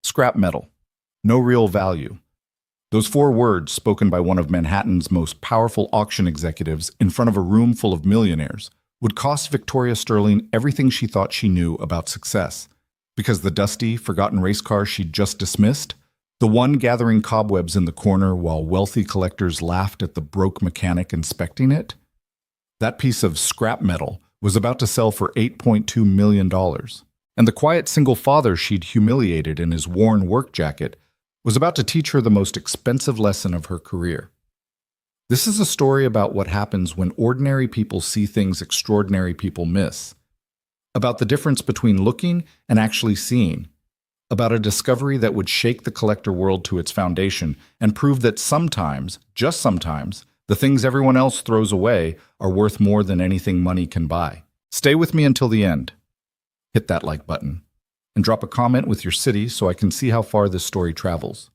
Scrap metal. No real value. Those four words, spoken by one of Manhattan's most powerful auction executives in front of a room full of millionaires, would cost Victoria Sterling everything she thought she knew about success. Because the dusty, forgotten race car she'd just dismissed, the one gathering cobwebs in the corner while wealthy collectors laughed at the broke mechanic inspecting it, that piece of scrap metal was about to sell for $8.2 million. And the quiet single father she'd humiliated in his worn work jacket was about to teach her the most expensive lesson of her career. This is a story about what happens when ordinary people see things extraordinary people miss, about the difference between looking and actually seeing, about a discovery that would shake the collector world to its foundation and prove that sometimes, just sometimes, the things everyone else throws away are worth more than anything money can buy. Stay with me until the end. Hit that like button and drop a comment with your city so I can see how far this story travels.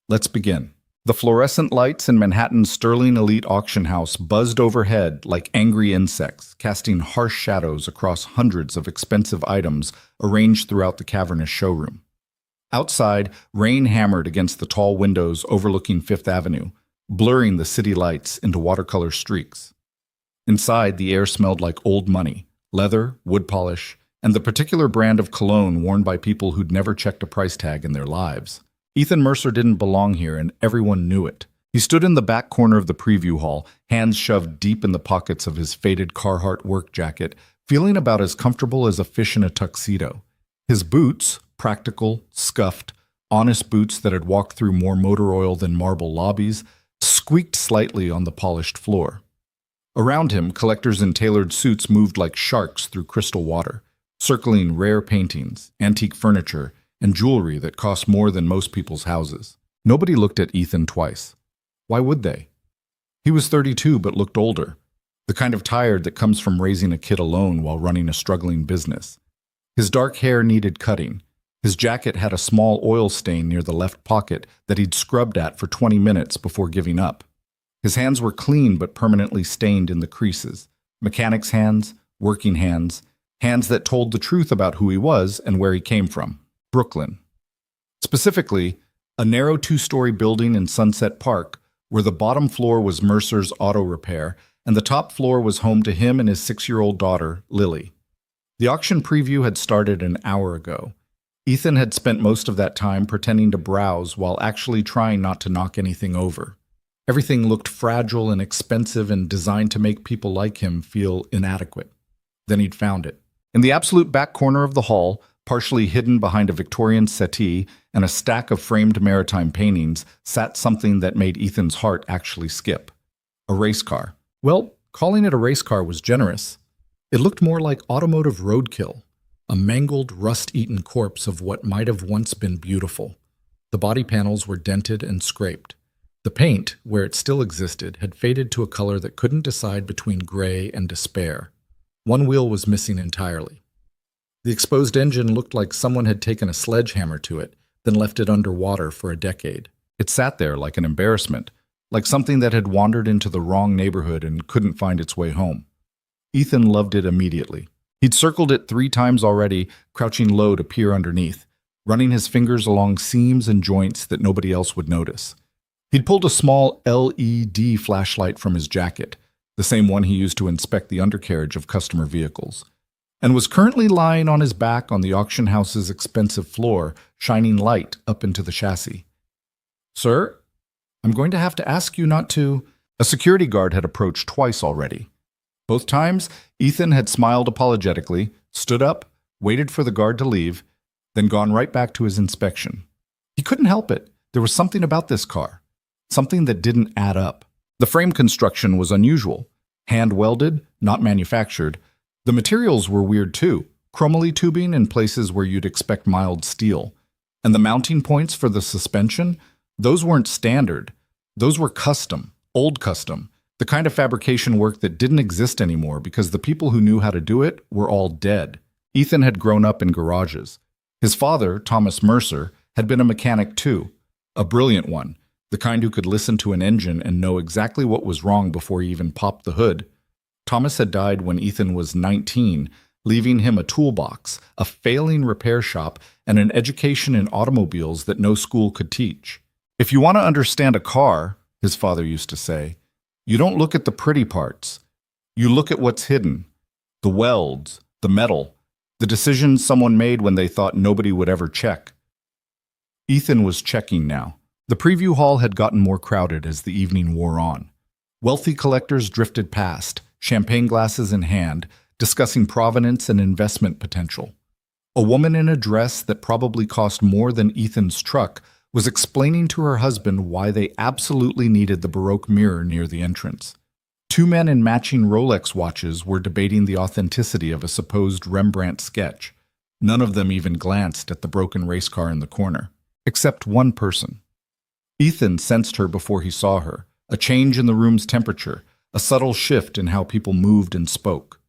Let's begin. The fluorescent lights in Manhattan's Sterling Elite Auction House buzzed overhead like angry insects, casting harsh shadows across hundreds of expensive items arranged throughout the cavernous showroom. Outside, rain hammered against the tall windows overlooking Fifth Avenue, blurring the city lights into watercolor streaks. Inside, the air smelled like old money, leather, wood polish, and the particular brand of cologne worn by people who'd never checked a price tag in their lives. Ethan Mercer didn't belong here, and everyone knew it. He stood in the back corner of the preview hall, hands shoved deep in the pockets of his faded Carhartt work jacket, feeling about as comfortable as a fish in a tuxedo. His boots, practical, scuffed, honest boots that had walked through more motor oil than marble lobbies, squeaked slightly on the polished floor. Around him, collectors in tailored suits moved like sharks through crystal water, circling rare paintings, antique furniture, and jewelry that cost more than most people's houses. Nobody looked at Ethan twice. Why would they? He was 32 but looked older, the kind of tired that comes from raising a kid alone while running a struggling business. His dark hair needed cutting. His jacket had a small oil stain near the left pocket that he'd scrubbed at for 20 minutes before giving up. His hands were clean but permanently stained in the creases. Mechanic's hands, working hands, hands that told the truth about who he was and where he came from. Brooklyn. Specifically, a narrow two-story building in Sunset Park where the bottom floor was Mercer's auto repair and the top floor was home to him and his 6-year-old daughter, Lily. The auction preview had started an hour ago. Ethan had spent most of that time pretending to browse while actually trying not to knock anything over. Everything looked fragile and expensive and designed to make people like him feel inadequate. Then he'd found it. In the absolute back corner of the hall, partially hidden behind a Victorian settee and a stack of framed maritime paintings, sat something that made Ethan's heart actually skip. A race car. Well, calling it a race car was generous. It looked more like automotive roadkill, a mangled, rust-eaten corpse of what might have once been beautiful. The body panels were dented and scraped. The paint, where it still existed, had faded to a color that couldn't decide between gray and despair. One wheel was missing entirely. The exposed engine looked like someone had taken a sledgehammer to it, then left it underwater for a decade. It sat there like an embarrassment, like something that had wandered into the wrong neighborhood and couldn't find its way home. Ethan loved it immediately. He'd circled it 3 times already, crouching low to peer underneath, running his fingers along seams and joints that nobody else would notice. He'd pulled a small LED flashlight from his jacket, the same one he used to inspect the undercarriage of customer vehicles, and was currently lying on his back on the auction house's expensive floor, shining light up into the chassis. "Sir, I'm going to have to ask you not to—" A security guard had approached twice already. Both times, Ethan had smiled apologetically, stood up, waited for the guard to leave, then gone right back to his inspection. He couldn't help it. There was something about this car, something that didn't add up. The frame construction was unusual, hand-welded, not manufactured. The materials were weird too, chromoly tubing in places where you'd expect mild steel. And the mounting points for the suspension, those weren't standard. Those were custom, old custom, the kind of fabrication work that didn't exist anymore because the people who knew how to do it were all dead. Ethan had grown up in garages. His father, Thomas Mercer, had been a mechanic too, a brilliant one, the kind who could listen to an engine and know exactly what was wrong before he even popped the hood. Thomas had died when Ethan was 19, leaving him a toolbox, a failing repair shop, and an education in automobiles that no school could teach. If you want to understand a car, his father used to say, you don't look at the pretty parts. You look at what's hidden. The welds, the metal, the decisions someone made when they thought nobody would ever check. Ethan was checking now. The preview hall had gotten more crowded as the evening wore on. Wealthy collectors drifted past, champagne glasses in hand, discussing provenance and investment potential. A woman in a dress that probably cost more than Ethan's truck was explaining to her husband why they absolutely needed the Baroque mirror near the entrance. Two men in matching Rolex watches were debating the authenticity of a supposed Rembrandt sketch. None of them even glanced at the broken race car in the corner, except one person. Ethan sensed her before he saw her, a change in the room's temperature, a subtle shift in how people moved and spoke.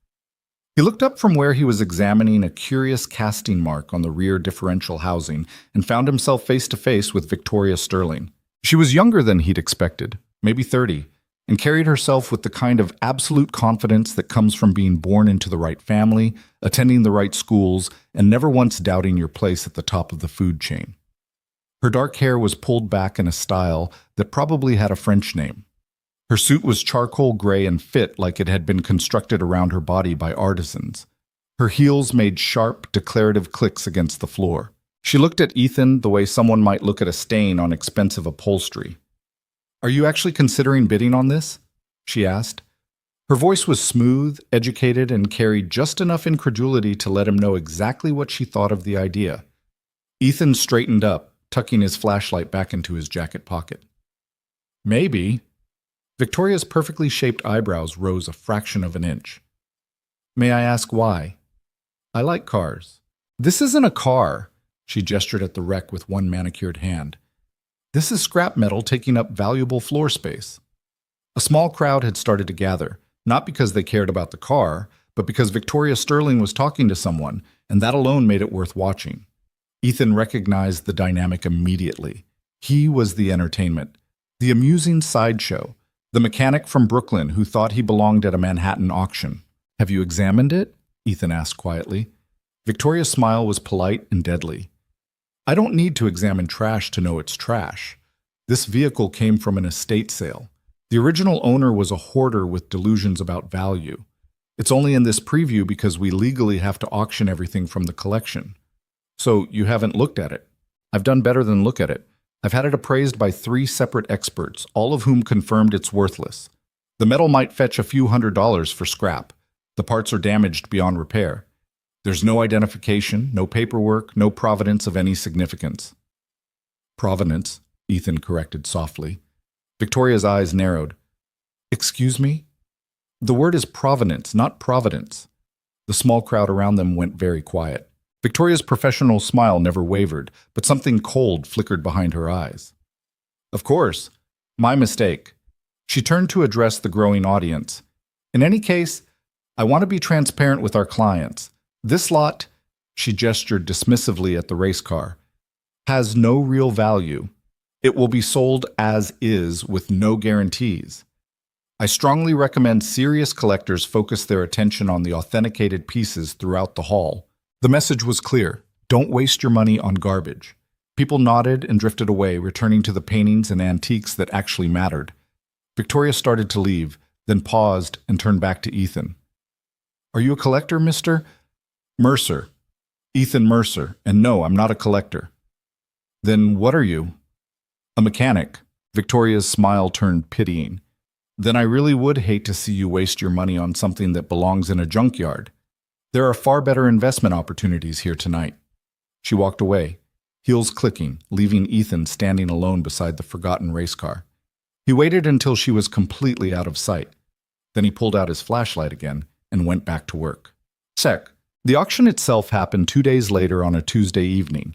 He looked up from where he was examining a curious casting mark on the rear differential housing and found himself face to face with Victoria Sterling. She was younger than he'd expected, maybe 30, and carried herself with the kind of absolute confidence that comes from being born into the right family, attending the right schools, and never once doubting your place at the top of the food chain. Her dark hair was pulled back in a style that probably had a French name. Her suit was charcoal gray and fit like it had been constructed around her body by artisans. Her heels made sharp, declarative clicks against the floor. She looked at Ethan the way someone might look at a stain on expensive upholstery. "Are you actually considering bidding on this?" she asked. Her voice was smooth, educated, and carried just enough incredulity to let him know exactly what she thought of the idea. Ethan straightened up, tucking his flashlight back into his jacket pocket. "Maybe." Victoria's perfectly shaped eyebrows rose a fraction of an inch. "May I ask why?" "I like cars." "This isn't a car," she gestured at the wreck with one manicured hand. "This is scrap metal taking up valuable floor space." A small crowd had started to gather, not because they cared about the car, but because Victoria Sterling was talking to someone, and that alone made it worth watching. Ethan recognized the dynamic immediately. He was the entertainment, the amusing sideshow, the mechanic from Brooklyn who thought he belonged at a Manhattan auction. "Have you examined it?" Ethan asked quietly. Victoria's smile was polite and deadly. "I don't need to examine trash to know it's trash. This vehicle came from an estate sale. The original owner was a hoarder with delusions about value. It's only in this preview because we legally have to auction everything from the collection. So you haven't looked at it. I've done better than look at it. I've had it appraised by 3 separate experts, all of whom confirmed it's worthless. The metal might fetch a few $100s for scrap. The parts are damaged beyond repair. There's no identification, no paperwork, no provenance of any significance." "Provenance," Ethan corrected softly. Victoria's eyes narrowed. "Excuse me?" "The word is provenance, not providence." The small crowd around them went very quiet. Victoria's professional smile never wavered, but something cold flickered behind her eyes. "Of course. My mistake." She turned to address the growing audience. "In any case, I want to be transparent with our clients. This lot," she gestured dismissively at the race car, "has no real value. It will be sold as is with no guarantees. I strongly recommend serious collectors focus their attention on the authenticated pieces throughout the hall." The message was clear. Don't waste your money on garbage. People nodded and drifted away, returning to the paintings and antiques that actually mattered. Victoria started to leave, then paused and turned back to Ethan. "Are you a collector, Mr. Mercer?" "Ethan Mercer, and no, I'm not a collector." "Then what are you?" "A mechanic." Victoria's smile turned pitying. "Then I really would hate to see you waste your money on something that belongs in a junkyard. There are far better investment opportunities here tonight." She walked away, heels clicking, leaving Ethan standing alone beside the forgotten race car. He waited until she was completely out of sight. Then he pulled out his flashlight again and went back to work. The auction itself happened 2 days later on a Tuesday evening.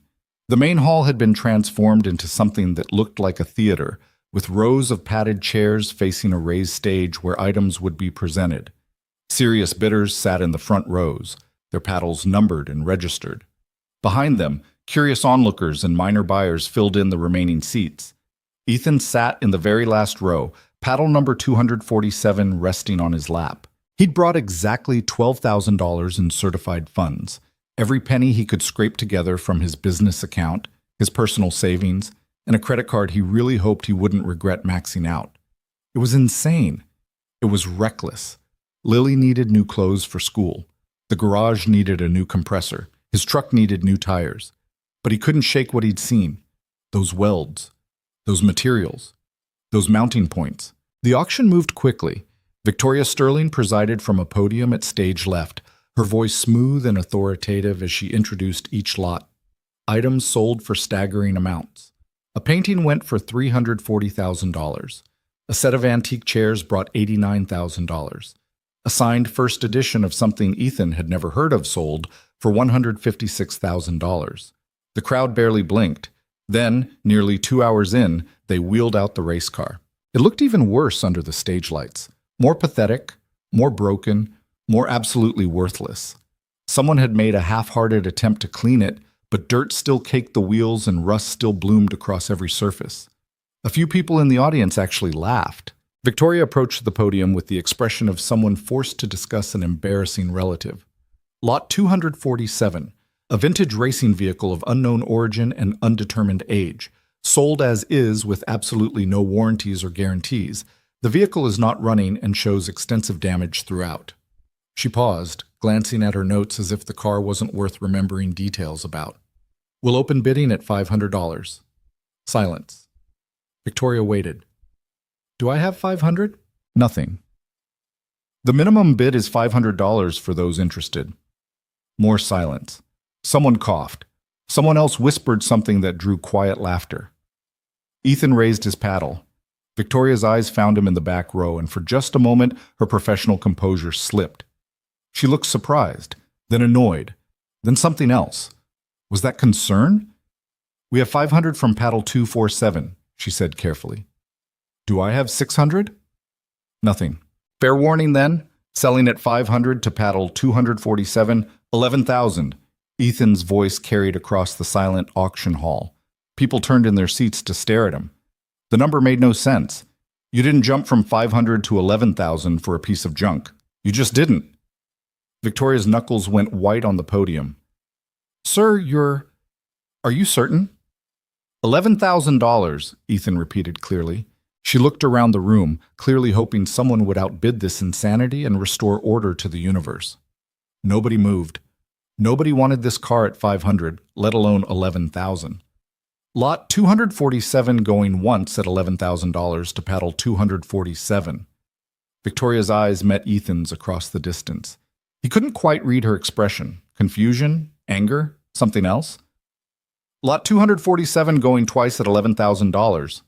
The main hall had been transformed into something that looked like a theater, with rows of padded chairs facing a raised stage where items would be presented. Serious bidders sat in the front rows, their paddles numbered and registered. Behind them, curious onlookers and minor buyers filled in the remaining seats. Ethan sat in the very last row, paddle number 247 resting on his lap. He'd brought exactly $12,000 in certified funds, every penny he could scrape together from his business account, his personal savings, and a credit card he really hoped he wouldn't regret maxing out. It was insane. It was reckless. Lily needed new clothes for school. The garage needed a new compressor. His truck needed new tires. But he couldn't shake what he'd seen. Those welds. Those materials. Those mounting points. The auction moved quickly. Victoria Sterling presided from a podium at stage left, her voice smooth and authoritative as she introduced each lot. Items sold for staggering amounts. A painting went for $340,000. A set of antique chairs brought $89,000. A signed first edition of something Ethan had never heard of sold for $156,000. The crowd barely blinked. Then, nearly 2 hours in, they wheeled out the race car. It looked even worse under the stage lights. More pathetic, more broken, more absolutely worthless. Someone had made a half-hearted attempt to clean it, but dirt still caked the wheels and rust still bloomed across every surface. A few people in the audience actually laughed. Victoria approached the podium with the expression of someone forced to discuss an embarrassing relative. Lot 247, a vintage racing vehicle of unknown origin and undetermined age, sold as is with absolutely no warranties or guarantees. The vehicle is not running and shows extensive damage throughout. She paused, glancing at her notes as if the car wasn't worth remembering details about. We'll open bidding at $500. Silence. Victoria waited. Do I have $500? Nothing. The minimum bid is $500 for those interested. More silence. Someone coughed. Someone else whispered something that drew quiet laughter. Ethan raised his paddle. Victoria's eyes found him in the back row, and for just a moment, her professional composure slipped. She looked surprised, then annoyed, then something else. Was that concern? We have $500 from paddle 247, she said carefully. Do I have $600? Nothing. Fair warning then, selling at $500 to paddle 247, $11,000. Ethan's voice carried across the silent auction hall. People turned in their seats to stare at him. The number made no sense. You didn't jump from $500 to $11,000 for a piece of junk. You just didn't. Victoria's knuckles went white on the podium. Sir, are you certain? $11,000, Ethan repeated clearly. She looked around the room, clearly hoping someone would outbid this insanity and restore order to the universe. Nobody moved. Nobody wanted this car at $500, let alone $11,000. Lot 247 going once at $11,000 to paddle 247. Victoria's eyes met Ethan's across the distance. He couldn't quite read her expression. Confusion? Anger? Something else? Lot 247 going twice at $11,000.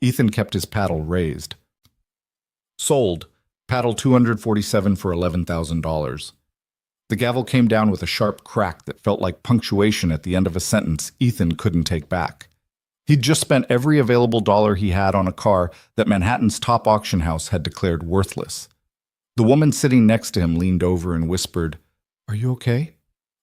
Ethan kept his paddle raised. Sold. Paddle 247 for $11,000. The gavel came down with a sharp crack that felt like punctuation at the end of a sentence Ethan couldn't take back. He'd just spent every available dollar he had on a car that Manhattan's top auction house had declared worthless. The woman sitting next to him leaned over and whispered, Are you okay?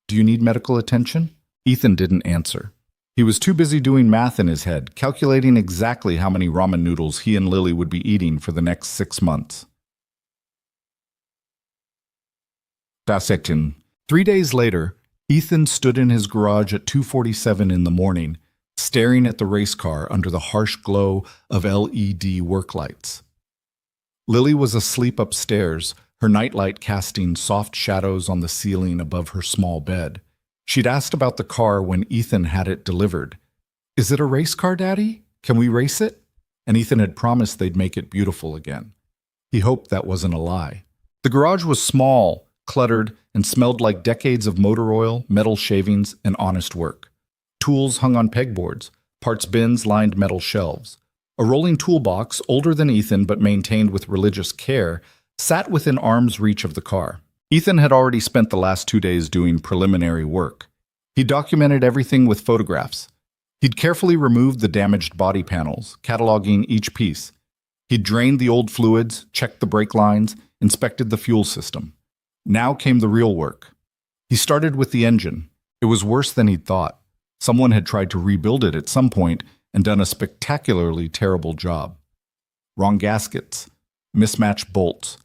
Do you need medical attention? Ethan didn't answer. He was too busy doing math in his head, calculating exactly how many ramen noodles he and Lily would be eating for the next 6 months. Dissecting. 3 days later, Ethan stood in his garage at 2:47 in the morning, staring at the race car under the harsh glow of LED work lights. Lily was asleep upstairs, her nightlight casting soft shadows on the ceiling above her small bed. She'd asked about the car when Ethan had it delivered. Is it a race car, Daddy? Can we race it? And Ethan had promised they'd make it beautiful again. He hoped that wasn't a lie. The garage was small, cluttered, and smelled like decades of motor oil, metal shavings, and honest work. Tools hung on pegboards, parts bins lined metal shelves. A rolling toolbox, older than Ethan but maintained with religious care, sat within arm's reach of the car. Ethan had already spent the last 2 days doing preliminary work. He documented everything with photographs. He'd carefully removed the damaged body panels, cataloging each piece. He'd drained the old fluids, checked the brake lines, inspected the fuel system. Now came the real work. He started with the engine. It was worse than he'd thought. Someone had tried to rebuild it at some point and done a spectacularly terrible job. Wrong gaskets, mismatched bolts,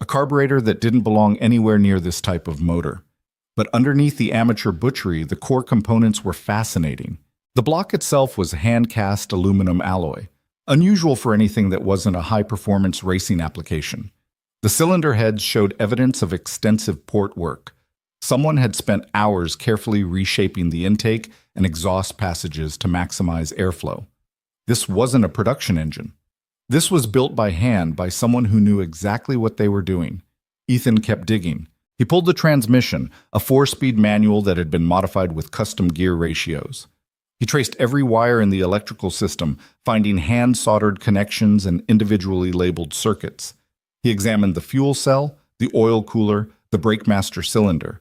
a carburetor that didn't belong anywhere near this type of motor. But underneath the amateur butchery, the core components were fascinating. The block itself was hand-cast aluminum alloy, unusual for anything that wasn't a high-performance racing application. The cylinder heads showed evidence of extensive port work. Someone had spent hours carefully reshaping the intake and exhaust passages to maximize airflow. This wasn't a production engine. This was built by hand by someone who knew exactly what they were doing. Ethan kept digging. He pulled the transmission, a 4-speed manual that had been modified with custom gear ratios. He traced every wire in the electrical system, finding hand-soldered connections and individually labeled circuits. He examined the fuel cell, the oil cooler, the brake master cylinder.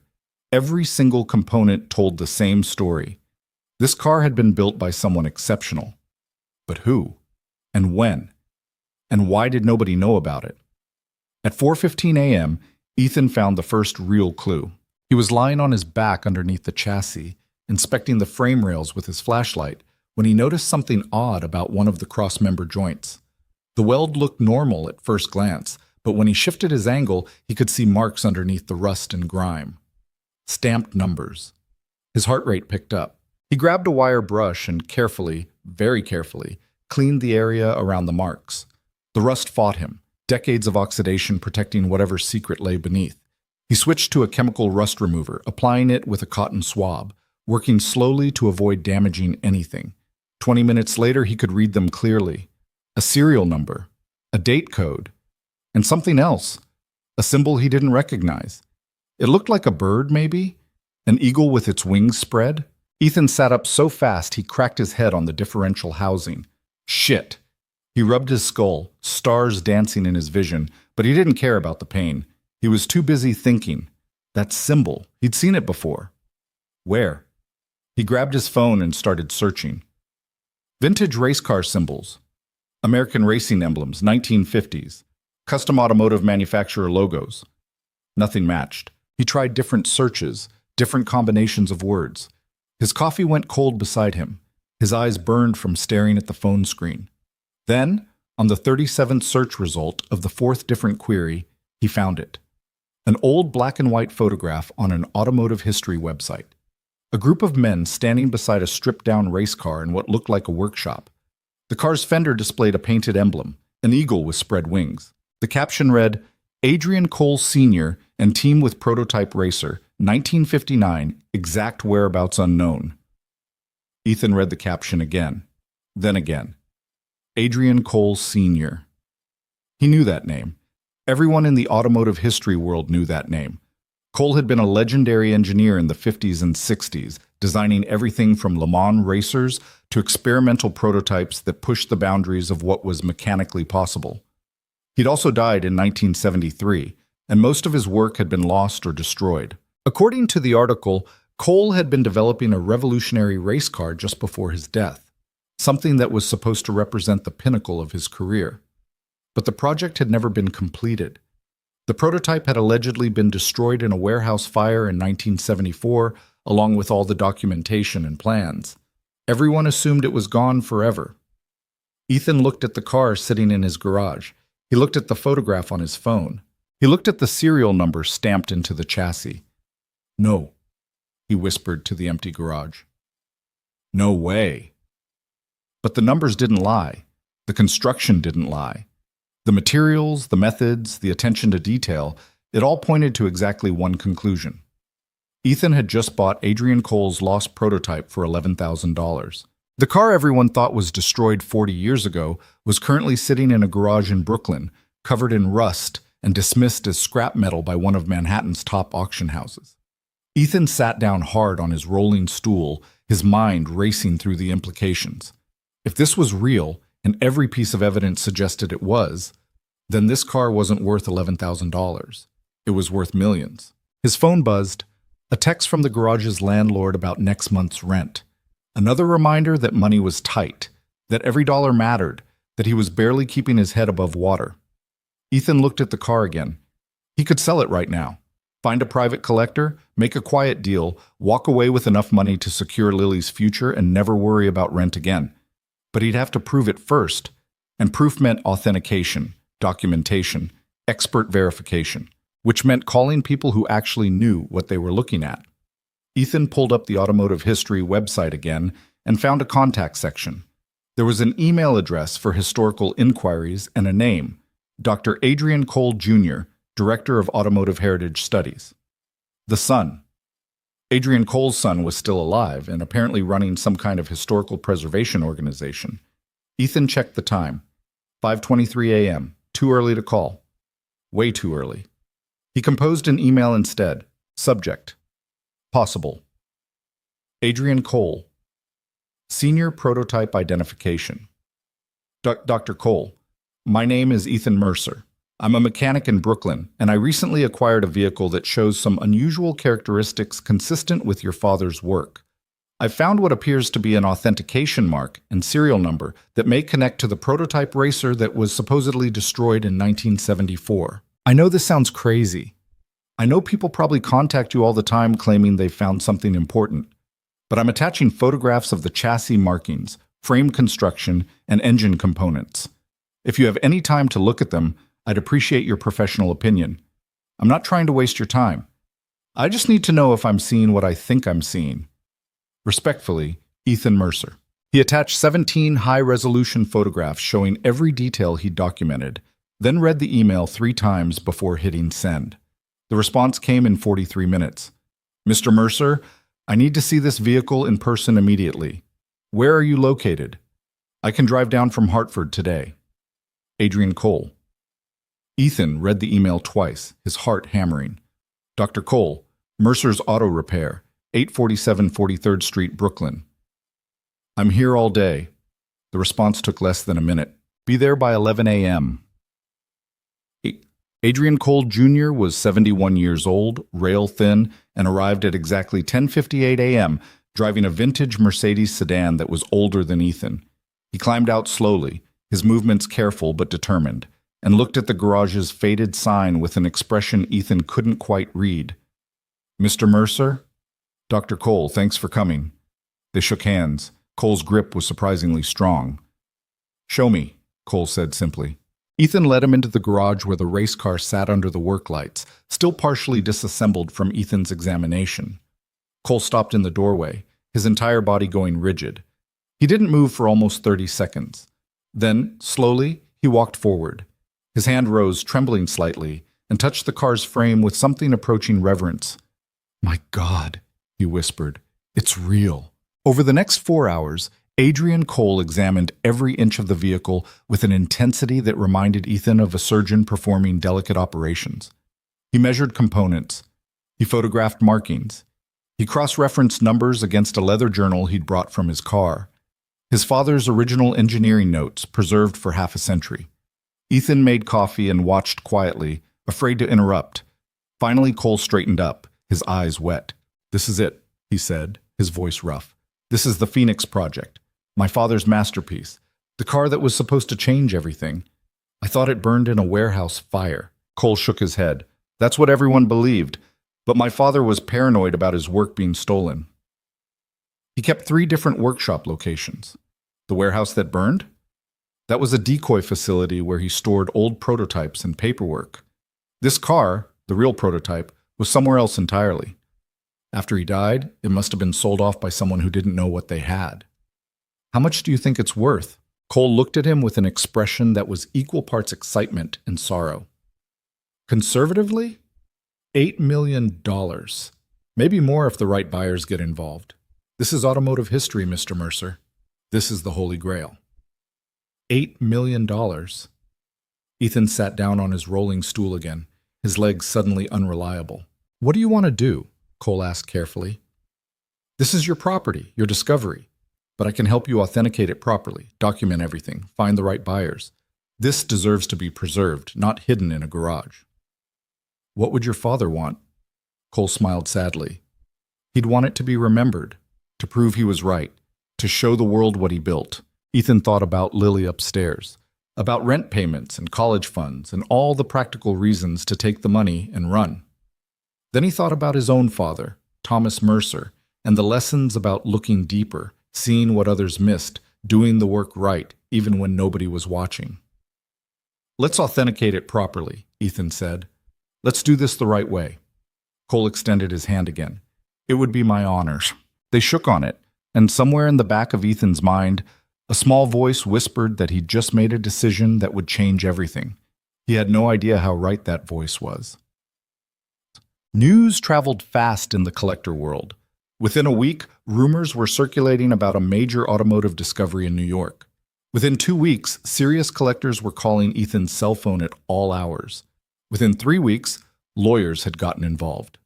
Every single component told the same story. This car had been built by someone exceptional. But who? And when? And why did nobody know about it? At 4:15 a.m., Ethan found the first real clue. He was lying on his back underneath the chassis, inspecting the frame rails with his flashlight, when he noticed something odd about one of the cross-member joints. The weld looked normal at first glance, but when he shifted his angle, he could see marks underneath the rust and grime. Stamped numbers. His heart rate picked up. He grabbed a wire brush and carefully, very carefully, cleaned the area around the marks. The rust fought him, decades of oxidation protecting whatever secret lay beneath. He switched to a chemical rust remover, applying it with a cotton swab, working slowly to avoid damaging anything. 20 minutes later, he could read them clearly. A serial number, a date code, and something else, a symbol he didn't recognize. It looked like a bird, maybe? An eagle with its wings spread? Ethan sat up so fast he cracked his head on the differential housing. Shit! He rubbed his skull, stars dancing in his vision, but he didn't care about the pain. He was too busy thinking. That symbol, he'd seen it before. Where? He grabbed his phone and started searching. Vintage race car symbols. American racing emblems, 1950s. Custom automotive manufacturer logos. Nothing matched. He tried different searches, different combinations of words. His coffee went cold beside him. His eyes burned from staring at the phone screen. Then, on the 37th search result of the 4th different query, he found it. An old black and white photograph on an automotive history website. A group of men standing beside a stripped-down race car in what looked like a workshop. The car's fender displayed a painted emblem, an eagle with spread wings. The caption read, Adrian Cole Sr. and team with prototype racer, 1959, exact whereabouts unknown. Ethan read the caption again, then again. Adrian Cole Sr. He knew that name. Everyone in the automotive history world knew that name. Cole had been a legendary engineer in the 50s and 60s, designing everything from Le Mans racers to experimental prototypes that pushed the boundaries of what was mechanically possible. He'd also died in 1973, and most of his work had been lost or destroyed. According to the article, Cole had been developing a revolutionary race car just before his death, something that was supposed to represent the pinnacle of his career. But the project had never been completed. The prototype had allegedly been destroyed in a warehouse fire in 1974, along with all the documentation and plans. Everyone assumed it was gone forever. Ethan looked at the car sitting in his garage. He looked at the photograph on his phone. He looked at the serial number stamped into the chassis. No, he whispered to the empty garage. No way. But the numbers didn't lie. The construction didn't lie. The materials, the methods, the attention to detail, it all pointed to exactly one conclusion. Ethan had just bought Adrian Cole's lost prototype for $11,000. The car everyone thought was destroyed 40 years ago was currently sitting in a garage in Brooklyn, covered in rust and dismissed as scrap metal by one of Manhattan's top auction houses. Ethan sat down hard on his rolling stool, his mind racing through the implications. If this was real, and every piece of evidence suggested it was, then this car wasn't worth $11,000. It was worth millions. His phone buzzed, a text from the garage's landlord about next month's rent. Another reminder that money was tight, that every dollar mattered, that he was barely keeping his head above water. Ethan looked at the car again. He could sell it right now. Find a private collector, make a quiet deal, walk away with enough money to secure Lily's future and never worry about rent again. But he'd have to prove it first, and proof meant authentication, documentation, expert verification, which meant calling people who actually knew what they were looking at. Ethan pulled up the automotive history website again and found a contact section. There was an email address for historical inquiries and a name, Dr. Adrian Cole, Jr., Director of Automotive Heritage Studies. The son. Adrian Cole's son was still alive and apparently running some kind of historical preservation organization. Ethan checked the time. 5:23 a.m. Too early to call. Way too early. He composed an email instead. Subject. Possible. Adrian Cole. Senior Prototype Identification. Dr. Cole, my name is Ethan Mercer. I'm a mechanic in Brooklyn, and I recently acquired a vehicle that shows some unusual characteristics consistent with your father's work. I found what appears to be an authentication mark and serial number that may connect to the prototype racer that was supposedly destroyed in 1974. I know this sounds crazy. I know people probably contact you all the time claiming they found something important, but I'm attaching photographs of the chassis markings, frame construction, and engine components. If you have any time to look at them, I'd appreciate your professional opinion. I'm not trying to waste your time. I just need to know if I'm seeing what I think I'm seeing. Respectfully, Ethan Mercer. He attached 17 high-resolution photographs showing every detail he documented, then read the email 3 times before hitting send. The response came in 43 minutes. Mr. Mercer, I need to see this vehicle in person immediately. Where are you located? I can drive down from Hartford today. Adrian Cole. Ethan read the email twice, his heart hammering. Dr. Cole, Mercer's Auto Repair, 847 43rd Street, Brooklyn. I'm here all day. The response took less than a minute. Be there by 11 a.m. Adrian Cole Jr. was 71 years old, rail-thin, and arrived at exactly 10:58 a.m., driving a vintage Mercedes sedan that was older than Ethan. He climbed out slowly, his movements careful but determined, and looked at the garage's faded sign with an expression Ethan couldn't quite read. Mr. Mercer? Dr. Cole, thanks for coming. They shook hands. Cole's grip was surprisingly strong. Show me, Cole said simply. Ethan led him into the garage where the race car sat under the work lights, still partially disassembled from Ethan's examination. Cole stopped in the doorway, his entire body going rigid. He didn't move for almost 30 seconds. Then, slowly, he walked forward. His hand rose, trembling slightly, and touched the car's frame with something approaching reverence. My God, he whispered, it's real. Over the next 4 hours, Adrian Cole examined every inch of the vehicle with an intensity that reminded Ethan of a surgeon performing delicate operations. He measured components. He photographed markings. He cross-referenced numbers against a leather journal he'd brought from his car. His father's original engineering notes, preserved for half a century. Ethan made coffee and watched quietly, afraid to interrupt. Finally, Cole straightened up, his eyes wet. This is it, he said, his voice rough. This is the Phoenix Project, my father's masterpiece, the car that was supposed to change everything. I thought it burned in a warehouse fire. Cole shook his head. That's what everyone believed, but my father was paranoid about his work being stolen. He kept 3 different workshop locations. The warehouse that burned? That was a decoy facility where he stored old prototypes and paperwork. This car, the real prototype, was somewhere else entirely. After he died, it must have been sold off by someone who didn't know what they had. How much do you think it's worth? Cole looked at him with an expression that was equal parts excitement and sorrow. Conservatively? $8 million. Maybe more if the right buyers get involved. This is automotive history, Mr. Mercer. This is the Holy Grail. $8 million. Ethan sat down on his rolling stool again, his legs suddenly unreliable. What do you want to do? Cole asked carefully. This is your property, your discovery, but I can help you authenticate it properly, document everything, find the right buyers. This deserves to be preserved, not hidden in a garage. What would your father want? Cole smiled sadly. He'd want it to be remembered, to prove he was right, to show the world what he built. Ethan thought about Lily upstairs, about rent payments and college funds and all the practical reasons to take the money and run. Then he thought about his own father, Thomas Mercer, and the lessons about looking deeper, seeing what others missed, doing the work right, even when nobody was watching. Let's authenticate it properly, Ethan said. Let's do this the right way. Cole extended his hand again. It would be my honor. They shook on it, and somewhere in the back of Ethan's mind, a small voice whispered that he'd just made a decision that would change everything. He had no idea how right that voice was. News traveled fast in the collector world. Within a week, rumors were circulating about a major automotive discovery in New York. Within 2 weeks, serious collectors were calling Ethan's cell phone at all hours. Within 3 weeks, lawyers had gotten involved.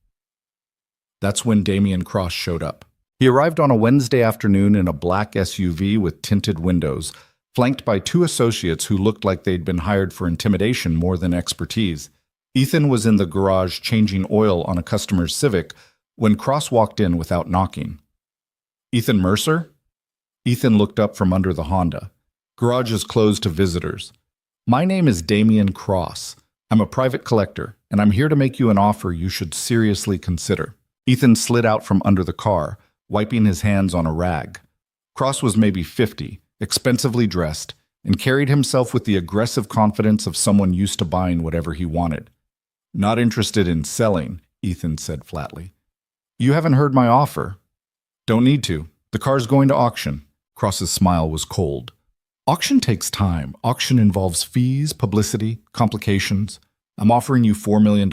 That's when Damian Cross showed up. He arrived on a Wednesday afternoon in a black SUV with tinted windows, flanked by 2 associates who looked like they'd been hired for intimidation more than expertise. Ethan was in the garage changing oil on a customer's Civic when Cross walked in without knocking. Ethan Mercer? Ethan looked up from under the Honda. Garage is closed to visitors. My name is Damian Cross. I'm a private collector, and I'm here to make you an offer you should seriously consider. Ethan slid out from under the car, wiping his hands on a rag. Cross was maybe 50, expensively dressed, and carried himself with the aggressive confidence of someone used to buying whatever he wanted. Not interested in selling, Ethan said flatly. You haven't heard my offer. Don't need to. The car's going to auction. Cross's smile was cold. Auction takes time. Auction involves fees, publicity, complications. I'm offering you $4 million,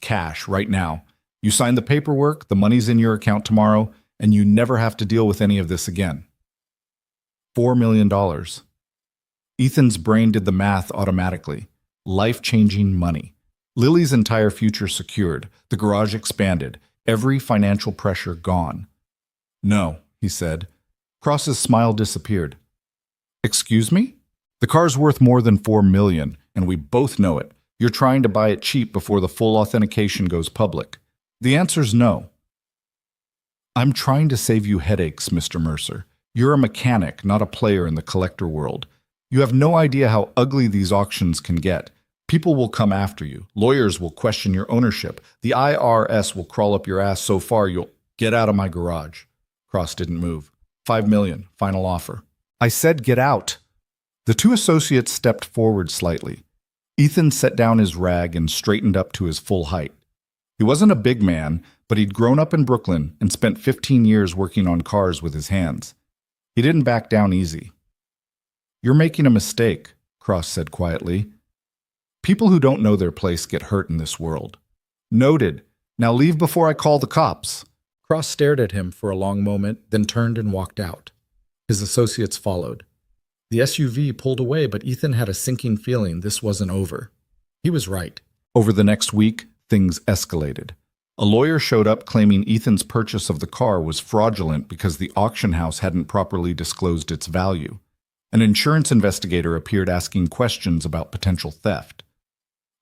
cash, right now. You sign the paperwork, the money's in your account tomorrow, and you never have to deal with any of this again. $4 million. Ethan's brain did the math automatically. Life-changing money. Lily's entire future secured. The garage expanded. Every financial pressure gone. No, he said. Cross's smile disappeared. Excuse me? The car's worth more than $4 million, and we both know it. You're trying to buy it cheap before the full authentication goes public. The answer's no. I'm trying to save you headaches, Mr. Mercer. You're a mechanic, not a player in the collector world. You have no idea how ugly these auctions can get. People will come after you. Lawyers will question your ownership. The IRS will crawl up your ass so far you'll get out of my garage. Cross didn't move. $5 million, final offer. I said get out. The 2 associates stepped forward slightly. Ethan set down his rag and straightened up to his full height. He wasn't a big man, but he'd grown up in Brooklyn and spent 15 years working on cars with his hands. He didn't back down easy. You're making a mistake, Cross said quietly. People who don't know their place get hurt in this world. Noted. Now leave before I call the cops. Cross stared at him for a long moment, then turned and walked out. His associates followed. The SUV pulled away, but Ethan had a sinking feeling this wasn't over. He was right. Over the next week, things escalated. A lawyer showed up claiming Ethan's purchase of the car was fraudulent because the auction house hadn't properly disclosed its value. An insurance investigator appeared asking questions about potential theft.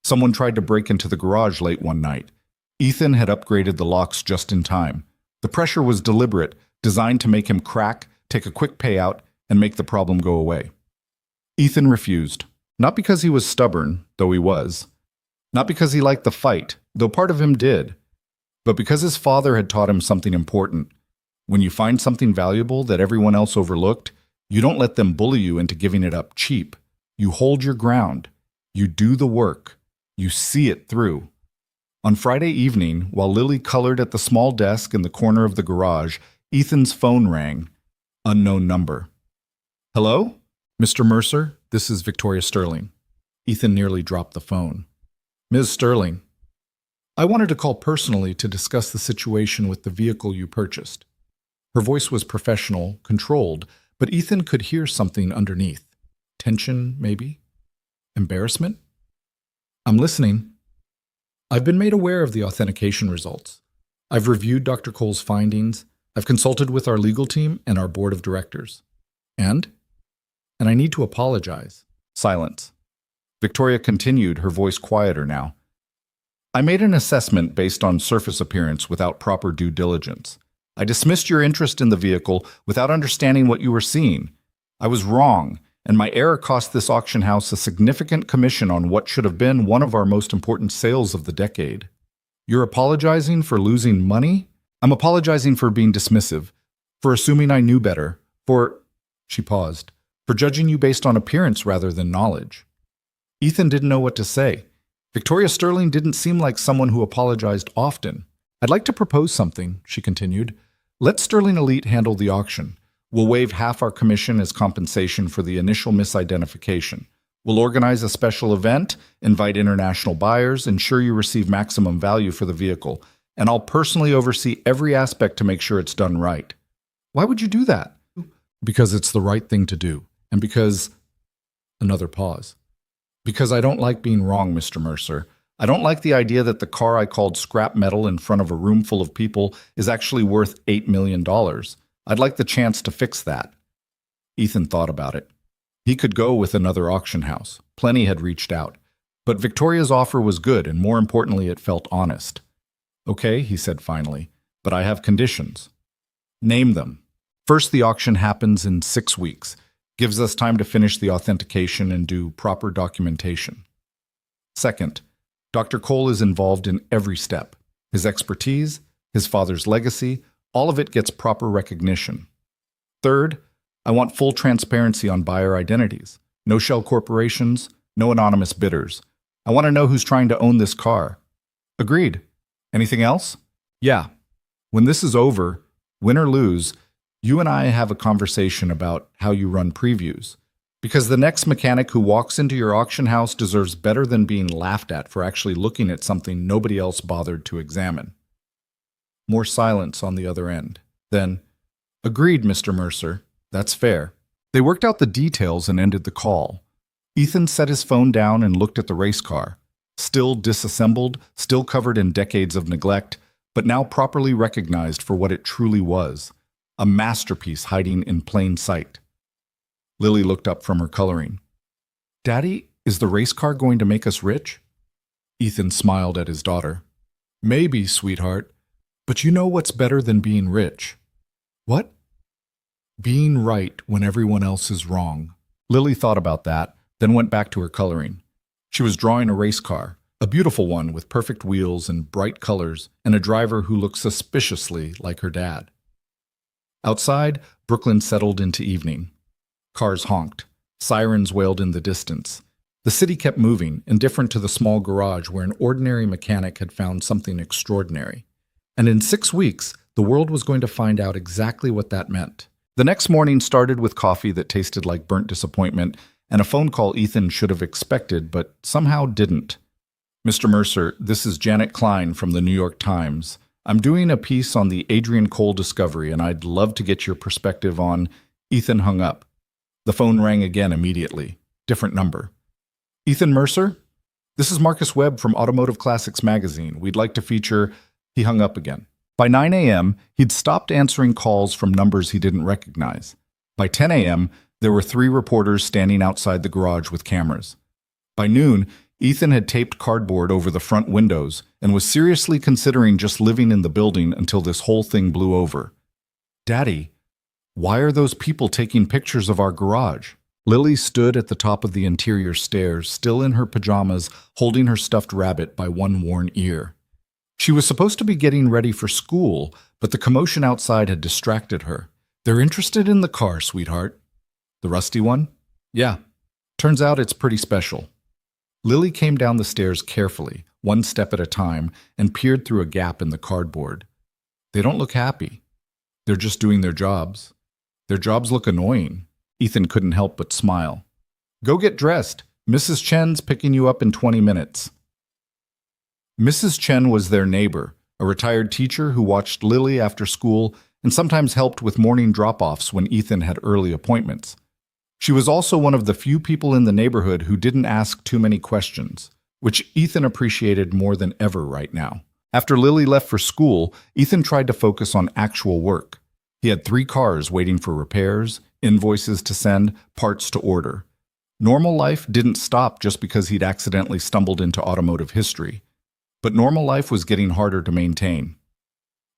Someone tried to break into the garage late one night. Ethan had upgraded the locks just in time. The pressure was deliberate, designed to make him crack, take a quick payout, and make the problem go away. Ethan refused. Not because he was stubborn, though he was. Not because he liked the fight, though part of him did. But because his father had taught him something important. When you find something valuable that everyone else overlooked, you don't let them bully you into giving it up cheap. You hold your ground. You do the work. You see it through. On Friday evening, while Lily colored at the small desk in the corner of the garage, Ethan's phone rang. Unknown number. Hello? Mr. Mercer, this is Victoria Sterling. Ethan nearly dropped the phone. Ms. Sterling, I wanted to call personally to discuss the situation with the vehicle you purchased. Her voice was professional, controlled, but Ethan could hear something underneath. Tension, maybe? Embarrassment? I'm listening. I've been made aware of the authentication results. I've reviewed Dr. Cole's findings. I've consulted with our legal team and our board of directors. And I need to apologize. Silence. Victoria continued, her voice quieter now. I made an assessment based on surface appearance without proper due diligence. I dismissed your interest in the vehicle without understanding what you were seeing. I was wrong, and my error cost this auction house a significant commission on what should have been one of our most important sales of the decade. You're apologizing for losing money? I'm apologizing for being dismissive, for assuming I knew better, for... She paused. For judging you based on appearance rather than knowledge. Ethan didn't know what to say. Victoria Sterling didn't seem like someone who apologized often. I'd like to propose something, she continued. Let Sterling Elite handle the auction. We'll waive half our commission as compensation for the initial misidentification. We'll organize a special event, invite international buyers, ensure you receive maximum value for the vehicle, and I'll personally oversee every aspect to make sure it's done right. Why would you do that? Because it's the right thing to do, and because... Another pause. Because I don't like being wrong, Mr. Mercer. I don't like the idea that the car I called scrap metal in front of a room full of people is actually worth $8 million. I'd like the chance to fix that. Ethan thought about it. He could go with another auction house. Plenty had reached out. But Victoria's offer was good, and more importantly, it felt honest. Okay, he said finally, but I have conditions. Name them. First, the auction happens in 6 weeks. Gives us time to finish the authentication and do proper documentation. Second, Dr. Cole is involved in every step. His expertise, his father's legacy, all of it gets proper recognition. Third, I want full transparency on buyer identities. No shell corporations, no anonymous bidders. I want to know who's trying to own this car. Agreed. Anything else? Yeah. When this is over, win or lose, you and I have a conversation about how you run previews. Because the next mechanic who walks into your auction house deserves better than being laughed at for actually looking at something nobody else bothered to examine. More silence on the other end. Then, agreed, Mr. Mercer. That's fair. They worked out the details and ended the call. Ethan set his phone down and looked at the race car. Still disassembled, still covered in decades of neglect, but now properly recognized for what it truly was. A masterpiece hiding in plain sight. Lily looked up from her coloring. Daddy, is the race car going to make us rich? Ethan smiled at his daughter. Maybe, sweetheart, but you know what's better than being rich? What? Being right when everyone else is wrong. Lily thought about that, then went back to her coloring. She was drawing a race car, a beautiful one with perfect wheels and bright colors, and a driver who looked suspiciously like her dad. Outside, Brooklyn settled into evening. Cars honked. Sirens wailed in the distance. The city kept moving, indifferent to the small garage where an ordinary mechanic had found something extraordinary. And in 6 weeks, the world was going to find out exactly what that meant. The next morning started with coffee that tasted like burnt disappointment and a phone call Ethan should have expected, but somehow didn't. Mr. Mercer, this is Janet Klein from the New York Times. I'm doing a piece on the Adrian Cole discovery, and I'd love to get your perspective on... Ethan hung up. The phone rang again immediately. Different number. Ethan Mercer? This is Marcus Webb from Automotive Classics magazine. We'd like to feature... He hung up again. By 9 a.m., he'd stopped answering calls from numbers he didn't recognize. By 10 a.m., there were 3 reporters standing outside the garage with cameras. By noon, Ethan had taped cardboard over the front windows and was seriously considering just living in the building until this whole thing blew over. Daddy, why are those people taking pictures of our garage? Lily stood at the top of the interior stairs, still in her pajamas, holding her stuffed rabbit by one worn ear. She was supposed to be getting ready for school, but the commotion outside had distracted her. They're interested in the car, sweetheart. The rusty one? Yeah. Turns out it's pretty special. Lily came down the stairs carefully, one step at a time, and peered through a gap in the cardboard. They don't look happy. They're just doing their jobs. Their jobs look annoying. Ethan couldn't help but smile. Go get dressed. Mrs. Chen's picking you up in 20 minutes. Mrs. Chen was their neighbor, a retired teacher who watched Lily after school and sometimes helped with morning drop-offs when Ethan had early appointments. She was also one of the few people in the neighborhood who didn't ask too many questions, which Ethan appreciated more than ever right now. After Lily left for school, Ethan tried to focus on actual work. He had 3 cars waiting for repairs, invoices to send, parts to order. Normal life didn't stop just because he'd accidentally stumbled into automotive history. But normal life was getting harder to maintain.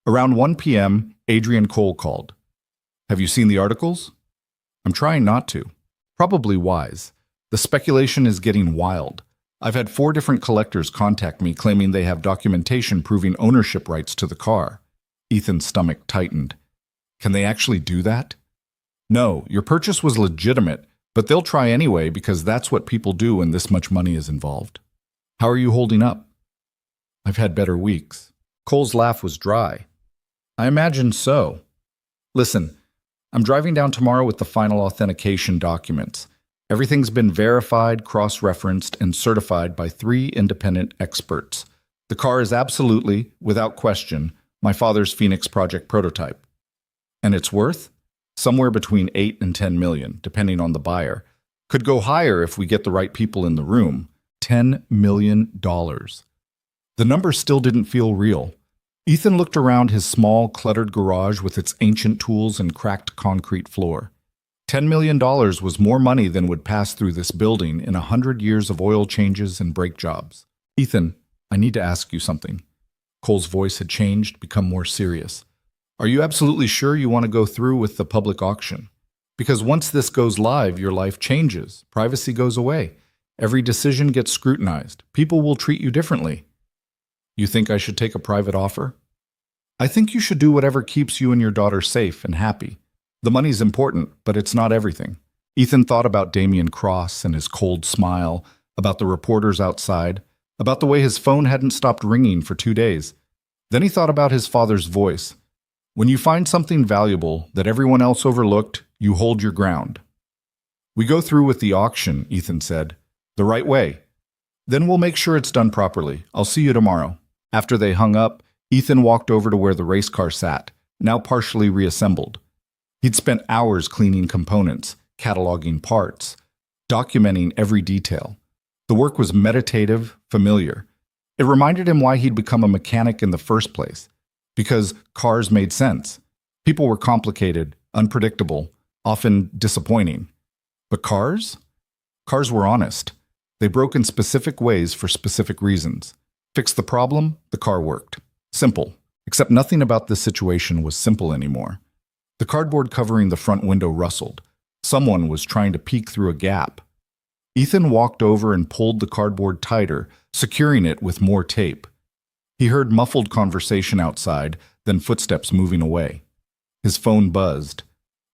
Around 1 p.m., Adrian Cole called. Have you seen the articles? I'm trying not to. Probably wise. The speculation is getting wild. I've had 4 different collectors contact me claiming they have documentation proving ownership rights to the car. Ethan's stomach tightened. Can they actually do that? No, your purchase was legitimate, but they'll try anyway because that's what people do when this much money is involved. How are you holding up? I've had better weeks. Cole's laugh was dry. I imagine so. Listen, I'm driving down tomorrow with the final authentication documents. Everything's been verified, cross-referenced, and certified by 3 independent experts. The car is absolutely, without question, my father's Phoenix Project prototype. And its worth? Somewhere between 8 and 10 million, depending on the buyer. Could go higher if we get the right people in the room. $10 million. The number still didn't feel real. Ethan looked around his small, cluttered garage with its ancient tools and cracked concrete floor. $10 million was more money than would pass through this building in 100 years of oil changes and brake jobs. Ethan, I need to ask you something. Cole's voice had changed, become more serious. Are you absolutely sure you want to go through with the public auction? Because once this goes live, your life changes. Privacy goes away. Every decision gets scrutinized. People will treat you differently. You think I should take a private offer? I think you should do whatever keeps you and your daughter safe and happy. The money's important, but it's not everything. Ethan thought about Damian Cross and his cold smile, about the reporters outside, about the way his phone hadn't stopped ringing for 2 days. Then he thought about his father's voice. When you find something valuable that everyone else overlooked, you hold your ground. We go through with the auction, Ethan said. The right way. Then we'll make sure it's done properly. I'll see you tomorrow. After they hung up, Ethan walked over to where the race car sat, now partially reassembled. He'd spent hours cleaning components, cataloging parts, documenting every detail. The work was meditative, familiar. It reminded him why he'd become a mechanic in the first place. Because cars made sense. People were complicated, unpredictable, often disappointing. But cars? Cars were honest. They broke in specific ways for specific reasons. Fixed the problem, the car worked. Simple. Except nothing about this situation was simple anymore. The cardboard covering the front window rustled. Someone was trying to peek through a gap. Ethan walked over and pulled the cardboard tighter, securing it with more tape. He heard muffled conversation outside, then footsteps moving away. His phone buzzed.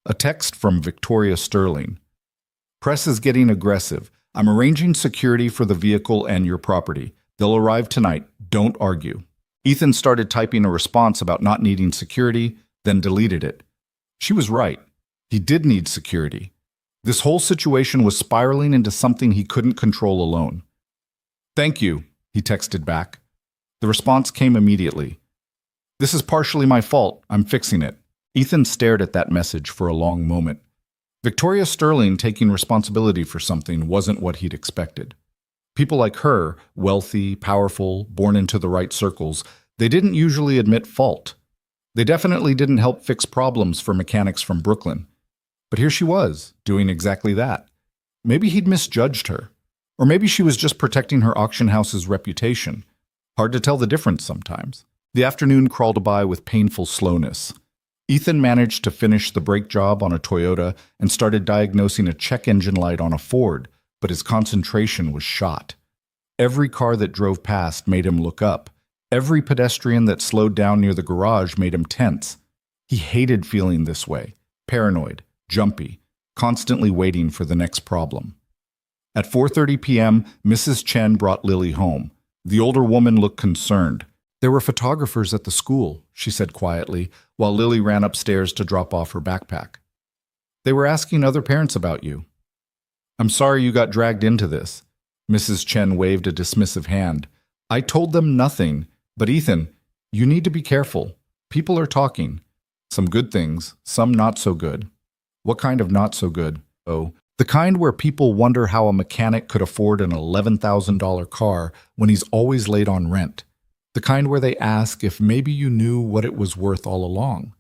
A text from Victoria Sterling. Press is getting aggressive. I'm arranging security for the vehicle and your property. They'll arrive tonight. Don't argue. Ethan started typing a response about not needing security, then deleted it. She was right. He did need security. This whole situation was spiraling into something he couldn't control alone. Thank you, he texted back. The response came immediately. This is partially my fault. I'm fixing it. Ethan stared at that message for a long moment. Victoria Sterling taking responsibility for something wasn't what he'd expected. People like her, wealthy, powerful, born into the right circles, they didn't usually admit fault. They definitely didn't help fix problems for mechanics from Brooklyn. But here she was, doing exactly that. Maybe he'd misjudged her. Or maybe she was just protecting her auction house's reputation. Hard to tell the difference sometimes. The afternoon crawled by with painful slowness. Ethan managed to finish the brake job on a Toyota and started diagnosing a check engine light on a Ford, but his concentration was shot. Every car that drove past made him look up. Every pedestrian that slowed down near the garage made him tense. He hated feeling this way, paranoid, jumpy, constantly waiting for the next problem. At 4:30 p.m., Mrs. Chen brought Lily home. The older woman looked concerned. There were photographers at the school, she said quietly, while Lily ran upstairs to drop off her backpack. They were asking other parents about you. I'm sorry you got dragged into this. Mrs. Chen waved a dismissive hand. I told them nothing, but Ethan, you need to be careful. People are talking. Some good things, some not so good. What kind of not so good? Oh, the kind where people wonder how a mechanic could afford an $11,000 car when he's always late on rent. The kind where they ask if maybe you knew what it was worth all along.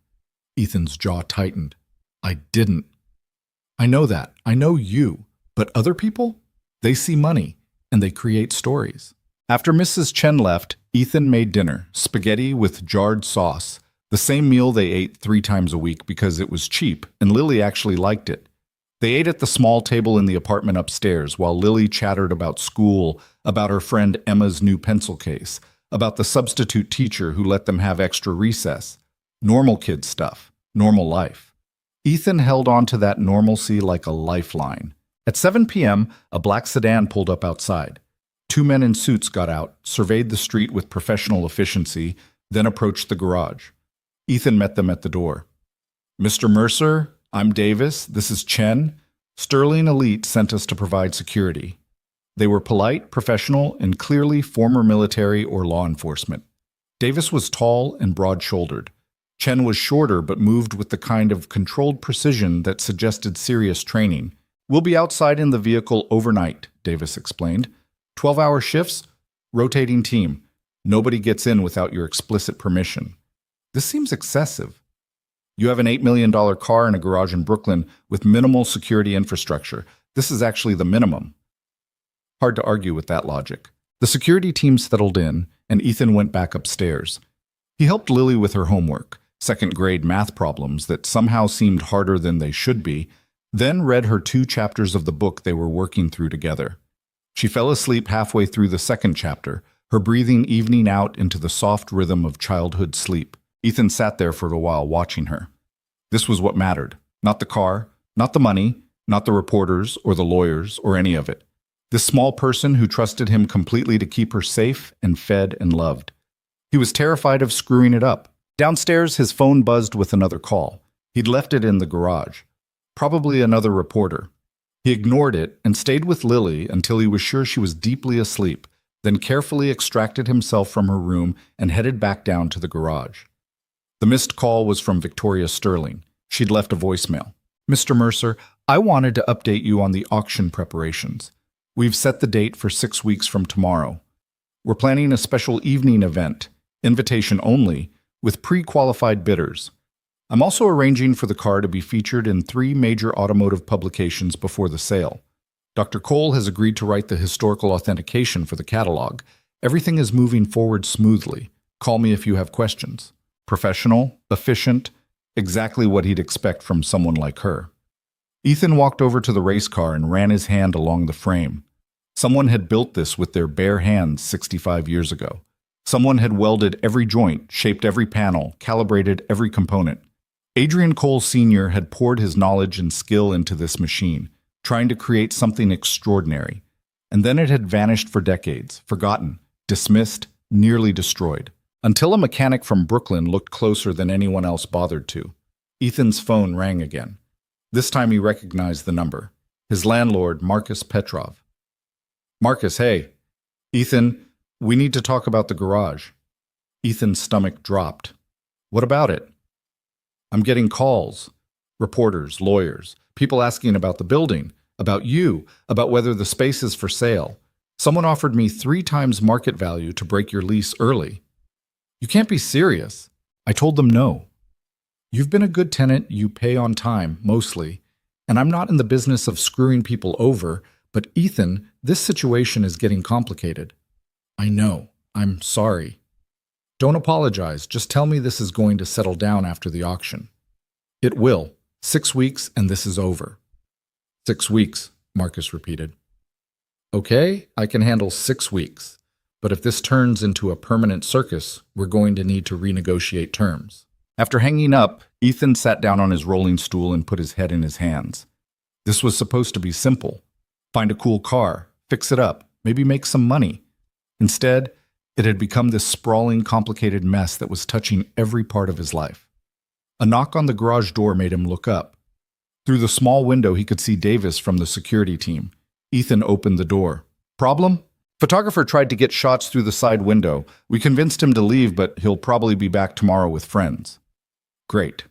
Ethan's jaw tightened. I didn't. I know that. I know you. But other people? They see money, and they create stories. After Mrs. Chen left, Ethan made dinner, spaghetti with jarred sauce, the same meal they ate 3 times a week because it was cheap, and Lily actually liked it. They ate at the small table in the apartment upstairs while Lily chattered about school, about her friend Emma's new pencil case, about the substitute teacher who let them have extra recess. Normal kid stuff, normal life. Ethan held on to that normalcy like a lifeline. At 7 p.m., a black sedan pulled up outside. Two men in suits got out, surveyed the street with professional efficiency, then approached the garage. Ethan met them at the door. "Mr. Mercer, I'm Davis. This is Chen. Sterling Elite sent us to provide security." They were polite, professional, and clearly former military or law enforcement. Davis was tall and broad-shouldered. Chen was shorter but moved with the kind of controlled precision that suggested serious training. "We'll be outside in the vehicle overnight," Davis explained. 12-hour shifts, rotating team. Nobody gets in without your explicit permission. This seems excessive. You have an $8 million car in a garage in Brooklyn with minimal security infrastructure. This is actually the minimum. Hard to argue with that logic. The security team settled in, and Ethan went back upstairs. He helped Lily with her homework, second-grade math problems that somehow seemed harder than they should be, then read her 2 chapters of the book they were working through together. She fell asleep halfway through the second chapter, her breathing evening out into the soft rhythm of childhood sleep. Ethan sat there for a while watching her. This was what mattered. Not the car, not the money, not the reporters or the lawyers or any of it. This small person who trusted him completely to keep her safe and fed and loved. He was terrified of screwing it up. Downstairs, his phone buzzed with another call. He'd left it in the garage. Probably another reporter. He ignored it and stayed with Lily until he was sure she was deeply asleep, then carefully extracted himself from her room and headed back down to the garage. The missed call was from Victoria Sterling. She'd left a voicemail. "Mr. Mercer, I wanted to update you on the auction preparations. We've set the date for 6 weeks from tomorrow. We're planning a special evening event, invitation only, with pre-qualified bidders. I'm also arranging for the car to be featured in 3 major automotive publications before the sale. Dr. Cole has agreed to write the historical authentication for the catalog. Everything is moving forward smoothly. Call me if you have questions." Professional, efficient, exactly what he'd expect from someone like her. Ethan walked over to the race car and ran his hand along the frame. Someone had built this with their bare hands 65 years ago. Someone had welded every joint, shaped every panel, calibrated every component. Adrian Cole Sr. had poured his knowledge and skill into this machine, trying to create something extraordinary. And then it had vanished for decades, forgotten, dismissed, nearly destroyed. Until a mechanic from Brooklyn looked closer than anyone else bothered to. Ethan's phone rang again. This time he recognized the number. His landlord, Marcus Petrov. "Marcus, hey." "Ethan, we need to talk about the garage." Ethan's stomach dropped. "What about it?" "I'm getting calls. Reporters, lawyers, people asking about the building, about you, about whether the space is for sale. Someone offered me 3 times market value to break your lease early." "You can't be serious." I told them no. "You've been a good tenant, you pay on time, mostly, and I'm not in the business of screwing people over, but Ethan, this situation is getting complicated." "I know. I'm sorry." "Don't apologize. Just tell me this is going to settle down after the auction." "It will. 6 weeks and this is over." 6 weeks, Marcus repeated. "Okay, I can handle 6 weeks. But if this turns into a permanent circus, we're going to need to renegotiate terms." After hanging up, Ethan sat down on his rolling stool and put his head in his hands. This was supposed to be simple. Find a cool car, fix it up, maybe make some money. Instead, it had become this sprawling, complicated mess that was touching every part of his life. A knock on the garage door made him look up. Through the small window, he could see Davis from the security team. Ethan opened the door. "Problem?" "Photographer tried to get shots through the side window. We convinced him to leave, but he'll probably be back tomorrow with friends." "Great.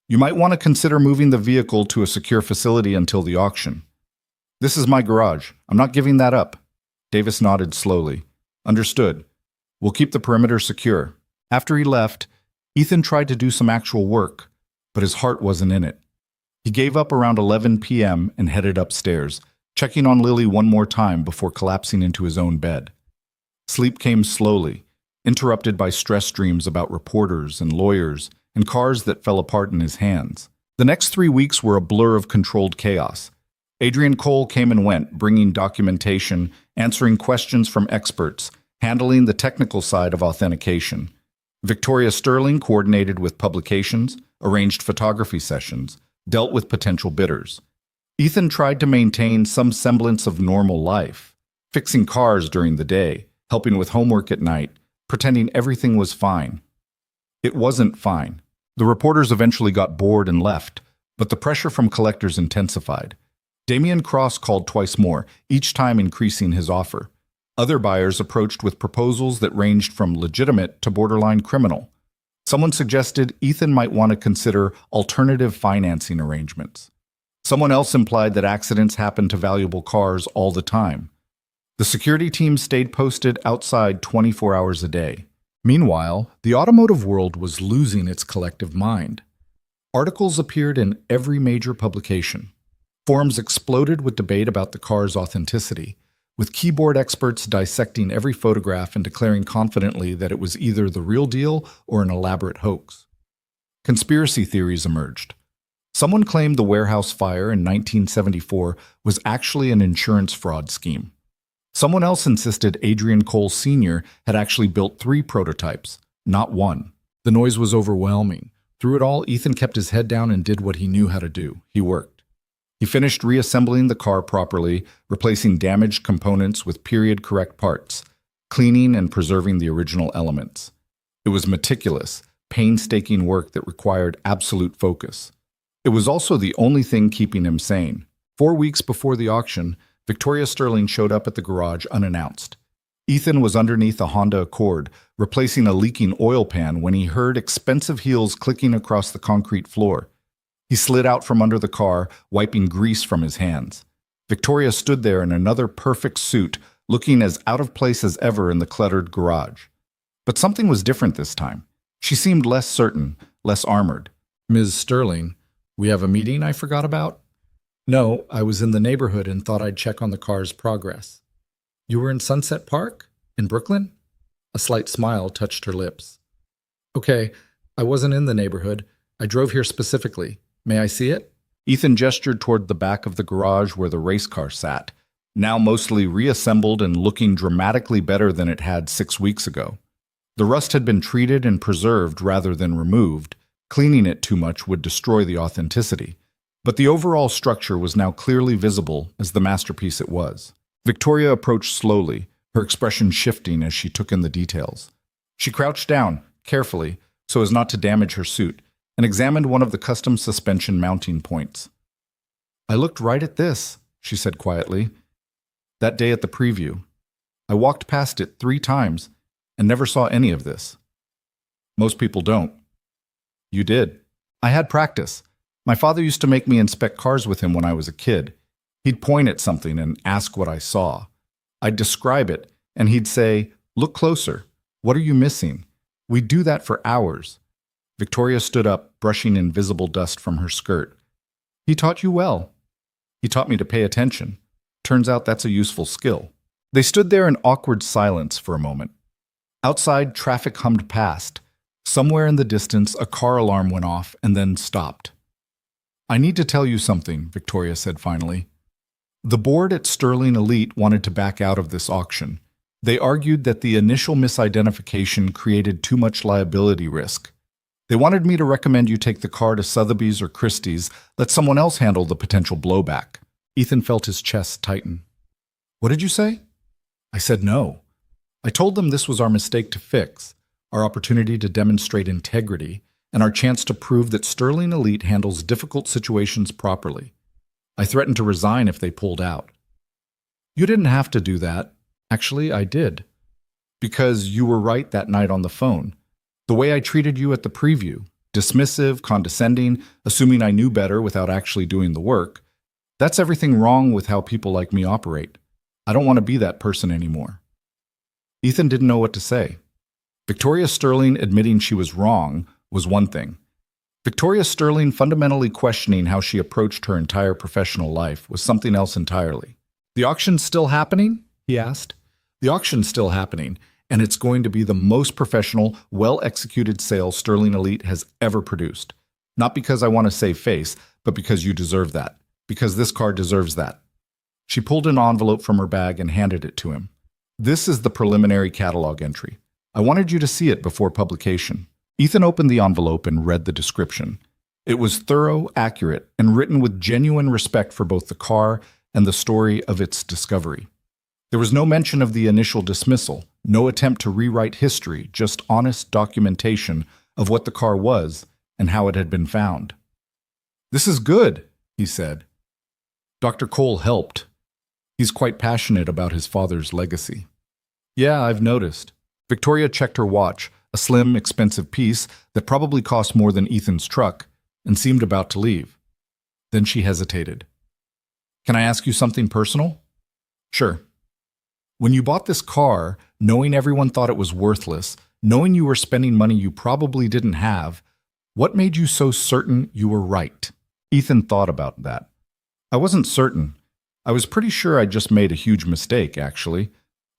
You might want to consider moving the vehicle to a secure facility until the auction." "This is my garage. I'm not giving that up." Davis nodded slowly. "Understood. We'll keep the perimeter secure." After he left, Ethan tried to do some actual work, but his heart wasn't in it. He gave up around 11 p.m. and headed upstairs, checking on Lily one more time before collapsing into his own bed. Sleep came slowly, interrupted by stress dreams about reporters and lawyers and cars that fell apart in his hands. The next 3 weeks were a blur of controlled chaos. Adrian Cole came and went, bringing documentation, answering questions from experts, handling the technical side of authentication. Victoria Sterling coordinated with publications, arranged photography sessions, dealt with potential bidders. Ethan tried to maintain some semblance of normal life. fixing cars during the day, helping with homework at night, pretending everything was fine. It wasn't fine. The reporters eventually got bored and left, but the pressure from collectors intensified. Damian Cross called twice more, each time increasing his offer. Other buyers approached with proposals that ranged from legitimate to borderline criminal. Someone suggested Ethan might want to consider alternative financing arrangements. Someone else implied that accidents happen to valuable cars all the time. The security team stayed posted outside 24 hours a day. Meanwhile, the automotive world was losing its collective mind. Articles appeared in every major publication. Forums exploded with debate about the car's authenticity, with keyboard experts dissecting every photograph and declaring confidently that it was either the real deal or an elaborate hoax. Conspiracy theories emerged. Someone claimed the warehouse fire in 1974 was actually an insurance fraud scheme. Someone else insisted Adrian Cole Sr. had actually built 3 prototypes, not one. The noise was overwhelming. Through it all, Ethan kept his head down and did what he knew how to do. He worked. He finished reassembling the car properly, replacing damaged components with period-correct parts, cleaning and preserving the original elements. It was meticulous, painstaking work that required absolute focus. It was also the only thing keeping him sane. 4 weeks before the auction, Victoria Sterling showed up at the garage unannounced. Ethan was underneath a Honda Accord, replacing a leaking oil pan when he heard expensive heels clicking across the concrete floor. He slid out from under the car, wiping grease from his hands. Victoria stood there in another perfect suit, looking as out of place as ever in the cluttered garage. But something was different this time. She seemed less certain, less armored. "Ms. Sterling, we have a meeting I forgot about?" "No, I was in the neighborhood and thought I'd check on the car's progress." "You were in Sunset Park? In Brooklyn?" A slight smile touched her lips. "Okay, I wasn't in the neighborhood. I drove here specifically. May I see it?" Ethan gestured toward the back of the garage where the race car sat, now mostly reassembled and looking dramatically better than it had 6 weeks ago. The rust had been treated and preserved rather than removed. Cleaning it too much would destroy the authenticity. But the overall structure was now clearly visible as the masterpiece it was. Victoria approached slowly, her expression shifting as she took in the details. She crouched down, carefully, so as not to damage her suit, and examined one of the custom suspension mounting points. "I looked right at this," she said quietly. "That day at the preview. I walked past it 3 times and never saw any of this. Most people don't. You did. I had practice. My father used to make me inspect cars with him when I was a kid. He'd point at something and ask what I saw. I'd describe it, and he'd say, 'Look closer. What are you missing?' We'd do that for hours." Victoria stood up, brushing invisible dust from her skirt. "He taught you well. He taught me to pay attention. Turns out that's a useful skill." They stood there in awkward silence for a moment. Outside, traffic hummed past. Somewhere in the distance, a car alarm went off and then stopped. "I need to tell you something," Victoria said finally. "The board at Sterling Elite wanted to back out of this auction. They argued that the initial misidentification created too much liability risk. They wanted me to recommend you take the car to Sotheby's or Christie's, let someone else handle the potential blowback." Ethan felt his chest tighten. "What did you say?" "I said no. I told them this was our mistake to fix, our opportunity to demonstrate integrity, and our chance to prove that Sterling Elite handles difficult situations properly. I threatened to resign if they pulled out." "You didn't have to do that." "Actually, I did. Because you were right that night on the phone. The way I treated you at the preview, dismissive, condescending, assuming I knew better without actually doing the work, that's everything wrong with how people like me operate. I don't want to be that person anymore." Ethan didn't know what to say. Victoria Sterling admitting she was wrong was one thing. Victoria Sterling fundamentally questioning how she approached her entire professional life was something else entirely. "The auction's still happening?" he asked. "The auction's still happening, and it's going to be the most professional, well-executed sale Sterling Elite has ever produced. Not because I want to save face, but because you deserve that. Because this car deserves that." She pulled an envelope from her bag and handed it to him. "This is the preliminary catalog entry. I wanted you to see it before publication." Ethan opened the envelope and read the description. It was thorough, accurate, and written with genuine respect for both the car and the story of its discovery. There was no mention of the initial dismissal, no attempt to rewrite history, just honest documentation of what the car was and how it had been found. "This is good," he said. Dr. Cole helped. He's quite passionate about his father's legacy. "Yeah, I've noticed." Victoria checked her watch, a slim, expensive piece that probably cost more than Ethan's truck, and seemed about to leave. Then she hesitated. "Can I ask you something personal?" "Sure." "When you bought this car, knowing everyone thought it was worthless, knowing you were spending money you probably didn't have, what made you so certain you were right?" Ethan thought about that. "I wasn't certain. I was pretty sure I'd just made a huge mistake, actually.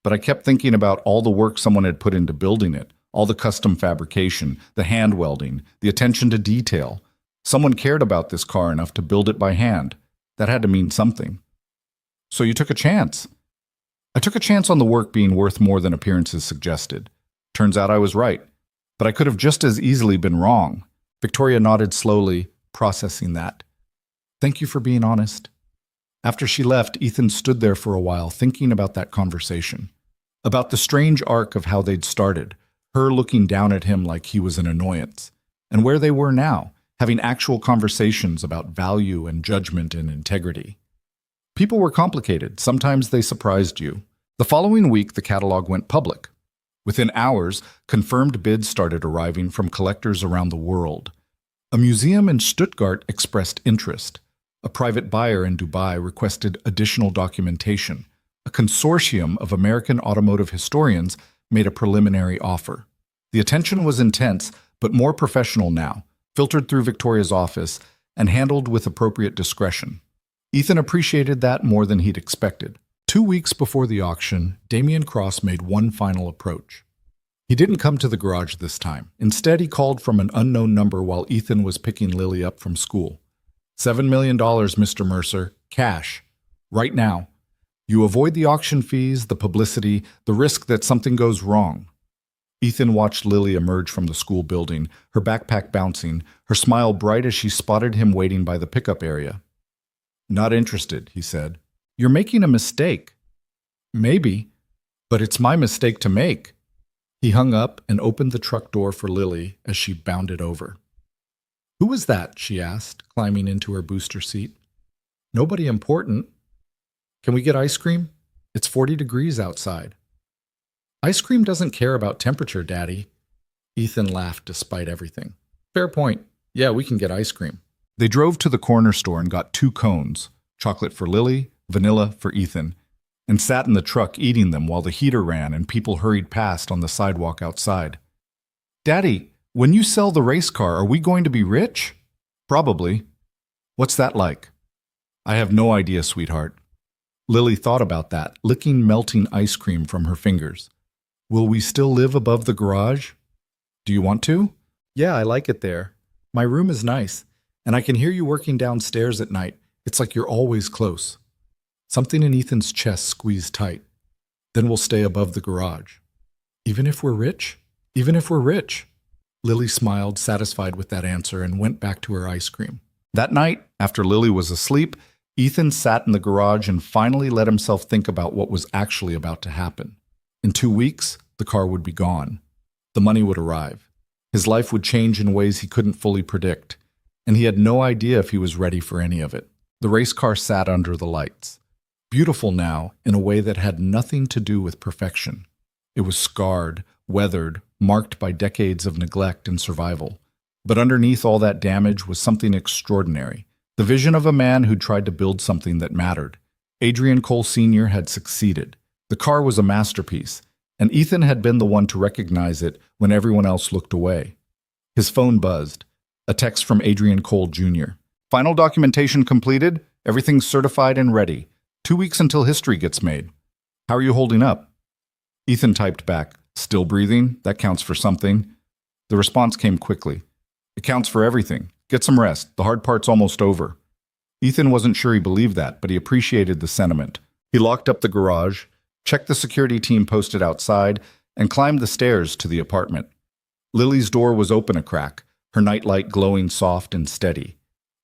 But I kept thinking about all the work someone had put into building it, all the custom fabrication, the hand welding, the attention to detail. Someone cared about this car enough to build it by hand. That had to mean something." "So you took a chance?" "I took a chance on the work being worth more than appearances suggested. Turns out I was right. But I could have just as easily been wrong." Victoria nodded slowly, processing that. "Thank you for being honest." After she left, Ethan stood there for a while thinking about that conversation, about the strange arc of how they'd started, her looking down at him like he was an annoyance, and where they were now, having actual conversations about value and judgment and integrity. People were complicated. Sometimes they surprised you. The following week, the catalog went public. Within hours, confirmed bids started arriving from collectors around the world. A museum in Stuttgart expressed interest. A private buyer in Dubai requested additional documentation. A consortium of American automotive historians made a preliminary offer. The attention was intense, but more professional now, filtered through Victoria's office and handled with appropriate discretion. Ethan appreciated that more than he'd expected. 2 weeks before the auction, Damien Cross made one final approach. He didn't come to the garage this time. Instead, he called from an unknown number while Ethan was picking Lily up from school. $7 million, Mr. Mercer, cash, right now. You avoid the auction fees, the publicity, the risk that something goes wrong. Ethan watched Lily emerge from the school building, her backpack bouncing, her smile bright as she spotted him waiting by the pickup area. "Not interested," he said. "You're making a mistake." "Maybe, but it's my mistake to make." He hung up and opened the truck door for Lily as she bounded over. "Who was that?" she asked, climbing into her booster seat. "Nobody important." "Can we get ice cream? It's 40 degrees outside." "Ice cream doesn't care about temperature, Daddy." Ethan laughed despite everything. "Fair point. Yeah, we can get ice cream." They drove to the corner store and got 2 cones, chocolate for Lily, vanilla for Ethan, and sat in the truck eating them while the heater ran and people hurried past on the sidewalk outside. "Daddy, when you sell the race car, are we going to be rich?" "Probably." "What's that like?" "I have no idea, sweetheart." Lily thought about that, licking melting ice cream from her fingers. "Will we still live above the garage?" "Do you want to?" "Yeah, I like it there. My room is nice, and I can hear you working downstairs at night. It's like you're always close." Something in Ethan's chest squeezed tight. "Then we'll stay above the garage." "Even if we're rich?" "Even if we're rich." Lily smiled, satisfied with that answer, and went back to her ice cream. That night, after Lily was asleep, Ethan sat in the garage and finally let himself think about what was actually about to happen. In 2 weeks, the car would be gone. The money would arrive. His life would change in ways he couldn't fully predict, and he had no idea if he was ready for any of it. The race car sat under the lights. Beautiful now, in a way that had nothing to do with perfection. It was scarred, weathered, marked by decades of neglect and survival. But underneath all that damage was something extraordinary. The vision of a man who tried to build something that mattered. Adrian Cole Sr. had succeeded. The car was a masterpiece, and Ethan had been the one to recognize it when everyone else looked away. His phone buzzed. A text from Adrian Cole Jr. "Final documentation completed. Everything's certified and ready. 2 weeks until history gets made. How are you holding up?" Ethan typed back, "Still breathing? That counts for something." The response came quickly. "It counts for everything. Get some rest. The hard part's almost over." Ethan wasn't sure he believed that, but he appreciated the sentiment. He locked up the garage, checked the security team posted outside, and climbed the stairs to the apartment. Lily's door was open a crack, her nightlight glowing soft and steady.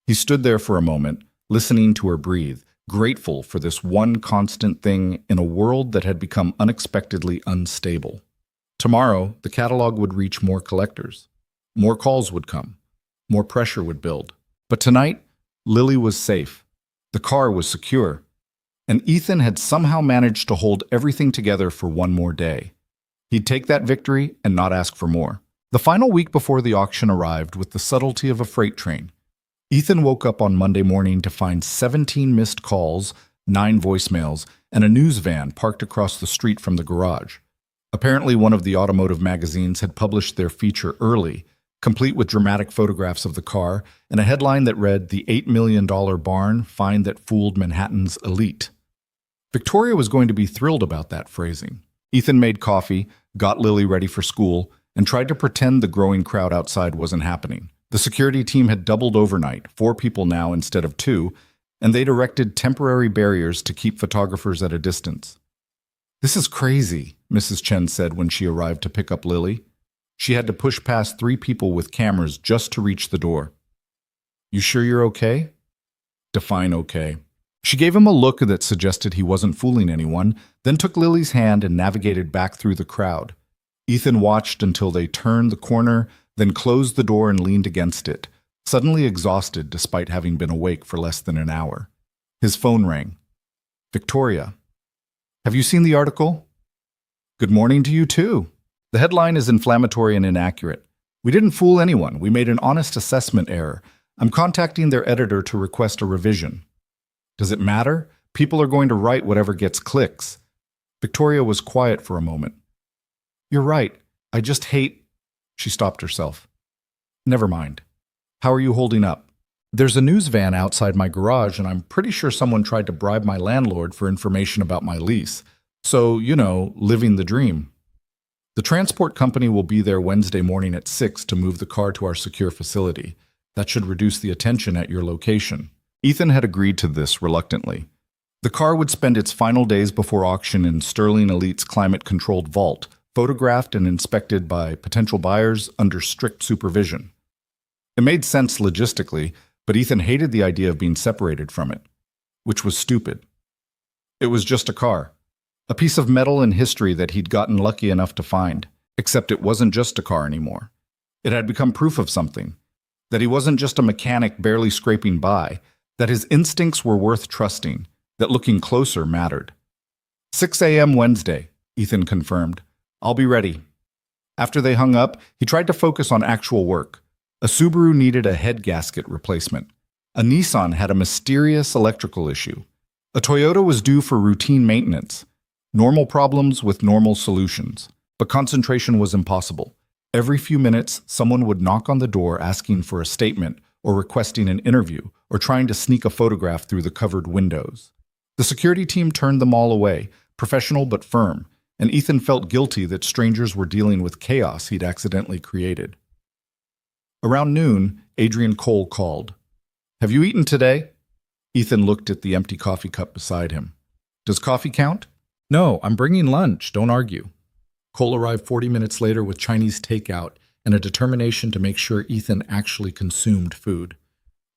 He stood there for a moment, listening to her breathe, grateful for this one constant thing in a world that had become unexpectedly unstable. Tomorrow, the catalog would reach more collectors. More calls would come. More pressure would build. But tonight, Lily was safe. The car was secure. And Ethan had somehow managed to hold everything together for one more day. He'd take that victory and not ask for more. The final week before the auction arrived with the subtlety of a freight train. Ethan woke up on Monday morning to find 17 missed calls, 9 voicemails, and a news van parked across the street from the garage. Apparently, one of the automotive magazines had published their feature early, complete with dramatic photographs of the car and a headline that read, "The $8 million barn find that fooled Manhattan's elite." Victoria was going to be thrilled about that phrasing. Ethan made coffee, got Lily ready for school, and tried to pretend the growing crowd outside wasn't happening. The security team had doubled overnight, 4 people now instead of 2, and they'd erected temporary barriers to keep photographers at a distance. "This is crazy," Mrs. Chen said when she arrived to pick up Lily. She had to push past 3 people with cameras just to reach the door. "You sure you're okay?" Define okay. She gave him a look that suggested he wasn't fooling anyone, then took Lily's hand and navigated back through the crowd. Ethan watched until they turned the corner, then closed the door and leaned against it, suddenly exhausted despite having been awake for less than an hour. His phone rang. "Victoria, have you seen the article?" "Good morning to you too. The headline is inflammatory and inaccurate. We didn't fool anyone. We made an honest assessment error. I'm contacting their editor to request a revision." "Does it matter? People are going to write whatever gets clicks." Victoria was quiet for a moment. "You're right. I just hate—" She stopped herself. "Never mind. How are you holding up?" "There's a news van outside my garage, and I'm pretty sure someone tried to bribe my landlord for information about my lease. So, living the dream. The transport company will be there Wednesday morning at 6 to move the car to our secure facility. That should reduce the attention at your location." Ethan had agreed to this reluctantly. The car would spend its final days before auction in Sterling Elite's climate-controlled vault, photographed and inspected by potential buyers under strict supervision. It made sense logistically, but Ethan hated the idea of being separated from it, which was stupid. It was just a car, a piece of metal in history that he'd gotten lucky enough to find, except it wasn't just a car anymore. It had become proof of something, that he wasn't just a mechanic barely scraping by, that his instincts were worth trusting, that looking closer mattered. 6 a.m. Wednesday, Ethan confirmed. "I'll be ready." After they hung up, he tried to focus on actual work. A Subaru needed a head gasket replacement. A Nissan had a mysterious electrical issue. A Toyota was due for routine maintenance. Normal problems with normal solutions. But concentration was impossible. Every few minutes, someone would knock on the door asking for a statement or requesting an interview or trying to sneak a photograph through the covered windows. The security team turned them all away, professional but firm, and Ethan felt guilty that strangers were dealing with chaos he'd accidentally created. Around noon, Adrian Cole called. "Have you eaten today?" Ethan looked at the empty coffee cup beside him. "Does coffee count?" "No, I'm bringing lunch. Don't argue." Cole arrived 40 minutes later with Chinese takeout and a determination to make sure Ethan actually consumed food.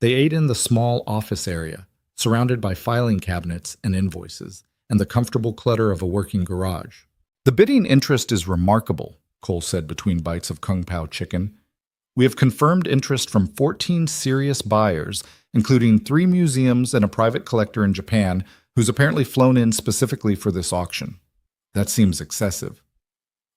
They ate in the small office area, surrounded by filing cabinets and invoices, and the comfortable clutter of a working garage. "The bidding interest is remarkable," Cole said between bites of Kung Pao chicken. "We have confirmed interest from 14 serious buyers, including 3 museums and a private collector in Japan who's apparently flown in specifically for this auction. That seems excessive."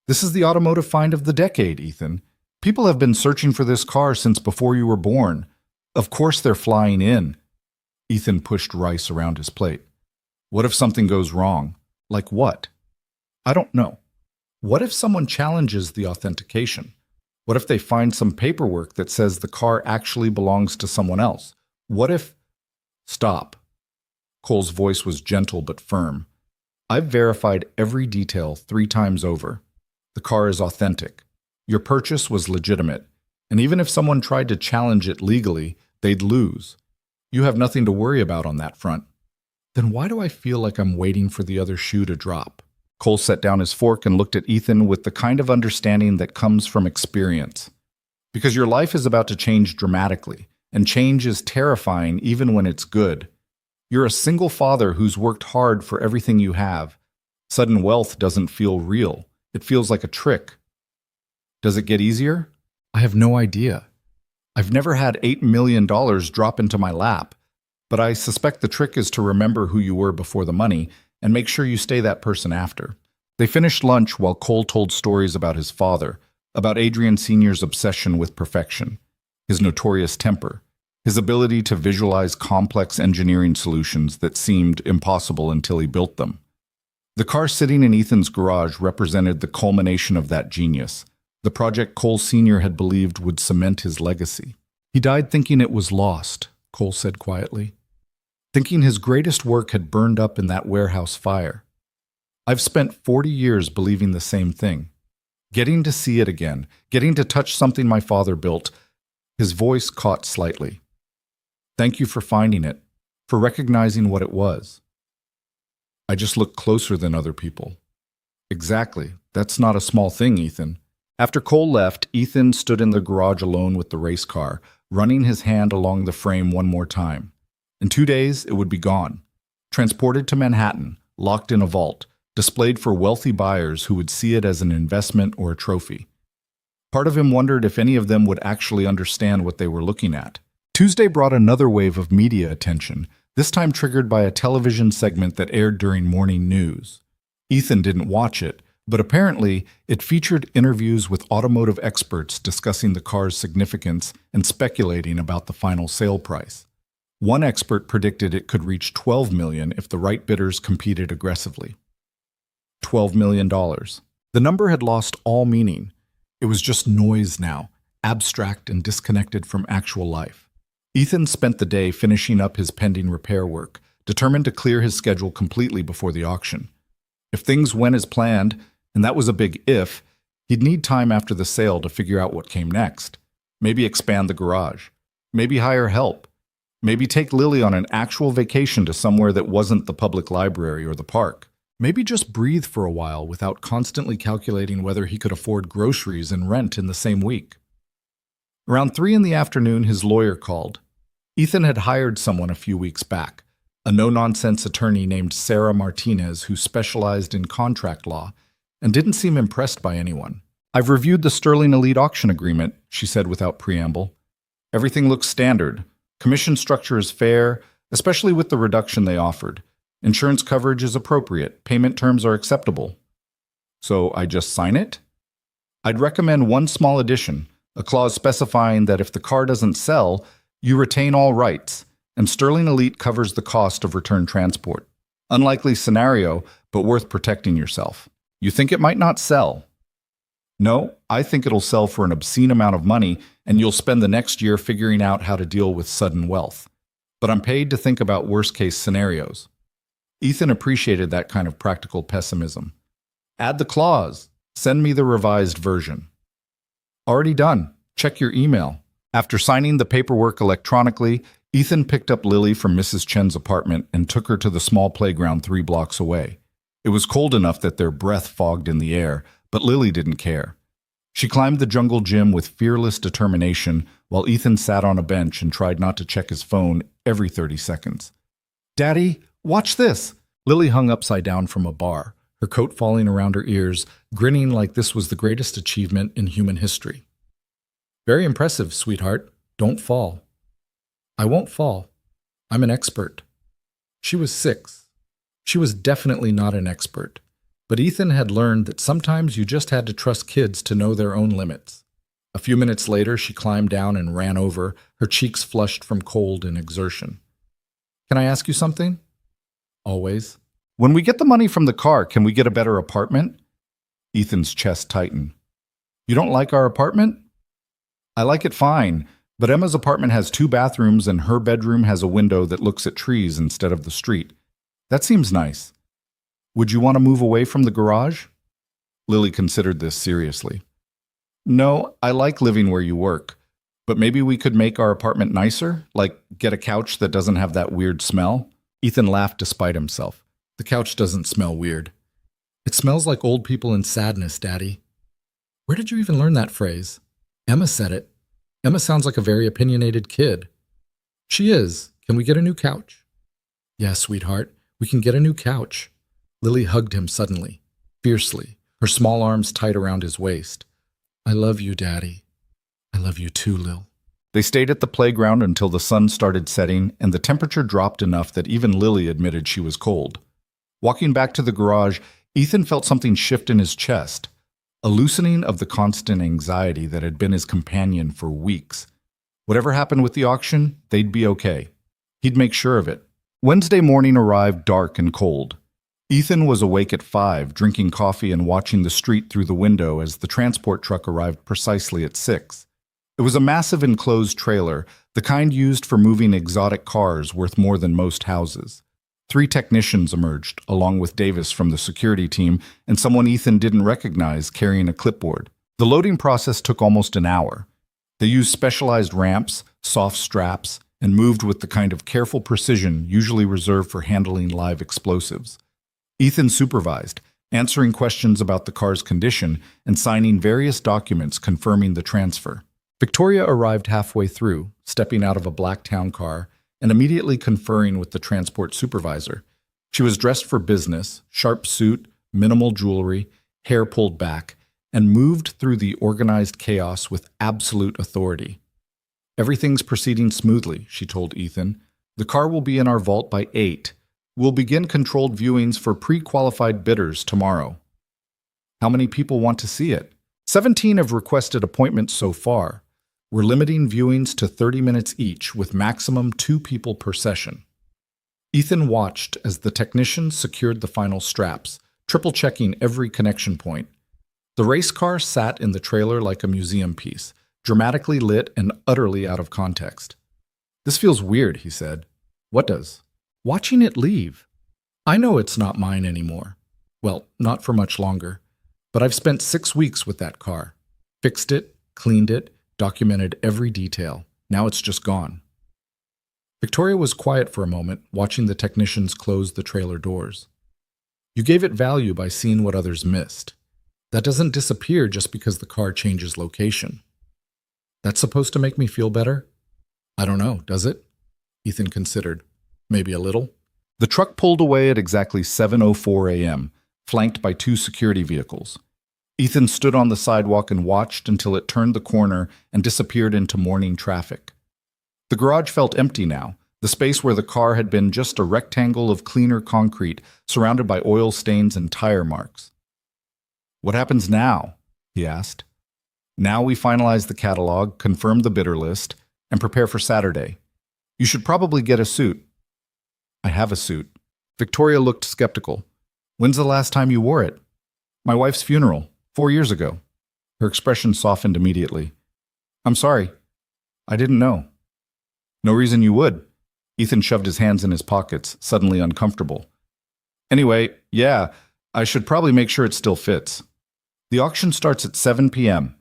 "This is the automotive find of the decade, Ethan. People have been searching for this car since before you were born. Of course they're flying in." Ethan pushed rice around his plate. "What if something goes wrong? Like what?" "I don't know. What if someone challenges the authentication? What if they find some paperwork that says the car actually belongs to someone else? What if—" "Stop." Cole's voice was gentle but firm. "I've verified every detail 3 times over. The car is authentic. Your purchase was legitimate, and even if someone tried to challenge it legally, they'd lose. You have nothing to worry about on that front." "Then why do I feel like I'm waiting for the other shoe to drop?" Cole set down his fork and looked at Ethan with the kind of understanding that comes from experience. "Because your life is about to change dramatically, and change is terrifying even when it's good. You're a single father who's worked hard for everything you have. Sudden wealth doesn't feel real. It feels like a trick. Does it get easier? I have no idea. I've never had $8 million drop into my lap, but I suspect the trick is to remember who you were before the money and make sure you stay that person after. They finished lunch while Cole told stories about his father, about Adrian Sr.'s obsession with perfection, his notorious temper, his ability to visualize complex engineering solutions that seemed impossible until he built them. The car sitting in Ethan's garage represented the culmination of that genius, the project Cole Sr. had believed would cement his legacy. He died thinking it was lost, Cole said quietly, thinking his greatest work had burned up in that warehouse fire. I've spent 40 years believing the same thing. Getting to see it again, getting to touch something my father built. His voice caught slightly. Thank you for finding it, for recognizing what it was. I just look closer than other people. Exactly. That's not a small thing, Ethan. After Cole left, Ethan stood in the garage alone with the race car, running his hand along the frame one more time. In 2 days, it would be gone. Transported to Manhattan, locked in a vault, displayed for wealthy buyers who would see it as an investment or a trophy. Part of him wondered if any of them would actually understand what they were looking at. Tuesday brought another wave of media attention, this time triggered by a television segment that aired during morning news. Ethan didn't watch it, but apparently it featured interviews with automotive experts discussing the car's significance and speculating about the final sale price. One expert predicted it could reach $12 million if the right bidders competed aggressively. $12 million. The number had lost all meaning. It was just noise now, abstract and disconnected from actual life. Ethan spent the day finishing up his pending repair work, determined to clear his schedule completely before the auction. If things went as planned, and that was a big if, he'd need time after the sale to figure out what came next. Maybe expand the garage. Maybe hire help. Maybe take Lily on an actual vacation to somewhere that wasn't the public library or the park. Maybe just breathe for a while without constantly calculating whether he could afford groceries and rent in the same week. Around 3 in the afternoon, his lawyer called. Ethan had hired someone a few weeks back, a no-nonsense attorney named Sarah Martinez who specialized in contract law and didn't seem impressed by anyone. I've reviewed the Sterling Elite auction agreement, she said without preamble. Everything looks standard. Commission structure is fair, especially with the reduction they offered. Insurance coverage is appropriate. Payment terms are acceptable. So I just sign it? I'd recommend one small addition, a clause specifying that if the car doesn't sell, you retain all rights, and Sterling Elite covers the cost of return transport. Unlikely scenario, but worth protecting yourself. You think it might not sell? No, I think it'll sell for an obscene amount of money, and you'll spend the next year figuring out how to deal with sudden wealth. But I'm paid to think about worst-case scenarios. Ethan appreciated that kind of practical pessimism. Add the clause. Send me the revised version. Already done. Check your email. After signing the paperwork electronically, Ethan picked up Lily from Mrs. Chen's apartment and took her to the small playground 3 blocks away. It was cold enough that their breath fogged in the air, but Lily didn't care. She climbed the jungle gym with fearless determination while Ethan sat on a bench and tried not to check his phone every 30 seconds. Daddy, watch this! Lily hung upside down from a bar, her coat falling around her ears, grinning like this was the greatest achievement in human history. Very impressive, sweetheart. Don't fall. I won't fall. I'm an expert. She was 6. She was definitely not an expert, but Ethan had learned that sometimes you just had to trust kids to know their own limits. A few minutes later, she climbed down and ran over, her cheeks flushed from cold and exertion. Can I ask you something? Always. When we get the money from the car, can we get a better apartment? Ethan's chest tightened. You don't like our apartment? I like it fine, but Emma's apartment has 2 bathrooms and her bedroom has a window that looks at trees instead of the street. That seems nice. Would you want to move away from the garage? Lily considered this seriously. No, I like living where you work, but maybe we could make our apartment nicer, like get a couch that doesn't have that weird smell. Ethan laughed despite himself. The couch doesn't smell weird. It smells like old people in sadness, Daddy. Where did you even learn that phrase? Emma said it. Emma sounds like a very opinionated kid. She is. Can we get a new couch? Yeah, sweetheart, we can get a new couch. Lily hugged him suddenly, fiercely, her small arms tight around his waist. I love you, Daddy. I love you too, Lil. They stayed at the playground until the sun started setting and the temperature dropped enough that even Lily admitted she was cold. Walking back to the garage, Ethan felt something shift in his chest, a loosening of the constant anxiety that had been his companion for weeks. Whatever happened with the auction, they'd be okay. He'd make sure of it. Wednesday morning arrived dark and cold. Ethan was awake at 5, drinking coffee and watching the street through the window as the transport truck arrived precisely at 6. It was a massive enclosed trailer, the kind used for moving exotic cars worth more than most houses. 3 technicians emerged, along with Davis from the security team and someone Ethan didn't recognize carrying a clipboard. The loading process took almost an hour. They used specialized ramps, soft straps, and moved with the kind of careful precision usually reserved for handling live explosives. Ethan supervised, answering questions about the car's condition and signing various documents confirming the transfer. Victoria arrived halfway through, stepping out of a black town car and immediately conferring with the transport supervisor. She was dressed for business, sharp suit, minimal jewelry, hair pulled back, and moved through the organized chaos with absolute authority. Everything's proceeding smoothly, she told Ethan. The car will be in our vault by 8. We'll begin controlled viewings for pre-qualified bidders tomorrow. How many people want to see it? 17 have requested appointments so far. We're limiting viewings to 30 minutes each with maximum 2 people per session. Ethan watched as the technicians secured the final straps, triple-checking every connection point. The race car sat in the trailer like a museum piece, dramatically lit and utterly out of context. This feels weird, he said. What does? Watching it leave. I know it's not mine anymore. Well, not for much longer. But I've spent 6 weeks with that car. Fixed it, cleaned it, documented every detail. Now it's just gone. Victoria was quiet for a moment, watching the technicians close the trailer doors. You gave it value by seeing what others missed. That doesn't disappear just because the car changes location. That's supposed to make me feel better? I don't know, does it? Ethan considered. Maybe a little. The truck pulled away at exactly 7:04 a.m., flanked by 2 security vehicles. Ethan stood on the sidewalk and watched until it turned the corner and disappeared into morning traffic. The garage felt empty now, the space where the car had been just a rectangle of cleaner concrete surrounded by oil stains and tire marks. What happens now? He asked. Now we finalize the catalog, confirm the bidder list, and prepare for Saturday. You should probably get a suit. I have a suit. Victoria looked skeptical. When's the last time you wore it? My wife's funeral, 4 years ago. Her expression softened immediately. I'm sorry. I didn't know. No reason you would. Ethan shoved his hands in his pockets, suddenly uncomfortable. Anyway, yeah, I should probably make sure it still fits. The auction starts at 7 p.m.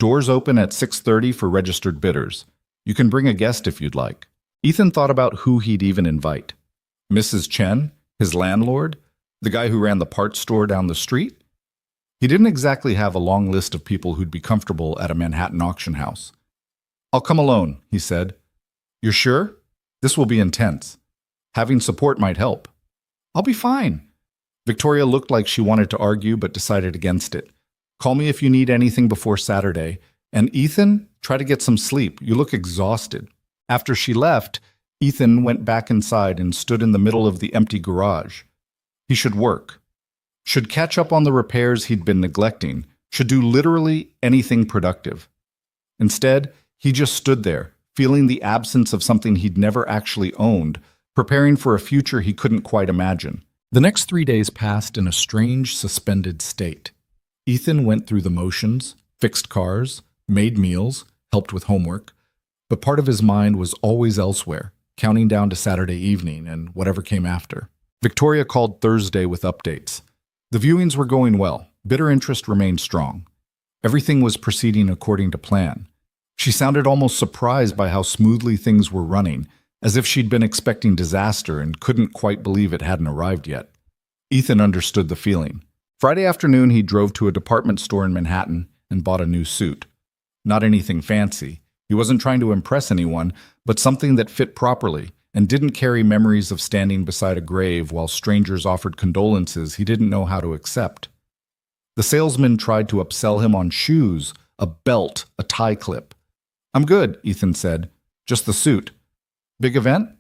Doors open at 6:30 for registered bidders. You can bring a guest if you'd like. Ethan thought about who he'd even invite. Mrs. Chen, his landlord, the guy who ran the parts store down the street. He didn't exactly have a long list of people who'd be comfortable at a Manhattan auction house. I'll come alone, he said. You're sure? This will be intense. Having support might help. I'll be fine. Victoria looked like she wanted to argue but decided against it. Call me if you need anything before Saturday. And Ethan, try to get some sleep. You look exhausted. After she left, Ethan went back inside and stood in the middle of the empty garage. He should work. Should catch up on the repairs he'd been neglecting. Should do literally anything productive. Instead, he just stood there, feeling the absence of something he'd never actually owned, preparing for a future he couldn't quite imagine. The next 3 days passed in a strange, suspended state. Ethan went through the motions, fixed cars, made meals, helped with homework, but part of his mind was always elsewhere, counting down to Saturday evening and whatever came after. Victoria called Thursday with updates. The viewings were going well. Bidder interest remained strong. Everything was proceeding according to plan. She sounded almost surprised by how smoothly things were running, as if she'd been expecting disaster and couldn't quite believe it hadn't arrived yet. Ethan understood the feeling. Friday afternoon, he drove to a department store in Manhattan and bought a new suit. Not anything fancy. He wasn't trying to impress anyone, but something that fit properly, and didn't carry memories of standing beside a grave while strangers offered condolences he didn't know how to accept. The salesman tried to upsell him on shoes, a belt, a tie clip. "I'm good," Ethan said. "Just the suit." "Big event?"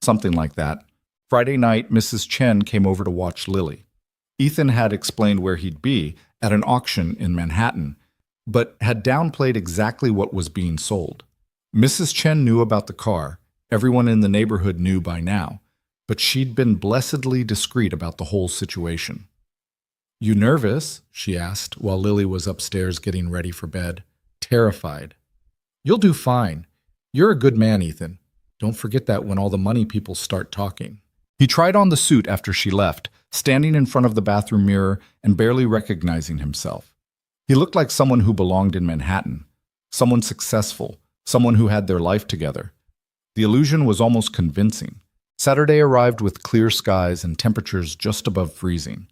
"Something like that." Friday night, Mrs. Chen came over to watch Lily. Ethan had explained where he'd be, at an auction in Manhattan, but had downplayed exactly what was being sold. Mrs. Chen knew about the car. Everyone in the neighborhood knew by now, but she'd been blessedly discreet about the whole situation. "You nervous?" she asked while Lily was upstairs getting ready for bed, terrified. "You'll do fine. You're a good man, Ethan. Don't forget that when all the money people start talking." He tried on the suit after she left, standing in front of the bathroom mirror and barely recognizing himself. He looked like someone who belonged in Manhattan, someone successful, someone who had their life together. The illusion was almost convincing. Saturday arrived with clear skies and temperatures just above freezing.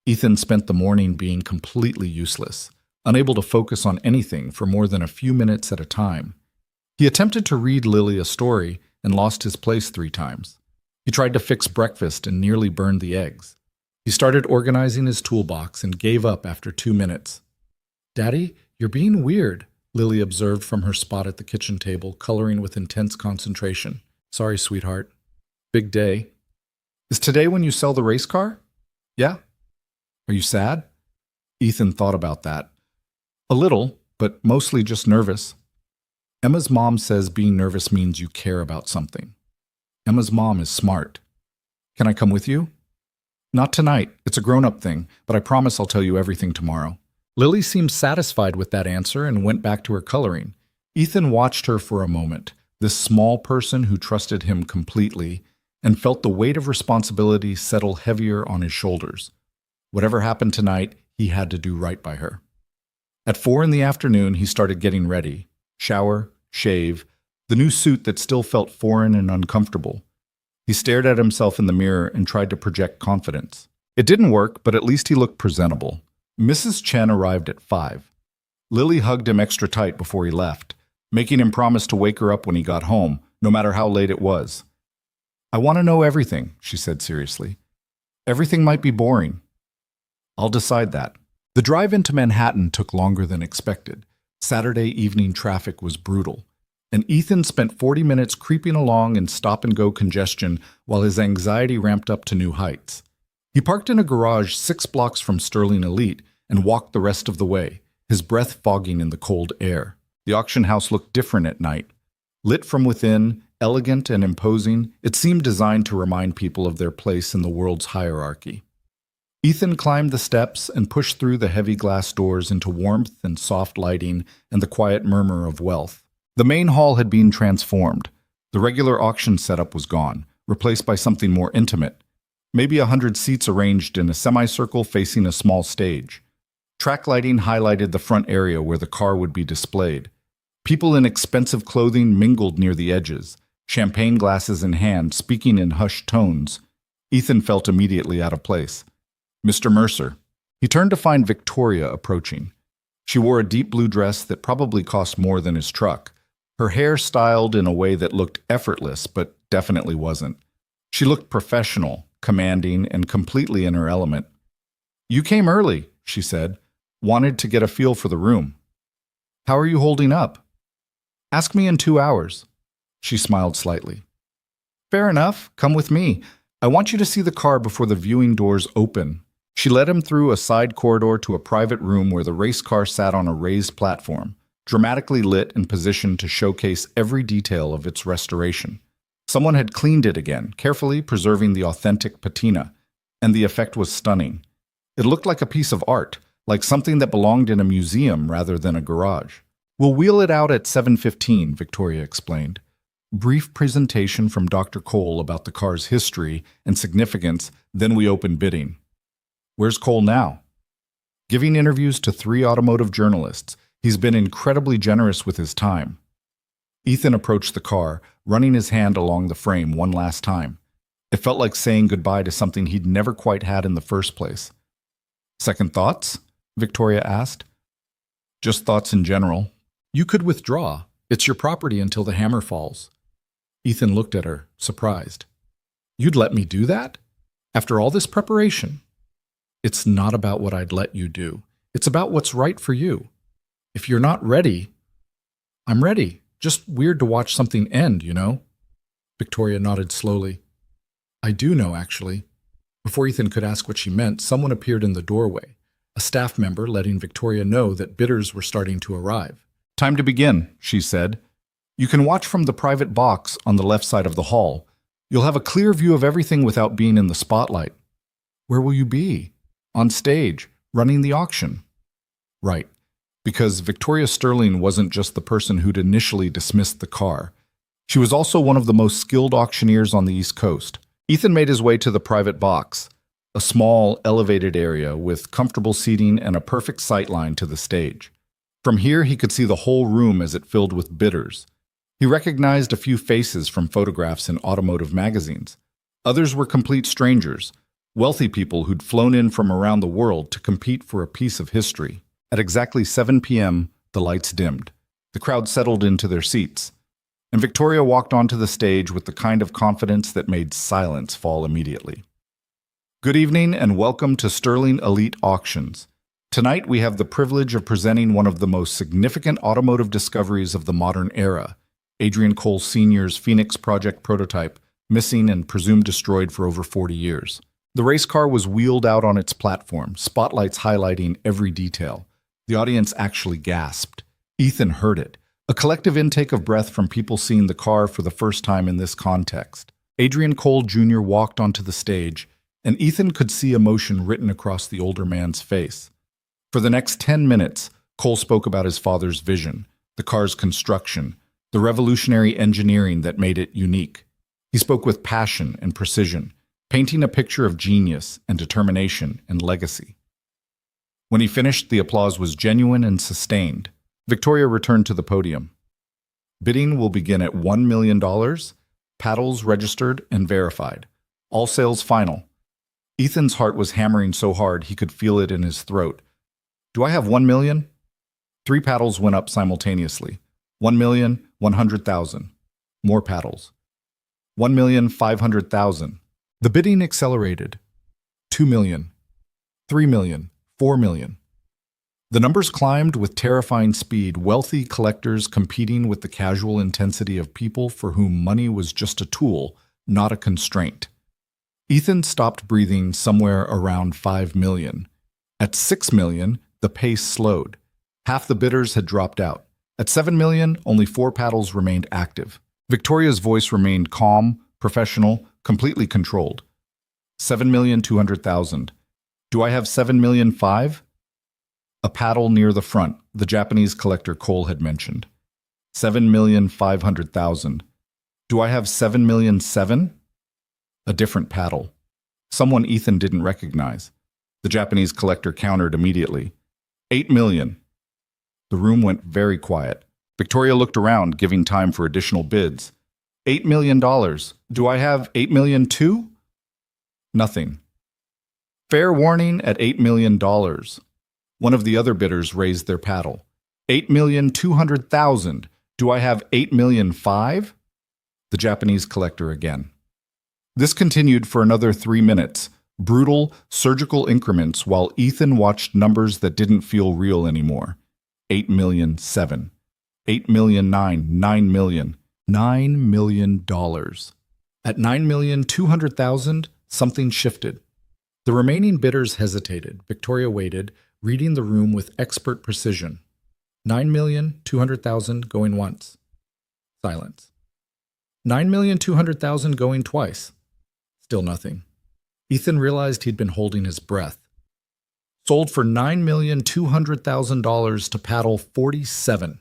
Ethan spent the morning being completely useless, unable to focus on anything for more than a few minutes at a time. He attempted to read Lily a story and lost his place 3 times. He tried to fix breakfast and nearly burned the eggs. He started organizing his toolbox and gave up after 2 minutes. "Daddy, you're being weird," Lily observed from her spot at the kitchen table, coloring with intense concentration. "Sorry, sweetheart. Big day." "Is today when you sell the race car?" "Yeah." "Are you sad?" Ethan thought about that. "A little, but mostly just nervous." Emma's mom says being nervous means you care about something. Emma's mom is smart. "Can I come with you?" "Not tonight. It's a grown-up thing, but I promise I'll tell you everything tomorrow." Lily seemed satisfied with that answer and went back to her coloring. Ethan watched her for a moment, this small person who trusted him completely, and felt the weight of responsibility settle heavier on his shoulders. Whatever happened tonight, he had to do right by her. At 4 in the afternoon, he started getting ready. Shower, shave, the new suit that still felt foreign and uncomfortable. He stared at himself in the mirror and tried to project confidence. It didn't work, but at least he looked presentable. Mrs. Chen arrived at 5. Lily hugged him extra tight before he left, making him promise to wake her up when he got home, no matter how late it was. "I want to know everything," she said seriously. "Everything might be boring." "I'll decide that." The drive into Manhattan took longer than expected. Saturday evening traffic was brutal, and Ethan spent 40 minutes creeping along in stop-and-go congestion while his anxiety ramped up to new heights. He parked in a garage 6 blocks from Sterling Elite and walked the rest of the way, his breath fogging in the cold air. The auction house looked different at night. Lit from within, elegant and imposing, it seemed designed to remind people of their place in the world's hierarchy. Ethan climbed the steps and pushed through the heavy glass doors into warmth and soft lighting and the quiet murmur of wealth. The main hall had been transformed. The regular auction setup was gone, replaced by something more intimate. Maybe 100 seats arranged in a semicircle facing a small stage. Track lighting highlighted the front area where the car would be displayed. People in expensive clothing mingled near the edges, champagne glasses in hand, speaking in hushed tones. Ethan felt immediately out of place. "Mr. Mercer." He turned to find Victoria approaching. She wore a deep blue dress that probably cost more than his truck, her hair styled in a way that looked effortless but definitely wasn't. She looked professional, commanding, and completely in her element. "You came early," she said. "Wanted to get a feel for the room." "How are you holding up?" "Ask me in 2 hours." She smiled slightly. "Fair enough. Come with me. I want you to see the car before the viewing doors open." She led him through a side corridor to a private room where the race car sat on a raised platform, dramatically lit and positioned to showcase every detail of its restoration. Someone had cleaned it again, carefully preserving the authentic patina, and the effect was stunning. It looked like a piece of art, like something that belonged in a museum rather than a garage. "We'll wheel it out at 7:15, Victoria explained. Brief presentation from Dr. Cole about the car's history and significance, then we open bidding. "Where's Cole now?" "Giving interviews to 3 automotive journalists. He's been incredibly generous with his time." Ethan approached the car, running his hand along the frame one last time. It felt like saying goodbye to something he'd never quite had in the first place. "Second thoughts?" Victoria asked. "Just thoughts in general. You could withdraw. It's your property until the hammer falls." Ethan looked at her, surprised. You'd let me do that? After all this preparation? It's not about what I'd let you do. It's about what's right for you. If you're not ready, I'm ready. Just weird to watch something end, you know? Victoria nodded slowly. I do know, actually. Before Ethan could ask what she meant, someone appeared in the doorway, a staff member letting Victoria know that bidders were starting to arrive. Time to begin, she said. You can watch from the private box on the left side of the hall. You'll have a clear view of everything without being in the spotlight. Where will you be? On stage, running the auction. Right, because Victoria Sterling wasn't just the person who'd initially dismissed the car. She was also one of the most skilled auctioneers on the East Coast. Ethan made his way to the private box, a small, elevated area with comfortable seating and a perfect sight line to the stage. From here, he could see the whole room as it filled with bidders. He recognized a few faces from photographs in automotive magazines. Others were complete strangers, wealthy people who'd flown in from around the world to compete for a piece of history. At exactly 7 p.m., the lights dimmed. The crowd settled into their seats, and Victoria walked onto the stage with the kind of confidence that made silence fall immediately. Good evening and welcome to Sterling Elite Auctions. Tonight we have the privilege of presenting one of the most significant automotive discoveries of the modern era, Adrian Cole Sr.'s Phoenix Project prototype, missing and presumed destroyed for over 40 years. The race car was wheeled out on its platform, spotlights highlighting every detail. The audience actually gasped. Ethan heard it, a collective intake of breath from people seeing the car for the first time in this context. Adrian Cole Jr. walked onto the stage, and Ethan could see emotion written across the older man's face. For the next 10 minutes, Cole spoke about his father's vision, the car's construction, the revolutionary engineering that made it unique. He spoke with passion and precision, painting a picture of genius and determination and legacy. When he finished, the applause was genuine and sustained. Victoria returned to the podium. Bidding will begin at $1 million, paddles registered and verified. All sales final. Ethan's heart was hammering so hard he could feel it in his throat. Do I have 1 million? 3 paddles went up simultaneously. 1,100,000. More paddles. 1,500,000. The bidding accelerated. 2 million. 3 million. 4 million. The numbers climbed with terrifying speed, wealthy collectors competing with the casual intensity of people for whom money was just a tool, not a constraint. Ethan stopped breathing somewhere around 5 million. At 6 million, the pace slowed. Half the bidders had dropped out. At 7 million, only 4 paddles remained active. Victoria's voice remained calm, professional, completely controlled. 7,200,000. Do I have 7,000,005? A paddle near the front, the Japanese collector Cole had mentioned. 7,500,000. Do I have 7,000,007? A different paddle. Someone Ethan didn't recognize. The Japanese collector countered immediately. 8 million. The room went very quiet. Victoria looked around, giving time for additional bids. $8 million. Do I have 8,000,000 too? Nothing. Fair warning at $8 million. One of the other bidders raised their paddle. 8,200,000. Do I have 8,000,005? The Japanese collector again. This continued for another 3 minutes, brutal, surgical increments while Ethan watched numbers that didn't feel real anymore. 8,000,007. 8,000,009. 9 million. $9 million. At 9,200,000, something shifted. The remaining bidders hesitated. Victoria waited, reading the room with expert precision. 9,200,000 going once. Silence. 9,200,000 going twice. Still nothing. Ethan realized he'd been holding his breath. Sold for $9,200,000 to paddle 47.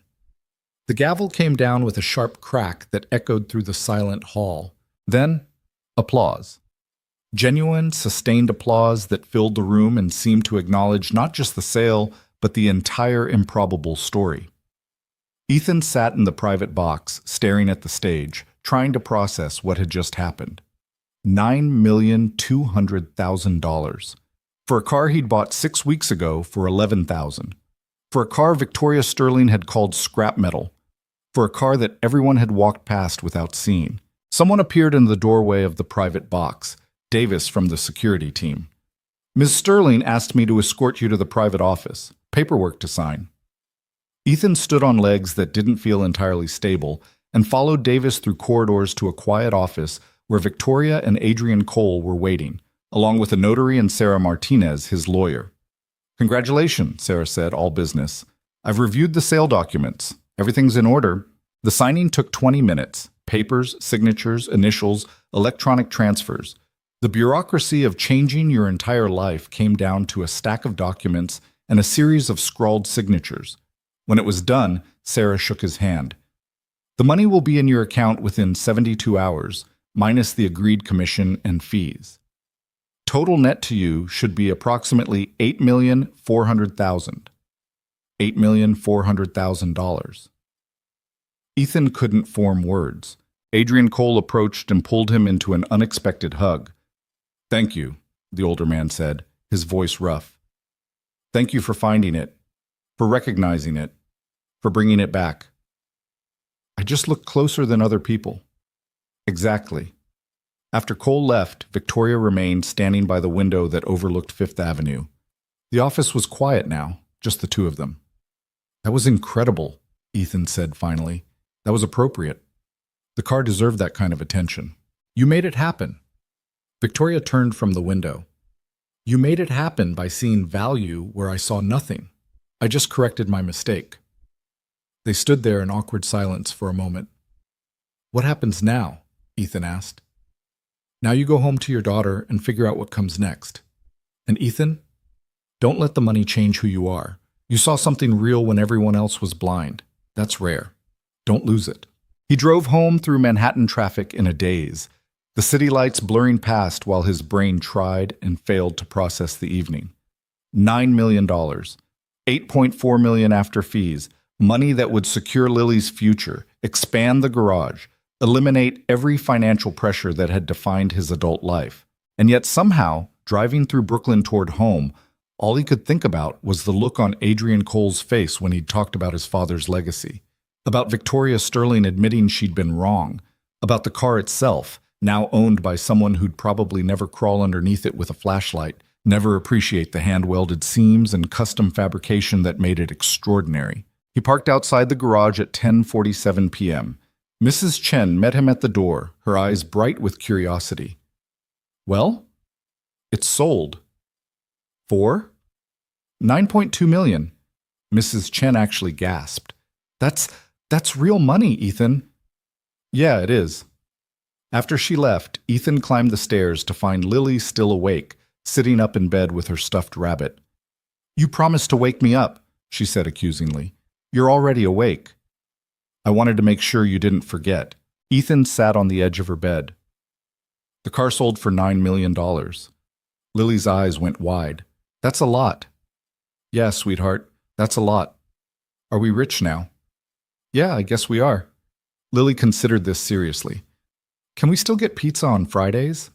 The gavel came down with a sharp crack that echoed through the silent hall. Then, applause. Genuine, sustained applause that filled the room and seemed to acknowledge not just the sale, but the entire improbable story. Ethan sat in the private box, staring at the stage, trying to process what had just happened. $9,200,000. For a car he'd bought 6 weeks ago for $11,000. For a car Victoria Sterling had called scrap metal. For a car that everyone had walked past without seeing. Someone appeared in the doorway of the private box, Davis from the security team. Ms. Sterling asked me to escort you to the private office. Paperwork to sign. Ethan stood on legs that didn't feel entirely stable and followed Davis through corridors to a quiet office where Victoria and Adrian Cole were waiting, along with a notary and Sarah Martinez, his lawyer. Congratulations, Sarah said, all business. I've reviewed the sale documents. Everything's in order. The signing took 20 minutes. Papers, signatures, initials, electronic transfers. The bureaucracy of changing your entire life came down to a stack of documents and a series of scrawled signatures. When it was done, Sarah shook his hand. The money will be in your account within 72 hours, minus the agreed commission and fees. Total net to you should be approximately $8,400,000. $8,400,000. Ethan couldn't form words. Adrian Cole approached and pulled him into an unexpected hug. Thank you, the older man said, his voice rough. Thank you for finding it, for recognizing it, for bringing it back. I just looked closer than other people. Exactly. After Cole left, Victoria remained standing by the window that overlooked Fifth Avenue. The office was quiet now, just the two of them. That was incredible, Ethan said finally. That was appropriate. The car deserved that kind of attention. You made it happen. Victoria turned from the window. You made it happen by seeing value where I saw nothing. I just corrected my mistake. They stood there in awkward silence for a moment. What happens now? Ethan asked. Now you go home to your daughter and figure out what comes next. And Ethan, don't let the money change who you are. You saw something real when everyone else was blind. That's rare. Don't lose it. He drove home through Manhattan traffic in a daze, the city lights blurring past while his brain tried and failed to process the evening. $9 million. $8.4 million after fees. Money that would secure Lily's future, expand the garage, eliminate every financial pressure that had defined his adult life. And yet somehow, driving through Brooklyn toward home, all he could think about was the look on Adrian Cole's face when he'd talked about his father's legacy, about Victoria Sterling admitting she'd been wrong, about the car itself, now owned by someone who'd probably never crawl underneath it with a flashlight, never appreciate the hand-welded seams and custom fabrication that made it extraordinary. He parked outside the garage at 10:47 p.m. Mrs. Chen met him at the door, her eyes bright with curiosity. Well? It's sold. For? $9.2 million. Mrs. Chen actually gasped. That's real money, Ethan. Yeah, it is. After she left, Ethan climbed the stairs to find Lily still awake, sitting up in bed with her stuffed rabbit. You promised to wake me up, she said accusingly. You're already awake. I wanted to make sure you didn't forget. Ethan sat on the edge of her bed. The car sold for $9 million. Lily's eyes went wide. That's a lot. Yeah, sweetheart, that's a lot. Are we rich now? Yeah, I guess we are. Lily considered this seriously. Can we still get pizza on Fridays?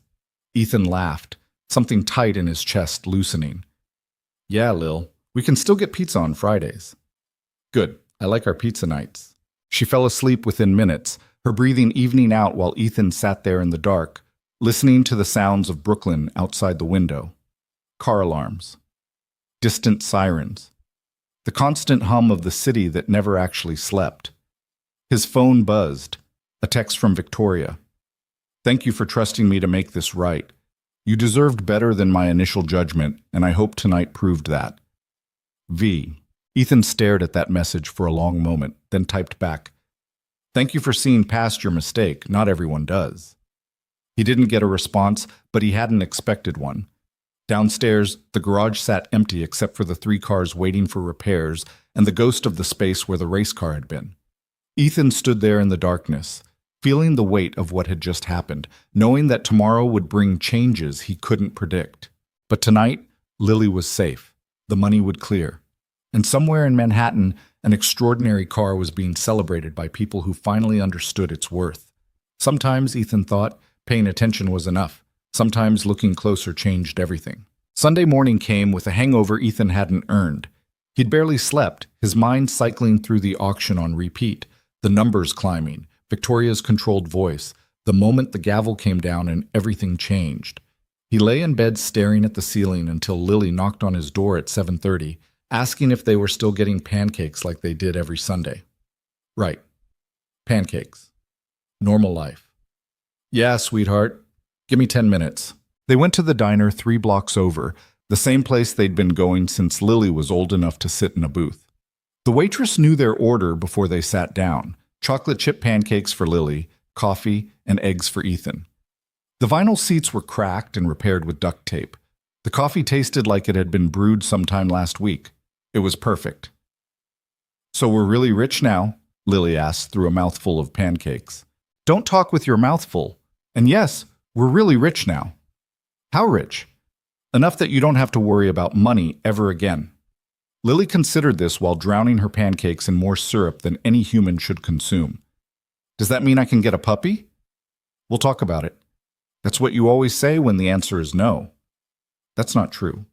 Ethan laughed, something tight in his chest loosening. Yeah, Lil, we can still get pizza on Fridays. Good, I like our pizza nights. She fell asleep within minutes, her breathing evening out while Ethan sat there in the dark, listening to the sounds of Brooklyn outside the window. Car alarms. Distant sirens. The constant hum of the city that never actually slept. His phone buzzed. A text from Victoria. Thank you for trusting me to make this right. You deserved better than my initial judgment, and I hope tonight proved that. V. Ethan stared at that message for a long moment, then typed back. Thank you for seeing past your mistake. Not everyone does. He didn't get a response, but he hadn't expected one. Downstairs, the garage sat empty except for the 3 cars waiting for repairs and the ghost of the space where the race car had been. Ethan stood there in the darkness, feeling the weight of what had just happened, knowing that tomorrow would bring changes he couldn't predict. But tonight, Lily was safe. The money would clear. And somewhere in Manhattan, an extraordinary car was being celebrated by people who finally understood its worth. Sometimes, Ethan thought, paying attention was enough. Sometimes looking closer changed everything. Sunday morning came with a hangover Ethan hadn't earned. He'd barely slept, his mind cycling through the auction on repeat, the numbers climbing, Victoria's controlled voice, The moment the gavel came down and everything changed. He lay in bed staring at the ceiling until Lily knocked on his door at 7:30, asking if they were still getting pancakes like they did every Sunday. Right. Pancakes. Normal life. Yeah, sweetheart. Give me 10 minutes. They went to the diner 3 blocks over, the same place they'd been going since Lily was old enough to sit in a booth. The waitress knew their order before they sat down: chocolate chip pancakes for Lily, coffee, and eggs for Ethan. The vinyl seats were cracked and repaired with duct tape. The coffee tasted like it had been brewed sometime last week. It was perfect. So we're really rich now? Lily asked through a mouthful of pancakes. Don't talk with your mouth full. And yes, we're really rich now. How rich? Enough that you don't have to worry about money ever again. Lily considered this while drowning her pancakes in more syrup than any human should consume. Does that mean I can get a puppy? We'll talk about it. That's what you always say when the answer is no. That's not true.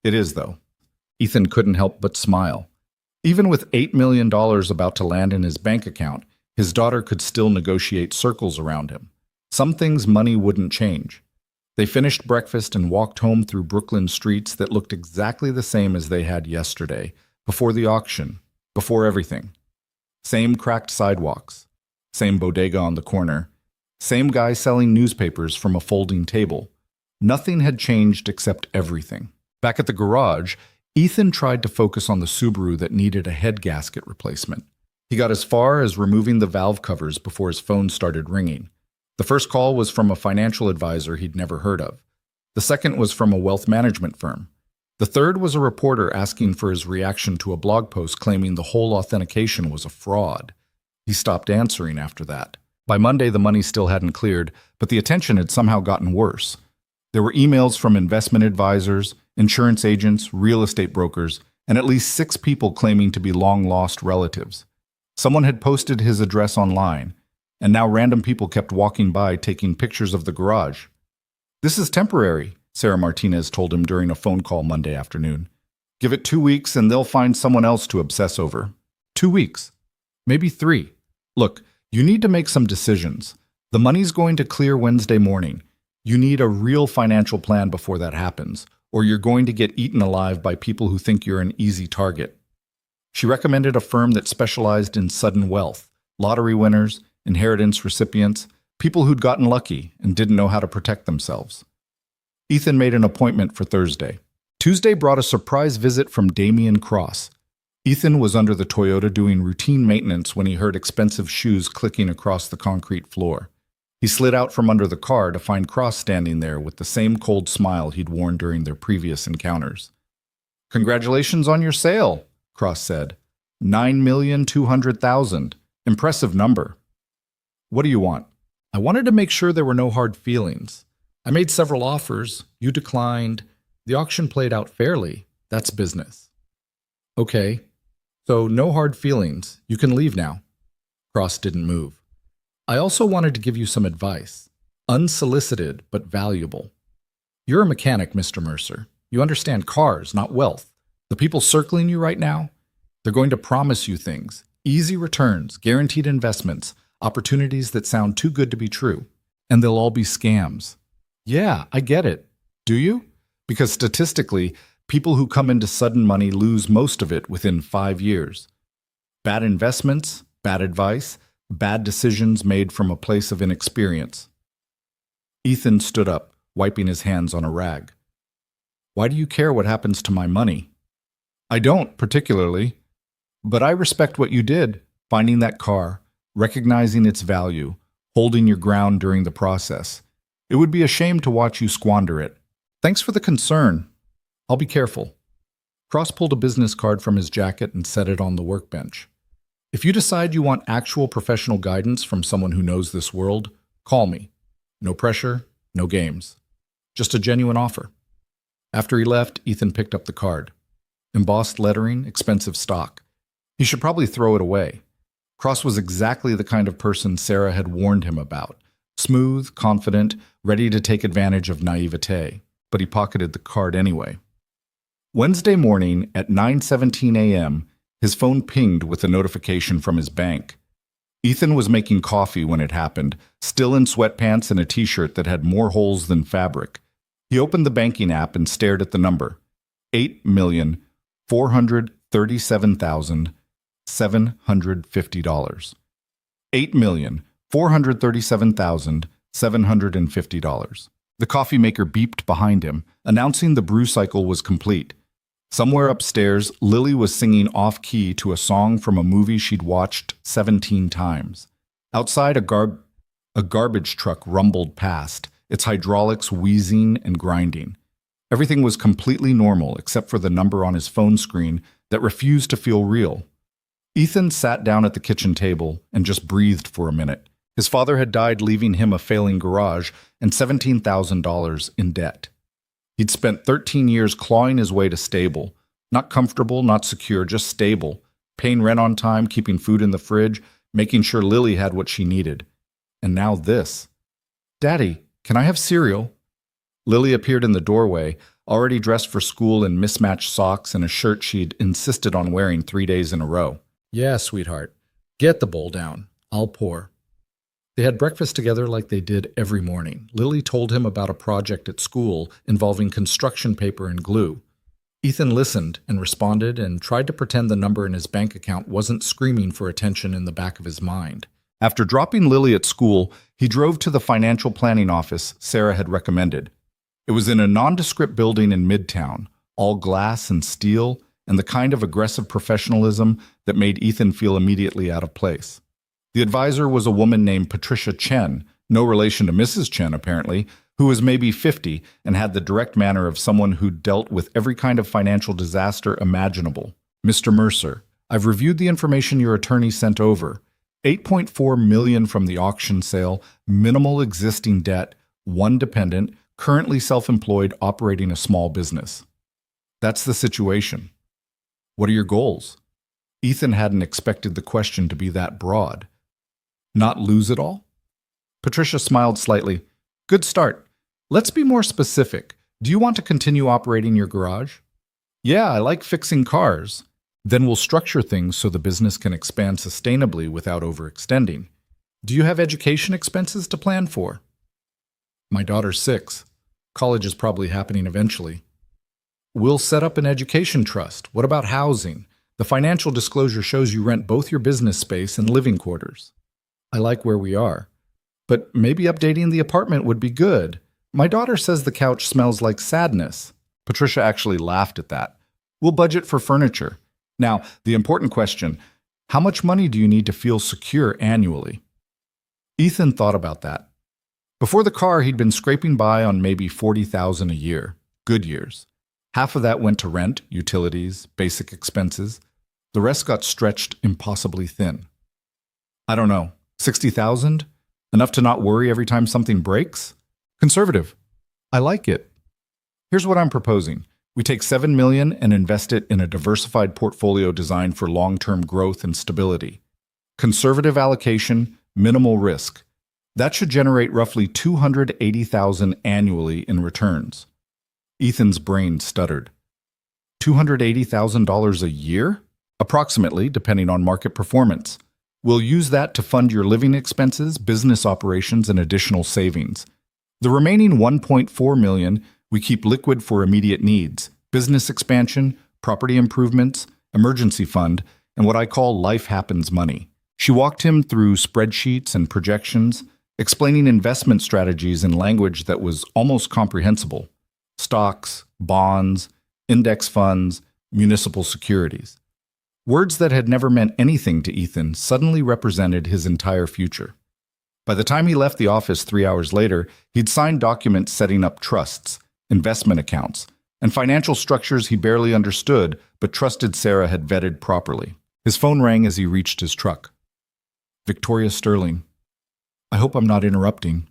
It is, though. Ethan couldn't help but smile. Even with $8 million about to land in his bank account, his daughter could still negotiate circles around him. Some things money wouldn't change. They finished breakfast and walked home through Brooklyn streets that looked exactly the same as they had yesterday, before the auction, before everything. Same cracked sidewalks, same bodega on the corner, same guy selling newspapers from a folding table. Nothing had changed except everything. Back at the garage, Ethan tried to focus on the Subaru that needed a head gasket replacement. He got as far as removing the valve covers before his phone started ringing. The first call was from a financial advisor he'd never heard of. The second was from a wealth management firm. The third was a reporter asking for his reaction to a blog post claiming the whole authentication was a fraud. He stopped answering after that. By Monday, the money still hadn't cleared, but the attention had somehow gotten worse. There were emails from investment advisors, insurance agents, real estate brokers, and at least 6 people claiming to be long-lost relatives. Someone had posted his address online, and now random people kept walking by taking pictures of the garage. This is temporary, Sarah Martinez told him during a phone call Monday afternoon. Give it 2 weeks and they'll find someone else to obsess over. 2 weeks. Maybe 3. Look, you need to make some decisions. The money's going to clear Wednesday morning. You need a real financial plan before that happens, or you're going to get eaten alive by people who think you're an easy target. She recommended a firm that specialized in sudden wealth, lottery winners, inheritance recipients, people who'd gotten lucky and didn't know how to protect themselves. Ethan made an appointment for Thursday. Tuesday brought a surprise visit from Damian Cross. Ethan was under the Toyota doing routine maintenance when he heard expensive shoes clicking across the concrete floor. He slid out from under the car to find Cross standing there with the same cold smile he'd worn during their previous encounters. Congratulations on your sale, Cross said. $9,200,000. Impressive number. What do you want? I wanted to make sure there were no hard feelings. I made several offers. You declined. The auction played out fairly. That's business. Okay. So no hard feelings. You can leave now. Cross didn't move. I also wanted to give you some advice. Unsolicited, but valuable. You're a mechanic, Mr. Mercer. You understand cars, not wealth. The people circling you right now, they're going to promise you things. Easy returns, guaranteed investments, opportunities that sound too good to be true. And they'll all be scams. Yeah, I get it. Do you? Because statistically, people who come into sudden money lose most of it within 5 years. Bad investments, bad advice, bad decisions made from a place of inexperience. Ethan stood up, wiping his hands on a rag. Why do you care what happens to my money? I don't, particularly. But I respect what you did, finding that car, recognizing its value, holding your ground during the process. It would be a shame to watch you squander it. Thanks for the concern. I'll be careful. Cross pulled a business card from his jacket and set it on the workbench. If you decide you want actual professional guidance from someone who knows this world, call me. No pressure, no games. Just a genuine offer. After he left, Ethan picked up the card. Embossed lettering, expensive stock. He should probably throw it away. Cross was exactly the kind of person Sarah had warned him about. Smooth, confident, ready to take advantage of naivete. But he pocketed the card anyway. Wednesday morning at 9:17 a.m., his phone pinged with a notification from his bank. Ethan was making coffee when it happened, still in sweatpants and a t-shirt that had more holes than fabric. He opened the banking app and stared at the number. $8,437,750. $8,437,750. The coffee maker beeped behind him, announcing the brew cycle was complete. Somewhere upstairs, Lily was singing off-key to a song from a movie she'd watched 17 times. Outside, a garbage truck rumbled past, its hydraulics wheezing and grinding. Everything was completely normal except for the number on his phone screen that refused to feel real. Ethan sat down at the kitchen table and just breathed for a minute. His father had died, leaving him a failing garage and $17,000 in debt. He'd spent 13 years clawing his way to stable. Not comfortable, not secure, just stable. Paying rent on time, keeping food in the fridge, making sure Lily had what she needed. And now this. "Daddy, can I have cereal?" Lily appeared in the doorway, already dressed for school in mismatched socks and a shirt she'd insisted on wearing 3 days in a row. "Yeah, sweetheart. Get the bowl down. I'll pour." They had breakfast together like they did every morning. Lily told him about a project at school involving construction paper and glue. Ethan listened and responded and tried to pretend the number in his bank account wasn't screaming for attention in the back of his mind. After dropping Lily at school, he drove to the financial planning office Sarah had recommended. It was in a nondescript building in Midtown, all glass and steel, and the kind of aggressive professionalism that made Ethan feel immediately out of place. The advisor was a woman named Patricia Chen, no relation to Mrs. Chen apparently, who was maybe 50 and had the direct manner of someone who'd dealt with every kind of financial disaster imaginable. "Mr. Mercer, I've reviewed the information your attorney sent over. $8.4 million from the auction sale, minimal existing debt, one dependent, currently self-employed, operating a small business. That's the situation. What are your goals?" Ethan hadn't expected the question to be that broad. "Not lose it all?" Patricia smiled slightly. "Good start. Let's be more specific. Do you want to continue operating your garage?" "Yeah, I like fixing cars." "Then we'll structure things so the business can expand sustainably without overextending. Do you have education expenses to plan for?" "My daughter's 6. College is probably happening eventually." "We'll set up an education trust. What about housing? The financial disclosure shows you rent both your business space and living quarters." "I like where we are. But maybe updating the apartment would be good. My daughter says the couch smells like sadness." Patricia actually laughed at that. "We'll budget for furniture. Now, the important question, how much money do you need to feel secure annually?" Ethan thought about that. Before the car, he'd been scraping by on maybe $40,000 a year. Good years. Half of that went to rent, utilities, basic expenses. The rest got stretched impossibly thin. "I don't know. 60,000? Enough to not worry every time something breaks? Conservative. I like it. Here's what I'm proposing. We take $7 million and invest it in a diversified portfolio designed for long-term growth and stability. Conservative allocation, minimal risk. That should generate roughly $280,000 annually in returns." Ethan's brain stuttered. $280,000 a year? Approximately, depending on market performance. We'll use that to fund your living expenses, business operations, and additional savings. The remaining $1.4 million we keep liquid for immediate needs, business expansion, property improvements, emergency fund, and what I call life happens money. She walked him through spreadsheets and projections, explaining investment strategies in language that was almost comprehensible. Stocks, bonds, index funds, municipal securities. Words that had never meant anything to Ethan suddenly represented his entire future. By the time he left the office 3 hours later, he'd signed documents setting up trusts, investment accounts, and financial structures he barely understood but trusted Sarah had vetted properly. His phone rang as he reached his truck. "Victoria Sterling. I hope I'm not interrupting.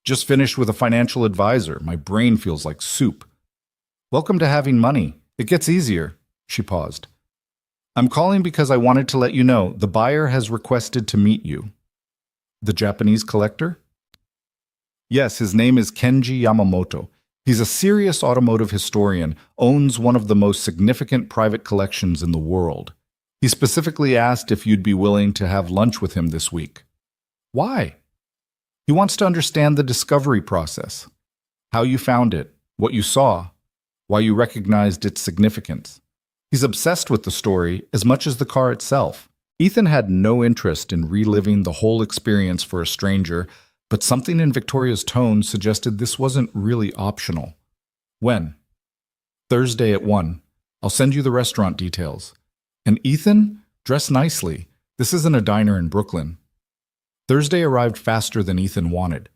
Just finished with a financial advisor. My brain feels like soup." "Welcome to having money. It gets easier." She paused. "I'm calling because I wanted to let you know the buyer has requested to meet you." "The Japanese collector?" "Yes, his name is Kenji Yamamoto. He's a serious automotive historian, owns one of the most significant private collections in the world. He specifically asked if you'd be willing to have lunch with him this week. Why? He wants to understand the discovery process, how you found it, what you saw, why you recognized its significance. He's obsessed with the story as much as the car itself. Ethan had no interest in reliving the whole experience for a stranger, but something in Victoria's tone suggested this wasn't really optional. When? Thursday at 1. I'll send you the restaurant details. And Ethan, dress nicely. This isn't a diner in Brooklyn. Thursday arrived faster than Ethan wanted.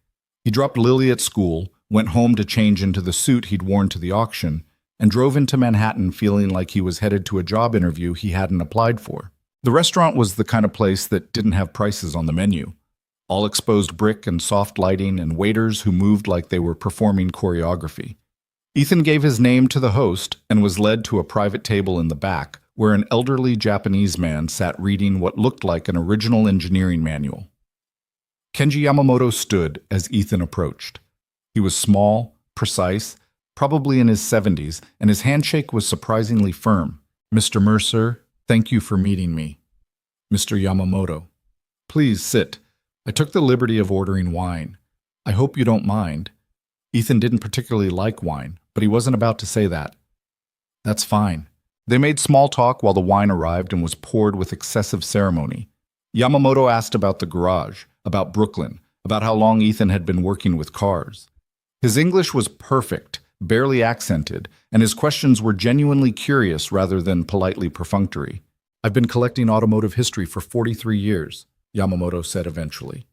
He dropped Lily at school, went home to change into the suit he'd worn to the auction, and drove into Manhattan feeling like he was headed to a job interview he hadn't applied for. The restaurant was the kind of place that didn't have prices on the menu. All exposed brick and soft lighting and waiters who moved like they were performing choreography. Ethan gave his name to the host and was led to a private table in the back, where an elderly Japanese man sat reading what looked like an original engineering manual. Kenji Yamamoto stood as Ethan approached. He was small, precise, probably in his 70s, and his handshake was surprisingly firm. Mr. Mercer, thank you for meeting me. Mr. Yamamoto, please sit. I took the liberty of ordering wine. I hope you don't mind. Ethan didn't particularly like wine, but he wasn't about to say that. That's fine. They made small talk while the wine arrived and was poured with excessive ceremony. Yamamoto asked about the garage, about Brooklyn, about how long Ethan had been working with cars. His English was perfect, barely accented, and his questions were genuinely curious rather than politely perfunctory. I've been collecting automotive history for 43 years, Yamamoto said eventually.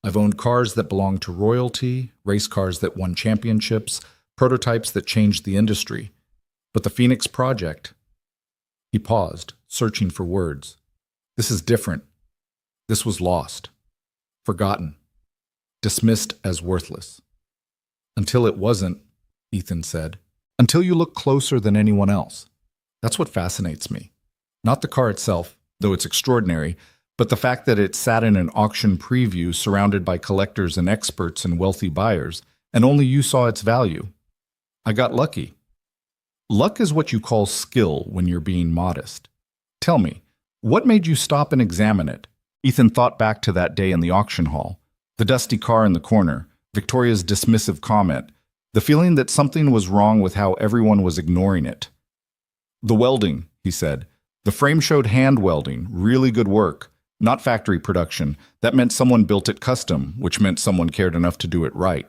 I've owned cars that belonged to royalty, race cars that won championships, prototypes that changed the industry. But the Phoenix Project... He paused, searching for words. This is different. This was lost. Forgotten. Dismissed as worthless. Until it wasn't, Ethan said. Until you look closer than anyone else. That's what fascinates me. Not the car itself, though it's extraordinary, but the fact that it sat in an auction preview surrounded by collectors and experts and wealthy buyers, and only you saw its value. I got lucky. Luck is what you call skill when you're being modest. Tell me, what made you stop and examine it? Ethan thought back to that day in the auction hall. The dusty car in the corner, Victoria's dismissive comment, the feeling that something was wrong with how everyone was ignoring it. The welding, he said. The frame showed hand welding, really good work. Not factory production. That meant someone built it custom, which meant someone cared enough to do it right.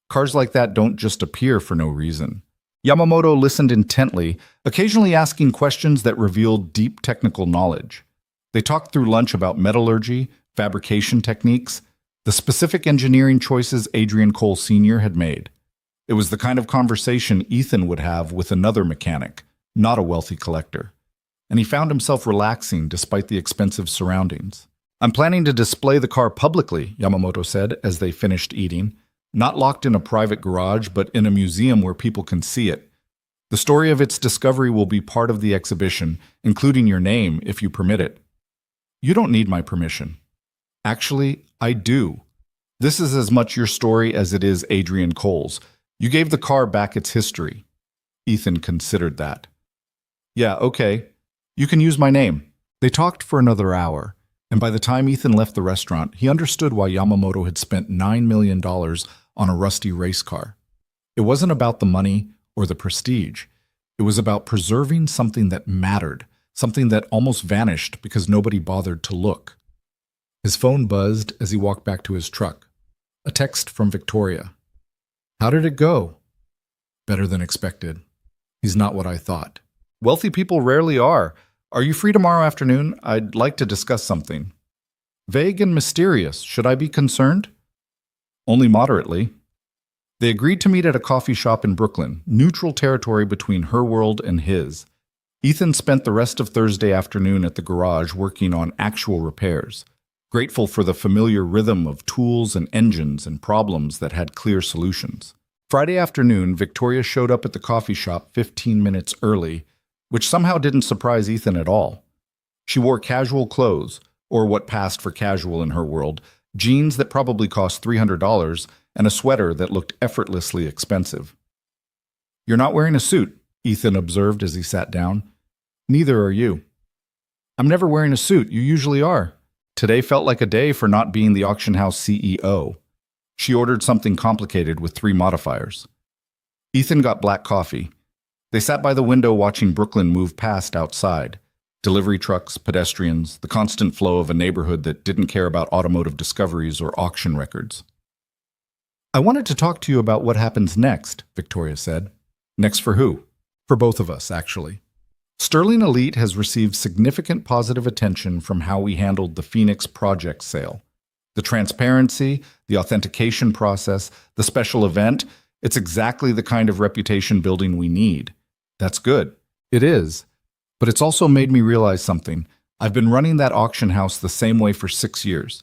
Cars like that don't just appear for no reason. Yamamoto listened intently, occasionally asking questions that revealed deep technical knowledge. They talked through lunch about metallurgy, fabrication techniques, the specific engineering choices Adrian Cole Sr. had made. It was the kind of conversation Ethan would have with another mechanic, not a wealthy collector. And he found himself relaxing despite the expensive surroundings. I'm planning to display the car publicly, Yamamoto said as they finished eating. Not locked in a private garage, but in a museum where people can see it. The story of its discovery will be part of the exhibition, including your name, if you permit it. You don't need my permission. Actually, I do. This is as much your story as it is Adrian Cole's. You gave the car back its history. Ethan considered that. Yeah, okay. You can use my name. They talked for another hour, and by the time Ethan left the restaurant, he understood why Yamamoto had spent $9 million on a rusty race car. It wasn't about the money or the prestige. It was about preserving something that mattered, something that almost vanished because nobody bothered to look. His phone buzzed as he walked back to his truck. A text from Victoria. How did it go? Better than expected. He's not what I thought. Wealthy people rarely are. Are you free tomorrow afternoon? I'd like to discuss something. Vague and mysterious. Should I be concerned? Only moderately. They agreed to meet at a coffee shop in Brooklyn, neutral territory between her world and his. Ethan spent the rest of Thursday afternoon at the garage working on actual repairs, grateful for the familiar rhythm of tools and engines and problems that had clear solutions. Friday afternoon, Victoria showed up at the coffee shop 15 minutes early, which somehow didn't surprise Ethan at all. She wore casual clothes, or what passed for casual in her world, jeans that probably cost $300, and a sweater that looked effortlessly expensive. You're not wearing a suit, Ethan observed as he sat down. Neither are you. I'm never wearing a suit. You usually are. Today felt like a day for not being the auction house CEO. She ordered something complicated with 3 modifiers. Ethan got black coffee. They sat by the window watching Brooklyn move past outside. Delivery trucks, pedestrians, the constant flow of a neighborhood that didn't care about automotive discoveries or auction records. I wanted to talk to you about what happens next, Victoria said. Next for who? For both of us, actually. Sterling Elite has received significant positive attention from how we handled the Phoenix project sale. The transparency, the authentication process, the special event, it's exactly the kind of reputation building we need. That's good. It is. But it's also made me realize something. I've been running that auction house the same way for 6 years.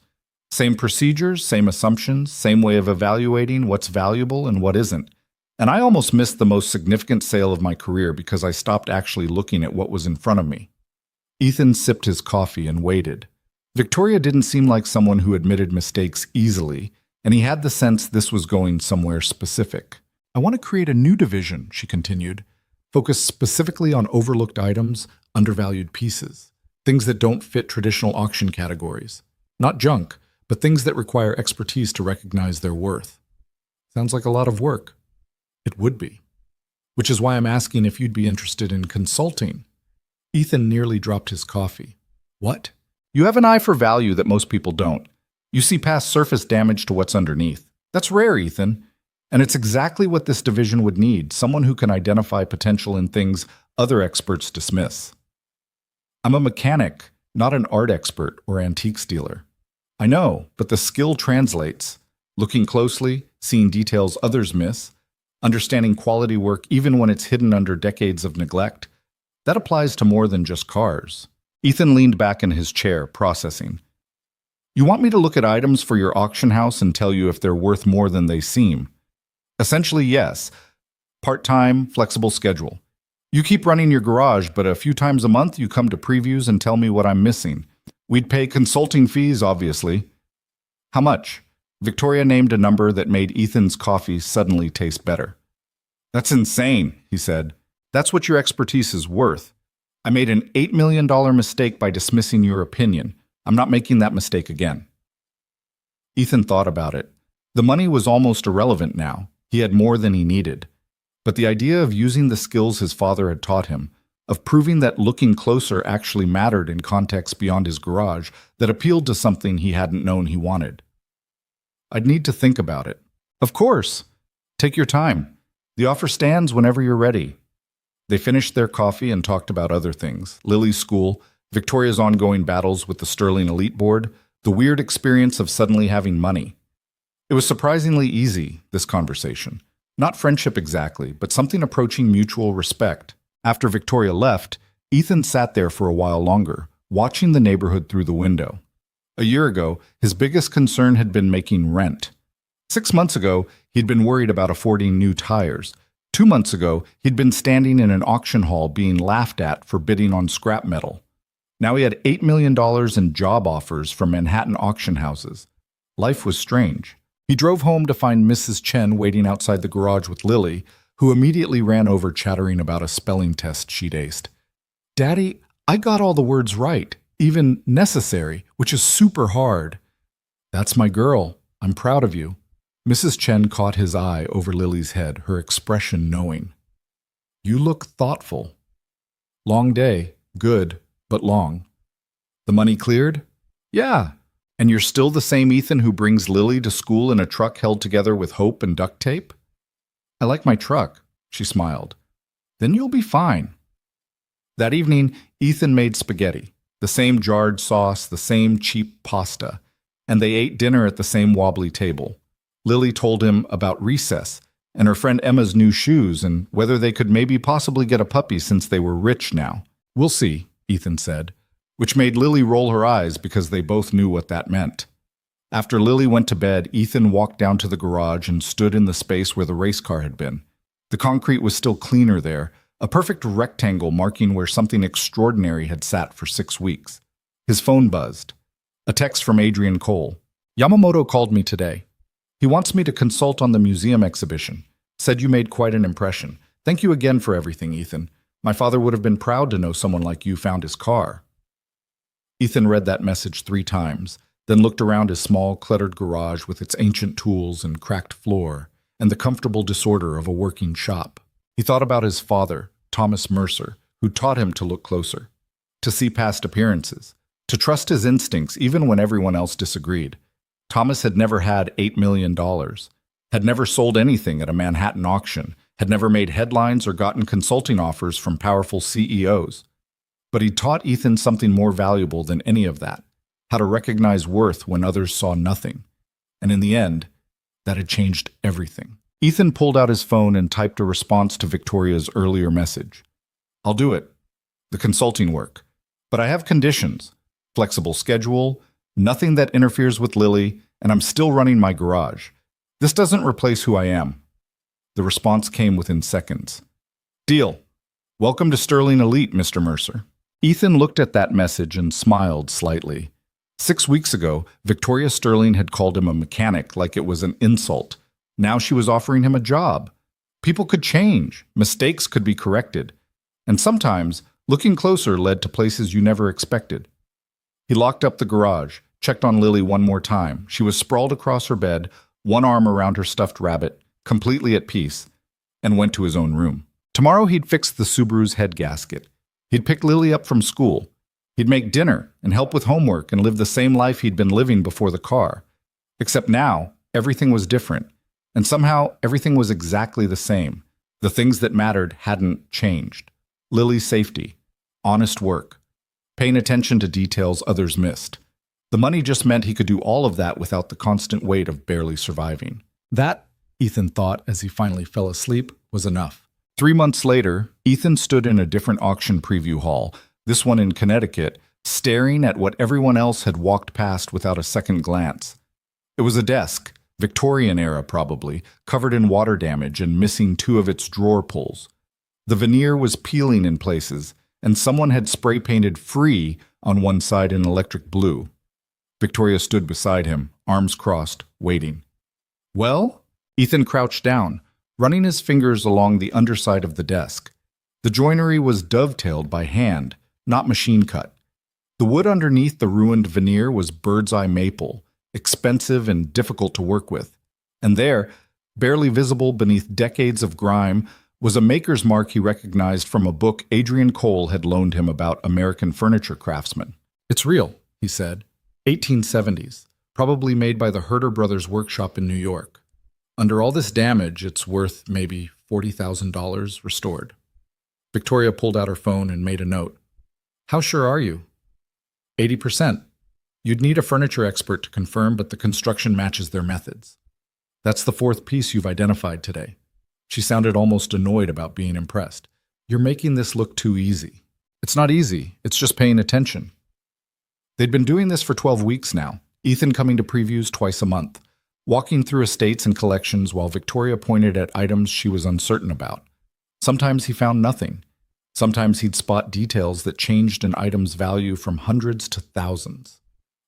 Same procedures, same assumptions, same way of evaluating what's valuable and what isn't. And I almost missed the most significant sale of my career because I stopped actually looking at what was in front of me. Ethan sipped his coffee and waited. Victoria didn't seem like someone who admitted mistakes easily, and he had the sense this was going somewhere specific. I want to create a new division, she continued, focused specifically on overlooked items, undervalued pieces, things that don't fit traditional auction categories. Not junk, but things that require expertise to recognize their worth. Sounds like a lot of work. It would be. Which is why I'm asking if you'd be interested in consulting. Ethan nearly dropped his coffee. What? You have an eye for value that most people don't. You see past surface damage to what's underneath. That's rare, Ethan. And it's exactly what this division would need, someone who can identify potential in things other experts dismiss. I'm a mechanic, not an art expert or antiques dealer. I know, but the skill translates. Looking closely, seeing details others miss, understanding quality work even when it's hidden under decades of neglect, that applies to more than just cars. Ethan leaned back in his chair, processing. You want me to look at items for your auction house and tell you if they're worth more than they seem? Essentially, yes. Part-time, flexible schedule. You keep running your garage, but a few times a month you come to previews and tell me what I'm missing. We'd pay consulting fees, obviously. How much? Victoria named a number that made Ethan's coffee suddenly taste better. That's insane, he said. That's what your expertise is worth. I made an $8 million mistake by dismissing your opinion. I'm not making that mistake again. Ethan thought about it. The money was almost irrelevant now. He had more than he needed. But the idea of using the skills his father had taught him, of proving that looking closer actually mattered in context beyond his garage, that appealed to something he hadn't known he wanted. I'd need to think about it. Of course. Take your time. The offer stands whenever you're ready. They finished their coffee and talked about other things. Lily's school, Victoria's ongoing battles with the Sterling Elite Board, the weird experience of suddenly having money. It was surprisingly easy, this conversation. Not friendship exactly, but something approaching mutual respect. After Victoria left, Ethan sat there for a while longer, watching the neighborhood through the window. A year ago, his biggest concern had been making rent. 6 months ago, he'd been worried about affording new tires. 2 months ago, he'd been standing in an auction hall being laughed at for bidding on scrap metal. Now he had $8 million in job offers from Manhattan auction houses. Life was strange. He drove home to find Mrs. Chen waiting outside the garage with Lily, who immediately ran over chattering about a spelling test she'd aced. Daddy, I got all the words right, even necessary, which is super hard. That's my girl. I'm proud of you. Mrs. Chen caught his eye over Lily's head, her expression knowing. You look thoughtful. Long day. Good, but long. The money cleared? Yeah. And you're still the same Ethan who brings Lily to school in a truck held together with hope and duct tape? I like my truck, she smiled. Then you'll be fine. That evening, Ethan made spaghetti, the same jarred sauce, the same cheap pasta, and they ate dinner at the same wobbly table. Lily told him about recess and her friend Emma's new shoes and whether they could maybe possibly get a puppy since they were rich now. We'll see, Ethan said, which made Lily roll her eyes because they both knew what that meant. After Lily went to bed, Ethan walked down to the garage and stood in the space where the race car had been. The concrete was still cleaner there, a perfect rectangle marking where something extraordinary had sat for 6 weeks. His phone buzzed. A text from Adrian Cole. Yamamoto called me today. He wants me to consult on the museum exhibition. Said you made quite an impression. Thank you again for everything, Ethan. My father would have been proud to know someone like you found his car. Ethan read that message 3 times, then looked around his small, cluttered garage with its ancient tools and cracked floor, and the comfortable disorder of a working shop. He thought about his father, Thomas Mercer, who taught him to look closer, to see past appearances, to trust his instincts even when everyone else disagreed. Thomas had never had $8 million, had never sold anything at a Manhattan auction, had never made headlines or gotten consulting offers from powerful CEOs. But he taught Ethan something more valuable than any of that, how to recognize worth when others saw nothing. And in the end, that had changed everything. Ethan pulled out his phone and typed a response to Victoria's earlier message. "I'll do it. The consulting work. But I have conditions. Flexible schedule, nothing that interferes with Lily, and I'm still running my garage. This doesn't replace who I am." The response came within seconds. "Deal. Welcome to Sterling Elite, Mr. Mercer." Ethan looked at that message and smiled slightly. 6 weeks ago, Victoria Sterling had called him a mechanic like it was an insult. Now she was offering him a job. People could change, mistakes could be corrected, and sometimes looking closer led to places you never expected. He locked up the garage, checked on Lily one more time. She was sprawled across her bed, one arm around her stuffed rabbit, completely at peace, and went to his own room. Tomorrow he'd fix the Subaru's head gasket. He'd pick Lily up from school. He'd make dinner and help with homework and live the same life he'd been living before the car. Except now, everything was different. And somehow, everything was exactly the same. The things that mattered hadn't changed. Lily's safety, honest work, paying attention to details others missed. The money just meant he could do all of that without the constant weight of barely surviving. That, Ethan thought as he finally fell asleep, was enough. 3 months later, Ethan stood in a different auction preview hall, this one in Connecticut, staring at what everyone else had walked past without a second glance. It was a desk, Victorian era probably, covered in water damage and missing 2 of its drawer pulls. The veneer was peeling in places, and someone had spray-painted "free" on one side in electric blue. Victoria stood beside him, arms crossed, waiting. "Well?" Ethan crouched down, running his fingers along the underside of the desk. The joinery was dovetailed by hand, not machine cut. The wood underneath the ruined veneer was bird's-eye maple, expensive and difficult to work with. And there, barely visible beneath decades of grime, was a maker's mark he recognized from a book Adrian Cole had loaned him about American furniture craftsmen. "It's real," he said. 1870s, probably made by the Herder Brothers workshop in New York. Under all this damage, it's worth maybe $40,000 restored. Victoria pulled out her phone and made a note. "How sure are you?" 80%. You'd need a furniture expert to confirm, but the construction matches their methods. That's the 4th piece you've identified today. She sounded almost annoyed about being impressed. "You're making this look too easy." "It's not easy. It's just paying attention." They'd been doing this for 12 weeks now, Ethan coming to previews twice a month, walking through estates and collections while Victoria pointed at items she was uncertain about. Sometimes he found nothing. Sometimes he'd spot details that changed an item's value from hundreds to thousands.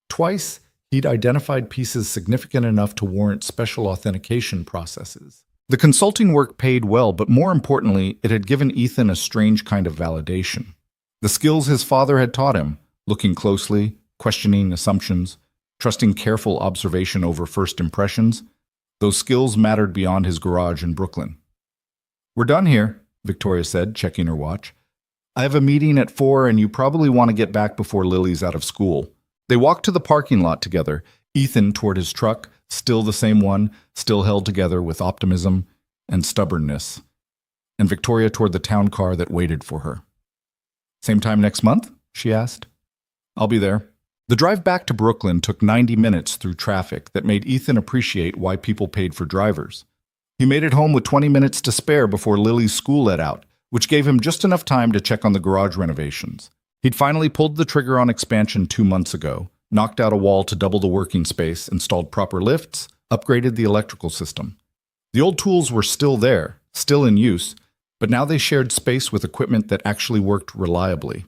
Twice, he'd identified pieces significant enough to warrant special authentication processes. The consulting work paid well, but more importantly, it had given Ethan a strange kind of validation. The skills his father had taught him, looking closely, questioning assumptions, trusting careful observation over first impressions, those skills mattered beyond his garage in Brooklyn. "We're done here," Victoria said, checking her watch. "I have a meeting at 4 and you probably want to get back before Lily's out of school." They walked to the parking lot together, Ethan toward his truck, still the same one, still held together with optimism and stubbornness, and Victoria toward the town car that waited for her. "Same time next month?" she asked. "I'll be there." The drive back to Brooklyn took 90 minutes through traffic that made Ethan appreciate why people paid for drivers. He made it home with 20 minutes to spare before Lily's school let out, which gave him just enough time to check on the garage renovations. He'd finally pulled the trigger on expansion 2 months ago, knocked out a wall to double the working space, installed proper lifts, upgraded the electrical system. The old tools were still there, still in use, but now they shared space with equipment that actually worked reliably.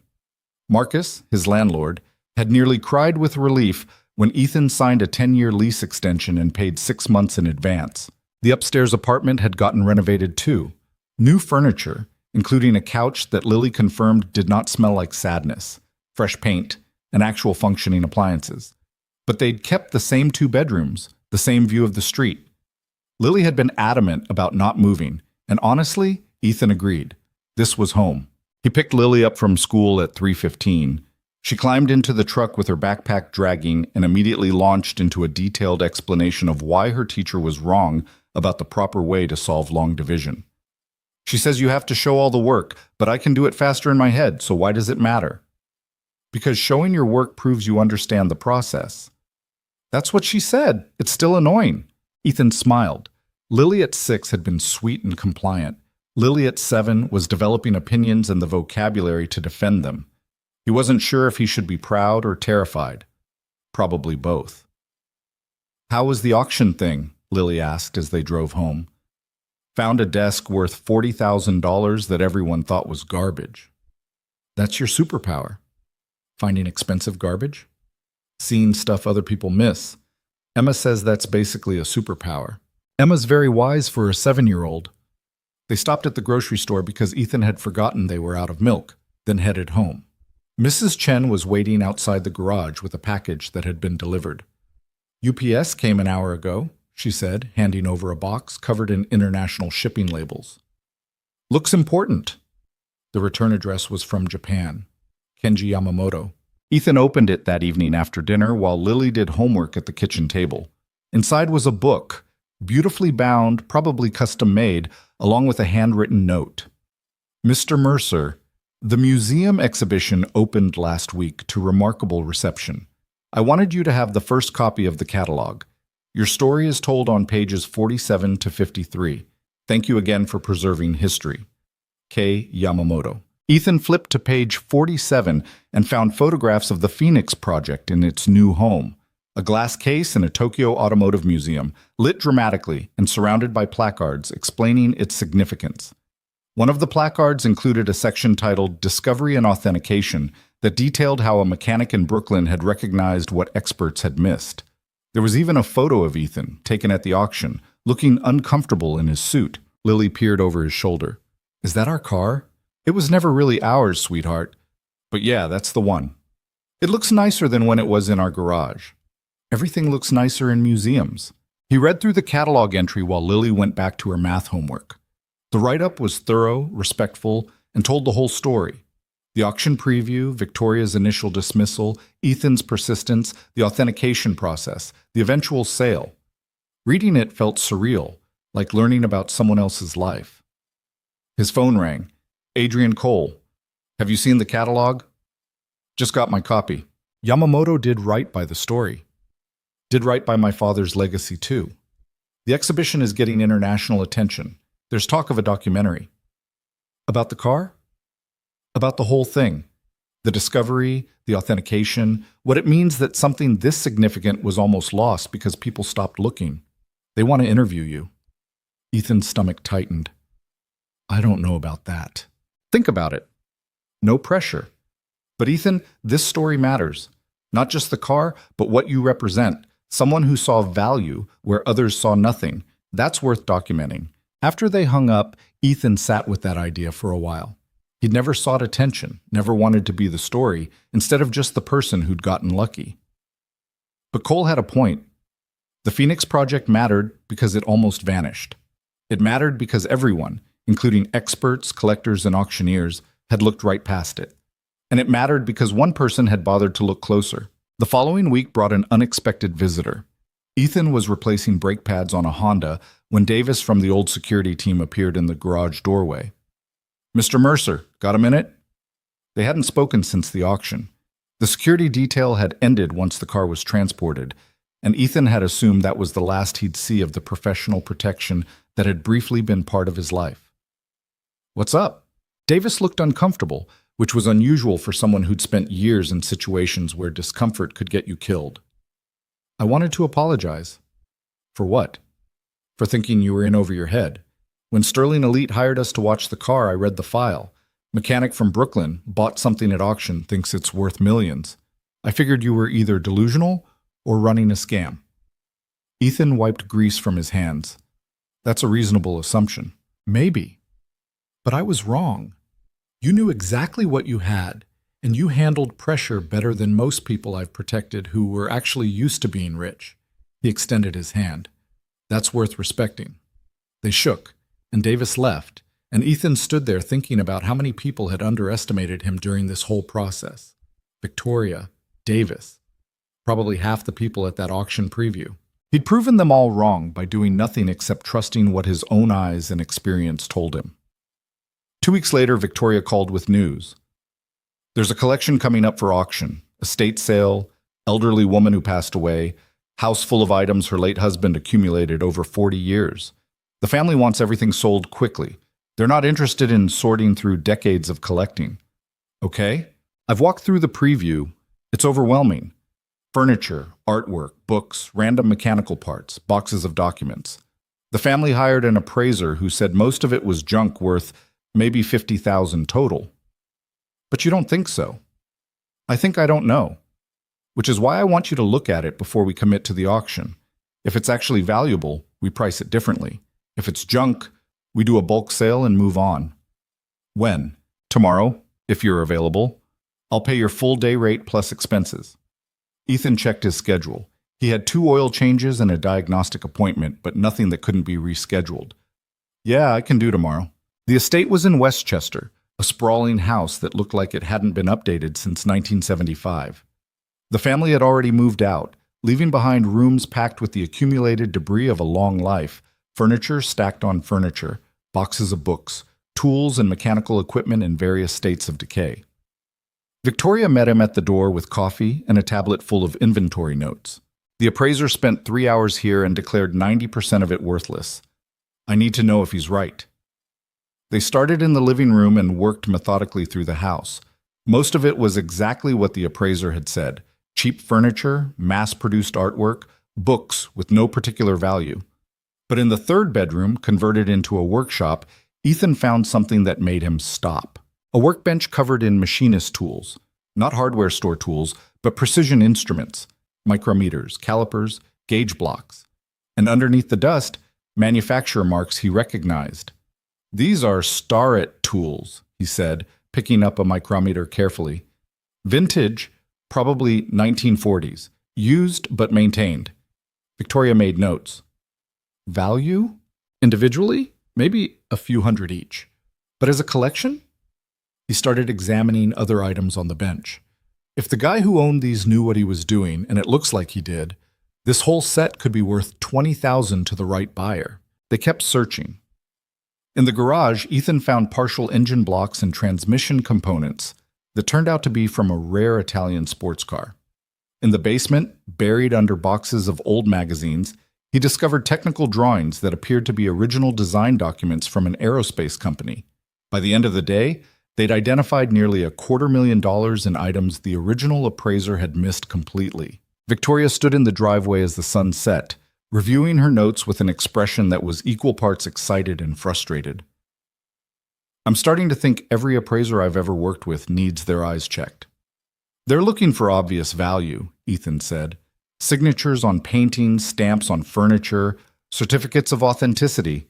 Marcus, his landlord, had nearly cried with relief when Ethan signed a 10-year lease extension and paid 6 months in advance. The upstairs apartment had gotten renovated too. New furniture, including a couch that Lily confirmed did not smell like sadness, fresh paint, and actual functioning appliances. But they'd kept the same 2 bedrooms, the same view of the street. Lily had been adamant about not moving, and honestly, Ethan agreed. This was home. He picked Lily up from school at 3:15. She climbed into the truck with her backpack dragging and immediately launched into a detailed explanation of why her teacher was wrong about the proper way to solve long division. She says you have to show all the work, but I can do it faster in my head, so why does it matter? Because showing your work proves you understand the process. That's what she said. It's still annoying. Ethan smiled. Lily at 6 had been sweet and compliant. Lily at 7 was developing opinions and the vocabulary to defend them. He wasn't sure if he should be proud or terrified. Probably both. How was the auction thing? Lily asked as they drove home. Found a desk worth $40,000 that everyone thought was garbage. That's your superpower. Finding expensive garbage? Seeing stuff other people miss. Emma says that's basically a superpower. Emma's very wise for a 7-year-old. They stopped at the grocery store because Ethan had forgotten they were out of milk, then headed home. Mrs. Chen was waiting outside the garage with a package that had been delivered. UPS came an hour ago, she said, handing over a box covered in international shipping labels. Looks important. The return address was from Japan. Kenji Yamamoto. Ethan opened it that evening after dinner while Lily did homework at the kitchen table. Inside was a book, beautifully bound, probably custom-made, along with a handwritten note. Mr. Mercer, the museum exhibition opened last week to remarkable reception. I wanted you to have the first copy of the catalog. Your story is told on pages 47 to 53. Thank you again for preserving history. K. Yamamoto. Ethan flipped to page 47 and found photographs of the Phoenix Project in its new home. A glass case in a Tokyo automotive museum, lit dramatically and surrounded by placards explaining its significance. One of the placards included a section titled Discovery and Authentication that detailed how a mechanic in Brooklyn had recognized what experts had missed. There was even a photo of Ethan, taken at the auction, looking uncomfortable in his suit. Lily peered over his shoulder. Is that our car? It was never really ours, sweetheart. But yeah, that's the one. It looks nicer than when it was in our garage. Everything looks nicer in museums. He read through the catalog entry while Lily went back to her math homework. The write-up was thorough, respectful, and told the whole story. The auction preview, Victoria's initial dismissal, Ethan's persistence, the authentication process, the eventual sale. Reading it felt surreal, like learning about someone else's life. His phone rang. Adrian Cole. Have you seen the catalog? Just got my copy. Yamamoto did right by the story. Did right by my father's legacy, too. The exhibition is getting international attention. There's talk of a documentary. About the car? About the whole thing. The discovery, the authentication, what it means that something this significant was almost lost because people stopped looking. They want to interview you. Ethan's stomach tightened. I don't know about that. Think about it. No pressure. But Ethan, this story matters. Not just the car, but what you represent. Someone who saw value where others saw nothing. That's worth documenting. After they hung up, Ethan sat with that idea for a while. He'd never sought attention, never wanted to be the story, instead of just the person who'd gotten lucky. But Cole had a point. The Phoenix Project mattered because it almost vanished. It mattered because everyone, including experts, collectors, and auctioneers, had looked right past it. And it mattered because one person had bothered to look closer. The following week brought an unexpected visitor. Ethan was replacing brake pads on a Honda when Davis from the old security team appeared in the garage doorway. Mr. Mercer, got a minute? They hadn't spoken since the auction. The security detail had ended once the car was transported, and Ethan had assumed that was the last he'd see of the professional protection that had briefly been part of his life. What's up? Davis looked uncomfortable, which was unusual for someone who'd spent years in situations where discomfort could get you killed. I wanted to apologize. For what? For thinking you were in over your head. When Sterling Elite hired us to watch the car, I read the file. Mechanic from Brooklyn bought something at auction, thinks it's worth millions. I figured you were either delusional or running a scam. Ethan wiped grease from his hands. That's a reasonable assumption. Maybe. But I was wrong. You knew exactly what you had, And you handled pressure better than most people I've protected who were actually used to being rich. He extended his hand. That's worth respecting. They shook, and Davis left, and Ethan stood there thinking about how many people had underestimated him during this whole process. Victoria, Davis, probably half the people at that auction preview. He'd proven them all wrong by doing nothing except trusting what his own eyes and experience told him. 2 weeks later, Victoria called with news. There's a collection coming up for auction, estate sale, elderly woman who passed away, house full of items her late husband accumulated over 40 years. The family wants everything sold quickly. They're not interested in sorting through decades of collecting. Okay? I've walked through the preview. It's overwhelming. Furniture, artwork, books, random mechanical parts, boxes of documents. The family hired an appraiser who said most of it was junk worth maybe $50,000 total. But you don't think so. I think I don't know. Which is why I want you to look at it before we commit to the auction. If it's actually valuable, we price it differently. If it's junk, we do a bulk sale and move on. When? Tomorrow, if you're available. I'll pay your full day rate plus expenses. Ethan checked his schedule. He had 2 oil changes and a diagnostic appointment, but nothing that couldn't be rescheduled. Yeah, I can do tomorrow. The estate was in Westchester, a sprawling house that looked like it hadn't been updated since 1975. The family had already moved out, leaving behind rooms packed with the accumulated debris of a long life, furniture stacked on furniture, boxes of books, tools and mechanical equipment in various states of decay. Victoria met him at the door with coffee and a tablet full of inventory notes. The appraiser spent 3 hours here and declared 90% of it worthless. I need to know if he's right. They started in the living room and worked methodically through the house. Most of it was exactly what the appraiser had said. Cheap furniture, mass-produced artwork, books with no particular value. But in the 3rd bedroom, converted into a workshop, Ethan found something that made him stop. A workbench covered in machinist tools. Not hardware store tools, but precision instruments. Micrometers, calipers, gauge blocks. And underneath the dust, manufacturer marks he recognized. These are Starrett tools, he said, picking up a micrometer carefully. Vintage, probably 1940s. Used but maintained. Victoria made notes. Value? Individually? Maybe a few hundred each. But as a collection? He started examining other items on the bench. If the guy who owned these knew what he was doing, and it looks like he did, this whole set could be worth $20,000 to the right buyer. They kept searching. In the garage, Ethan found partial engine blocks and transmission components that turned out to be from a rare Italian sports car. In the basement, buried under boxes of old magazines, he discovered technical drawings that appeared to be original design documents from an aerospace company. By the end of the day, they'd identified nearly $250,000 in items the original appraiser had missed completely. Victoria stood in the driveway as the sun set, reviewing her notes with an expression that was equal parts excited and frustrated. I'm starting to think every appraiser I've ever worked with needs their eyes checked. They're looking for obvious value, Ethan said. Signatures on paintings, stamps on furniture, certificates of authenticity.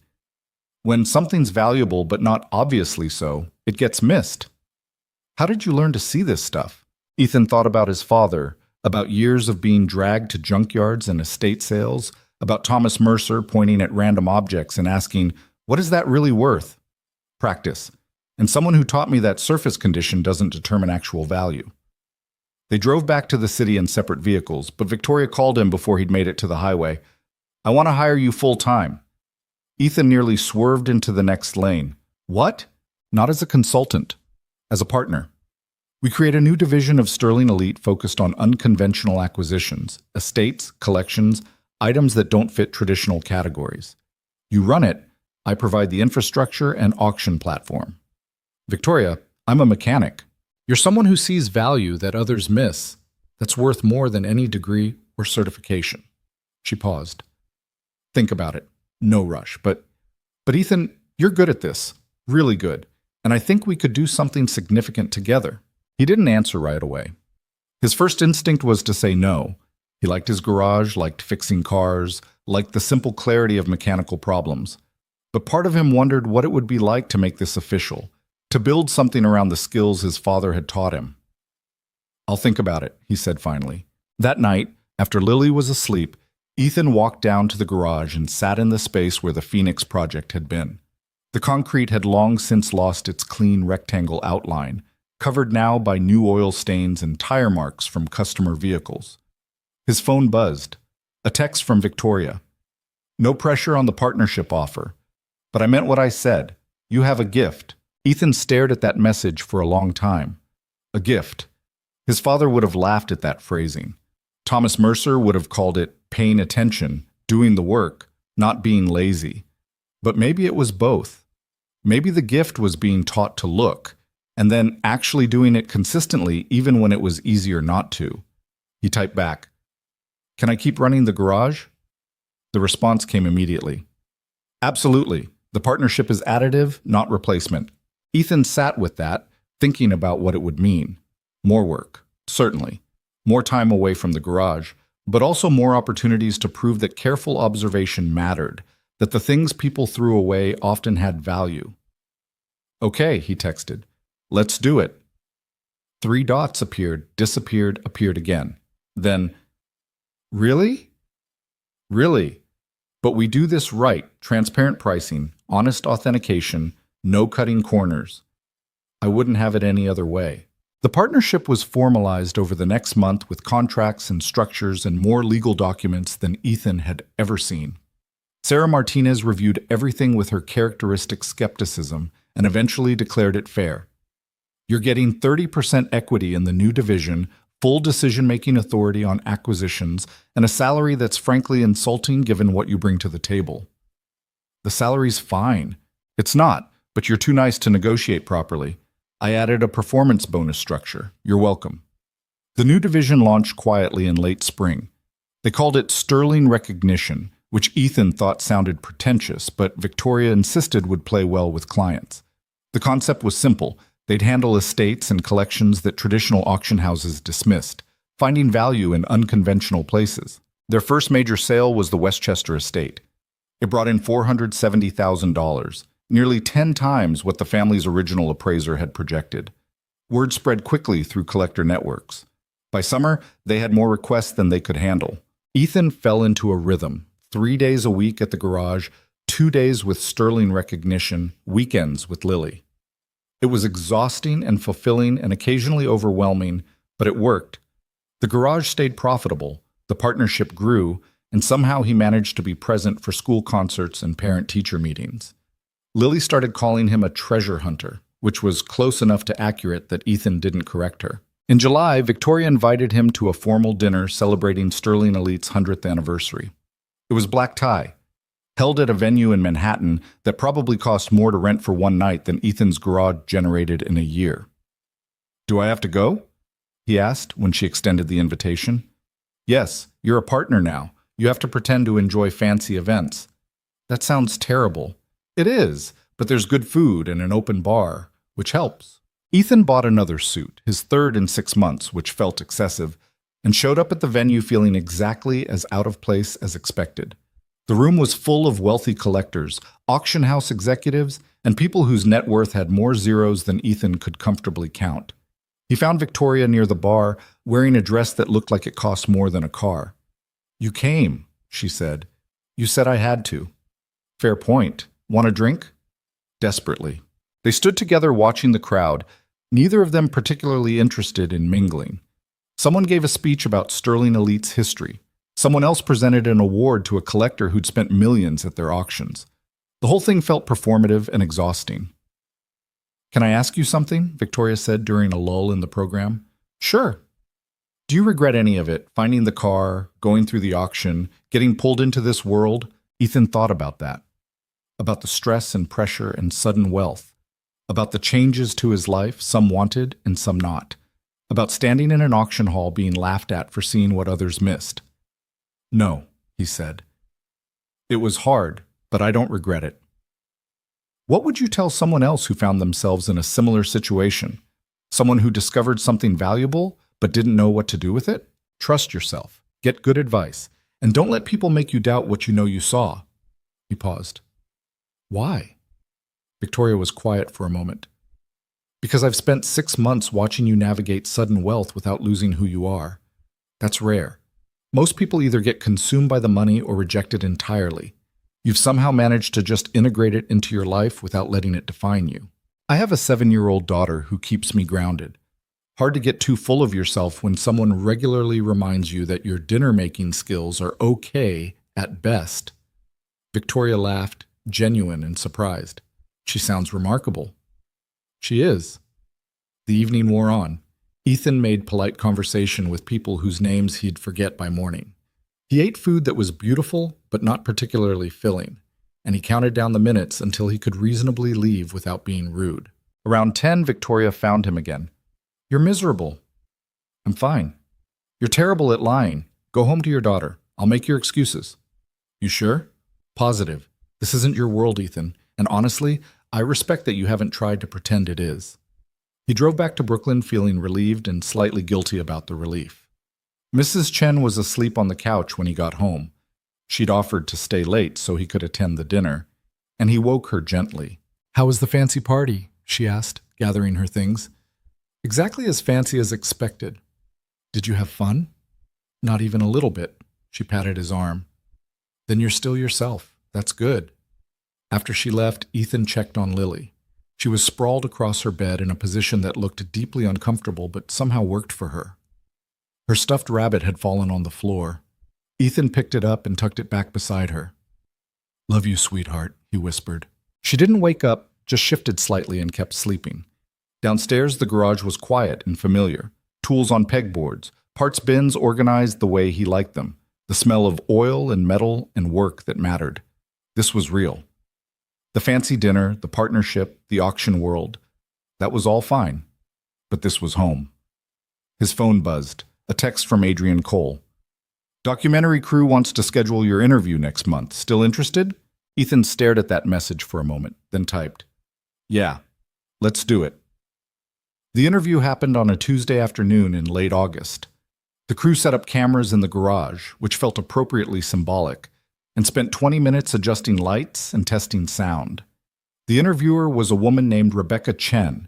When something's valuable but not obviously so, it gets missed. How did you learn to see this stuff? Ethan thought about his father, about years of being dragged to junkyards and estate sales, about Thomas Mercer pointing at random objects and asking, what is that really worth? Practice. And someone who taught me that surface condition doesn't determine actual value. They drove back to the city in separate vehicles, but Victoria called him before he'd made it to the highway. I want to hire you full-time. Ethan nearly swerved into the next lane. What? Not as a consultant, as a partner. We create a new division of Sterling Elite focused on unconventional acquisitions, estates, collections, items that don't fit traditional categories. You run it, I provide the infrastructure and auction platform. Victoria, I'm a mechanic. You're someone who sees value that others miss, that's worth more than any degree or certification. She paused. Think about it. No rush. But Ethan, you're good at this. Really good. And I think we could do something significant together. He didn't answer right away. His first instinct was to say no. He liked his garage, liked fixing cars, liked the simple clarity of mechanical problems. But part of him wondered what it would be like to make this official, to build something around the skills his father had taught him. I'll think about it, he said finally. That night, after Lily was asleep, Ethan walked down to the garage and sat in the space where the Phoenix project had been. The concrete had long since lost its clean rectangle outline, covered now by new oil stains and tire marks from customer vehicles. His phone buzzed. A text from Victoria. No pressure on the partnership offer. But I meant what I said. You have a gift. Ethan stared at that message for a long time. A gift. His father would have laughed at that phrasing. Thomas Mercer would have called it paying attention, doing the work, not being lazy. But maybe it was both. Maybe the gift was being taught to look, and then actually doing it consistently even when it was easier not to. He typed back, "Can I keep running the garage?" The response came immediately. Absolutely. The partnership is additive, not replacement. Ethan sat with that, thinking about what it would mean. More work, certainly. More time away from the garage, but also more opportunities to prove that careful observation mattered, that the things people threw away often had value. Okay, he texted. Let's do it. 3 dots appeared, disappeared, appeared again. Then, really? Really. But we do this right, transparent pricing, honest authentication, no cutting corners. I wouldn't have it any other way. The partnership was formalized over the next month with contracts and structures and more legal documents than Ethan had ever seen. Sarah Martinez reviewed everything with her characteristic skepticism and eventually declared it fair. You're getting 30% equity in the new division, full decision-making authority on acquisitions, and a salary that's frankly insulting given what you bring to the table. The salary's fine. It's not, but you're too nice to negotiate properly. I added a performance bonus structure. You're welcome. The new division launched quietly in late spring. They called it Sterling Recognition, which Ethan thought sounded pretentious, but Victoria insisted would play well with clients. The concept was simple. They'd handle estates and collections that traditional auction houses dismissed, finding value in unconventional places. Their first major sale was the Westchester estate. It brought in $470,000, nearly 10 times what the family's original appraiser had projected. Word spread quickly through collector networks. By summer, they had more requests than they could handle. Ethan fell into a rhythm, 3 days a week at the garage, 2 days with Sterling Recognition, weekends with Lily. It was exhausting and fulfilling and occasionally overwhelming, but it worked. The garage stayed profitable, the partnership grew, and somehow he managed to be present for school concerts and parent-teacher meetings. Lily started calling him a treasure hunter, which was close enough to accurate that Ethan didn't correct her. In July, Victoria invited him to a formal dinner celebrating Sterling Elite's 100th anniversary. It was black tie, held at a venue in Manhattan that probably cost more to rent for one night than Ethan's garage generated in a year. "Do I have to go?" he asked when she extended the invitation. "Yes, you're a partner now. You have to pretend to enjoy fancy events." "That sounds terrible." "It is, but there's good food and an open bar, which helps." Ethan bought another suit, his third in 6 months, which felt excessive, and showed up at the venue feeling exactly as out of place as expected. The room was full of wealthy collectors, auction house executives, and people whose net worth had more zeros than Ethan could comfortably count. He found Victoria near the bar, wearing a dress that looked like it cost more than a car. "You came," she said. "You said I had to." "Fair point. Want a drink?" Desperately. They stood together watching the crowd, neither of them particularly interested in mingling. Someone gave a speech about Sterling Elite's history. Someone else presented an award to a collector who'd spent millions at their auctions. The whole thing felt performative and exhausting. "Can I ask you something?" Victoria said during a lull in the program. "Sure." "Do you regret any of it? Finding the car, going through the auction, getting pulled into this world?" Ethan thought about that. About the stress and pressure and sudden wealth. About the changes to his life, some wanted and some not. About standing in an auction hall being laughed at for seeing what others missed. "No," he said. "It was hard, but I don't regret it." What would you tell someone else who found themselves in a similar situation? Someone who discovered something valuable but didn't know what to do with it? Trust yourself, get good advice, and don't let people make you doubt what you know you saw. He paused. "Why?" Victoria was quiet for a moment. Because I've spent 6 months watching you navigate sudden wealth without losing who you are. That's rare. Most people either get consumed by the money or reject it entirely. You've somehow managed to just integrate it into your life without letting it define you. I have a 7-year-old daughter who keeps me grounded. Hard to get too full of yourself when someone regularly reminds you that your dinner-making skills are okay at best. Victoria laughed, genuine and surprised. She sounds remarkable. She is. The evening wore on. Ethan made polite conversation with people whose names he'd forget by morning. He ate food that was beautiful, but not particularly filling, and he counted down the minutes until he could reasonably leave without being rude. Around 10, Victoria found him again. You're miserable. I'm fine. You're terrible at lying. Go home to your daughter. I'll make your excuses. You sure? Positive. This isn't your world, Ethan, and honestly, I respect that you haven't tried to pretend it is. He drove back to Brooklyn feeling relieved and slightly guilty about the relief. Mrs. Chen was asleep on the couch when he got home. She'd offered to stay late so he could attend the dinner, and he woke her gently. How was the fancy party? She asked, gathering her things. Exactly as fancy as expected. Did you have fun? Not even a little bit. She patted his arm. Then you're still yourself. That's good. After she left, Ethan checked on Lily. She was sprawled across her bed in a position that looked deeply uncomfortable but somehow worked for her. Her stuffed rabbit had fallen on the floor. Ethan picked it up and tucked it back beside her. Love you, sweetheart, he whispered. She didn't wake up, just shifted slightly and kept sleeping. Downstairs, the garage was quiet and familiar. Tools on pegboards, parts bins organized the way he liked them, the smell of oil and metal and work that mattered. This was real. The fancy dinner, the partnership, the auction world, that was all fine. But this was home. His phone buzzed, a text from Adrian Cole. Documentary crew wants to schedule your interview next month. Still interested? Ethan stared at that message for a moment, then typed, Yeah, let's do it. The interview happened on a Tuesday afternoon in late August. The crew set up cameras in the garage, which felt appropriately symbolic, and spent 20 minutes adjusting lights and testing sound. The interviewer was a woman named Rebecca Chen,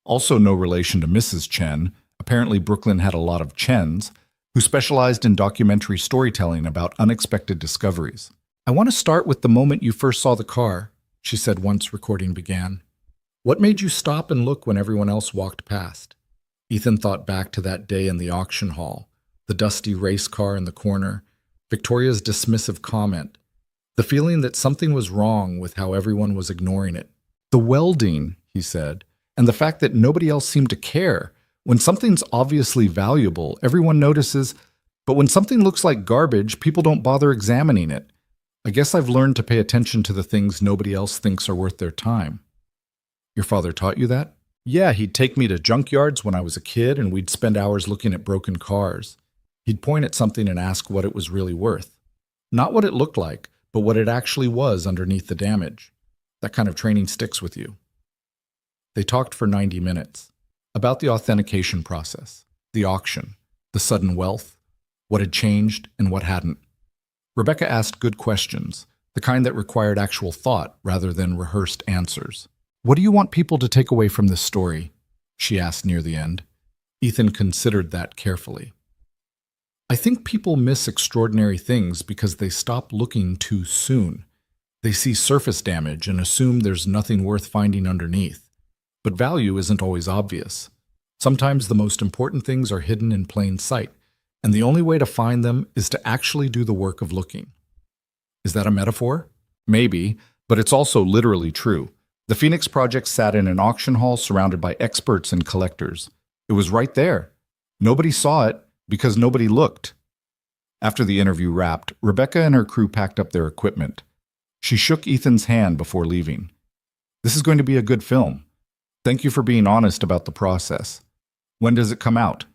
also no relation to Mrs. Chen. Apparently Brooklyn had a lot of Chens, who specialized in documentary storytelling about unexpected discoveries. I want to start with the moment you first saw the car, she said once recording began. What made you stop and look when everyone else walked past? Ethan thought back to that day in the auction hall, the dusty race car in the corner, Victoria's dismissive comment, the feeling that something was wrong with how everyone was ignoring it. The welding, he said, and the fact that nobody else seemed to care. When something's obviously valuable, everyone notices, but when something looks like garbage, people don't bother examining it. I guess I've learned to pay attention to the things nobody else thinks are worth their time. Your father taught you that? Yeah, he'd take me to junkyards when I was a kid, and we'd spend hours looking at broken cars. He'd point at something and ask what it was really worth. Not what it looked like, but what it actually was underneath the damage. That kind of training sticks with you. They talked for 90 minutes. About the authentication process, the auction, the sudden wealth, what had changed and what hadn't. Rebecca asked good questions, the kind that required actual thought rather than rehearsed answers. What do you want people to take away from this story? She asked near the end. Ethan considered that carefully. I think people miss extraordinary things because they stop looking too soon. They see surface damage and assume there's nothing worth finding underneath. But value isn't always obvious. Sometimes the most important things are hidden in plain sight, and the only way to find them is to actually do the work of looking. Is that a metaphor? Maybe, but it's also literally true. The Phoenix Project sat in an auction hall surrounded by experts and collectors. It was right there. Nobody saw it because nobody looked. After the interview wrapped, Rebecca and her crew packed up their equipment. She shook Ethan's hand before leaving. This is going to be a good film. Thank you for being honest about the process. When does it come out?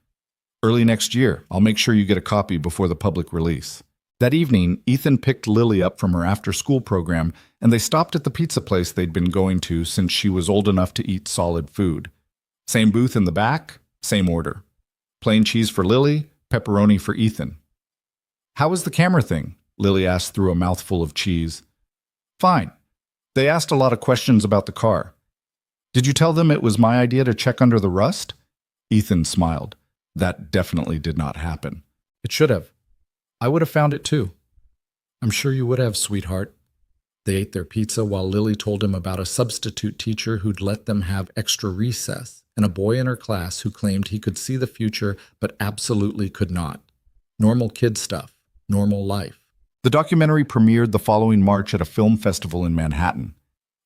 Early next year. I'll make sure you get a copy before the public release. That evening, Ethan picked Lily up from her after-school program, and they stopped at the pizza place they'd been going to since she was old enough to eat solid food. Same booth in the back, same order. Plain cheese for Lily, pepperoni for Ethan. How was the camera thing? Lily asked through a mouthful of cheese. Fine. They asked a lot of questions about the car. Did you tell them it was my idea to check under the rust? Ethan smiled. That definitely did not happen. It should have. I would have found it too. I'm sure you would have, sweetheart. They ate their pizza while Lily told him about a substitute teacher who'd let them have extra recess and a boy in her class who claimed he could see the future but absolutely could not. Normal kid stuff. Normal life. The documentary premiered the following March at a film festival in Manhattan.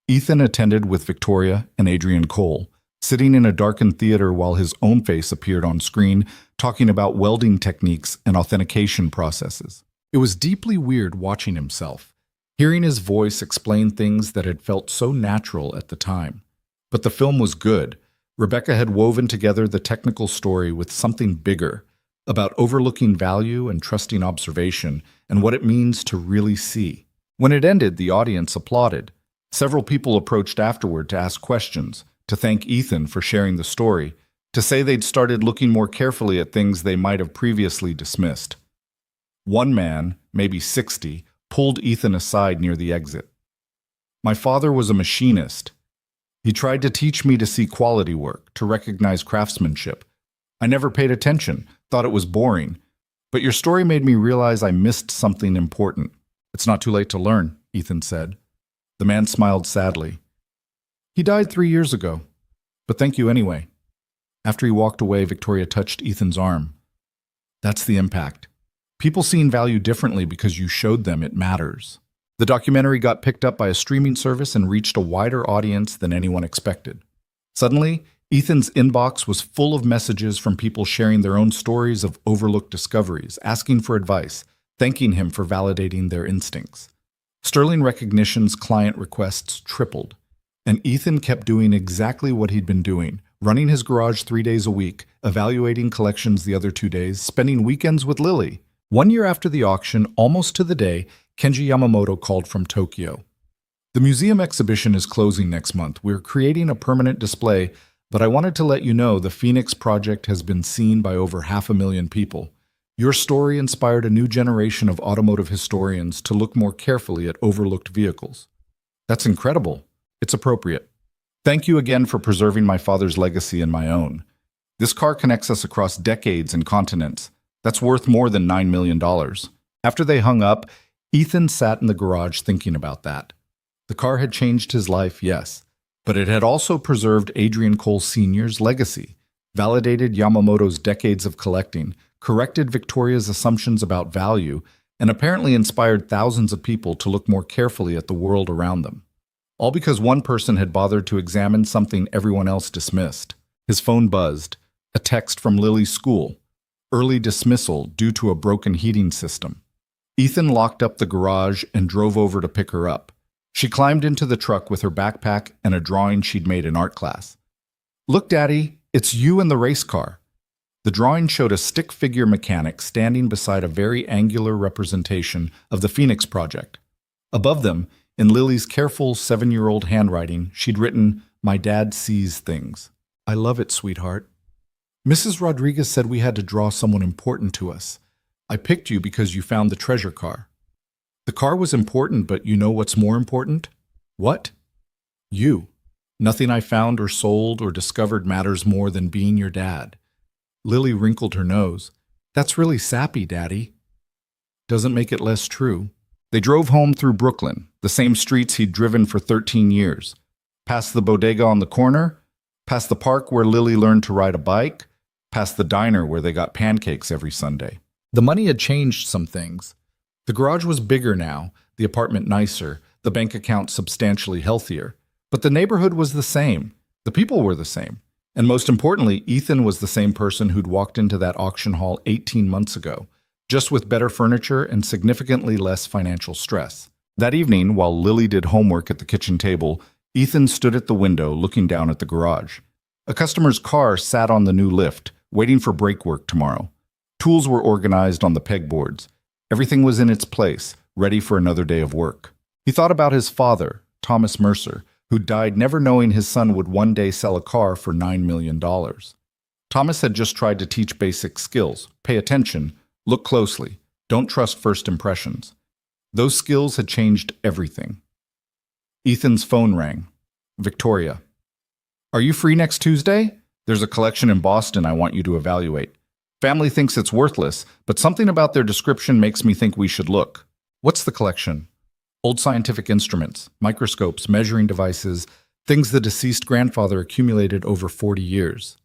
Ethan attended with Victoria and Adrian Cole, sitting in a darkened theater while his own face appeared on screen, talking about welding techniques and authentication processes. It was deeply weird watching himself, hearing his voice explain things that had felt so natural at the time. But the film was good. Rebecca had woven together the technical story with something bigger, about overlooking value and trusting observation and what it means to really see. When it ended, the audience applauded. Several people approached afterward to ask questions, to thank Ethan for sharing the story, to say they'd started looking more carefully at things they might have previously dismissed. One man, maybe 60, pulled Ethan aside near the exit. My father was a machinist. He tried to teach me to see quality work, to recognize craftsmanship. I never paid attention, thought it was boring. But your story made me realize I missed something important. It's not too late to learn, Ethan said. The man smiled sadly. He died 3 years ago, but thank you anyway. After he walked away, Victoria touched Ethan's arm. That's the impact. People seeing value differently because you showed them it matters. The documentary got picked up by a streaming service and reached a wider audience than anyone expected. Suddenly, Ethan's inbox was full of messages from people sharing their own stories of overlooked discoveries, asking for advice, thanking him for validating their instincts. Sterling Recognition's client requests tripled, and Ethan kept doing exactly what he'd been doing, running his garage 3 days a week, evaluating collections the other 2 days, spending weekends with Lily. 1 year after the auction, almost to the day, Kenji Yamamoto called from Tokyo. The museum exhibition is closing next month. We're creating a permanent display, but I wanted to let you know the Phoenix project has been seen by over 500,000 people. Your story inspired a new generation of automotive historians to look more carefully at overlooked vehicles. That's incredible. It's appropriate. Thank you again for preserving my father's legacy and my own. This car connects us across decades and continents. That's worth more than $9 million. After they hung up, Ethan sat in the garage thinking about that. The car had changed his life, yes, but it had also preserved Adrian Cole Sr.'s legacy, validated Yamamoto's decades of collecting, corrected Victoria's assumptions about value, and apparently inspired thousands of people to look more carefully at the world around them. All because one person had bothered to examine something everyone else dismissed. His phone buzzed. A text from Lily's school. Early dismissal due to a broken heating system. Ethan locked up the garage and drove over to pick her up. She climbed into the truck with her backpack and a drawing she'd made in art class. Look, Daddy, it's you in the race car. The drawing showed a stick figure mechanic standing beside a very angular representation of the Phoenix project. Above them, in Lily's careful 7-year-old handwriting, she'd written, "My dad sees things." I love it, sweetheart. Mrs. Rodriguez said we had to draw someone important to us. I picked you because you found the treasure car. The car was important, but you know what's more important? What? You. Nothing I found or sold or discovered matters more than being your dad. Lily wrinkled her nose. That's really sappy, Daddy. Doesn't make it less true. They drove home through Brooklyn, the same streets he'd driven for 13 years. Past the bodega on the corner, past the park where Lily learned to ride a bike, past the diner where they got pancakes every Sunday. The money had changed some things. The garage was bigger now, the apartment nicer, the bank account substantially healthier. But the neighborhood was the same. The people were the same. And most importantly, Ethan was the same person who'd walked into that auction hall 18 months ago, just with better furniture and significantly less financial stress. That evening, while Lily did homework at the kitchen table, Ethan stood at the window looking down at the garage. A customer's car sat on the new lift, waiting for brake work tomorrow. Tools were organized on the pegboards. Everything was in its place, ready for another day of work. He thought about his father, Thomas Mercer, who died never knowing his son would one day sell a car for $9 million. Thomas had just tried to teach basic skills. Pay attention, look closely, don't trust first impressions. Those skills had changed everything. Ethan's phone rang. Victoria. Are you free next Tuesday? There's a collection in Boston I want you to evaluate. Family thinks it's worthless, but something about their description makes me think we should look. What's the collection? Old scientific instruments, microscopes, measuring devices, things the deceased grandfather accumulated over 40 years.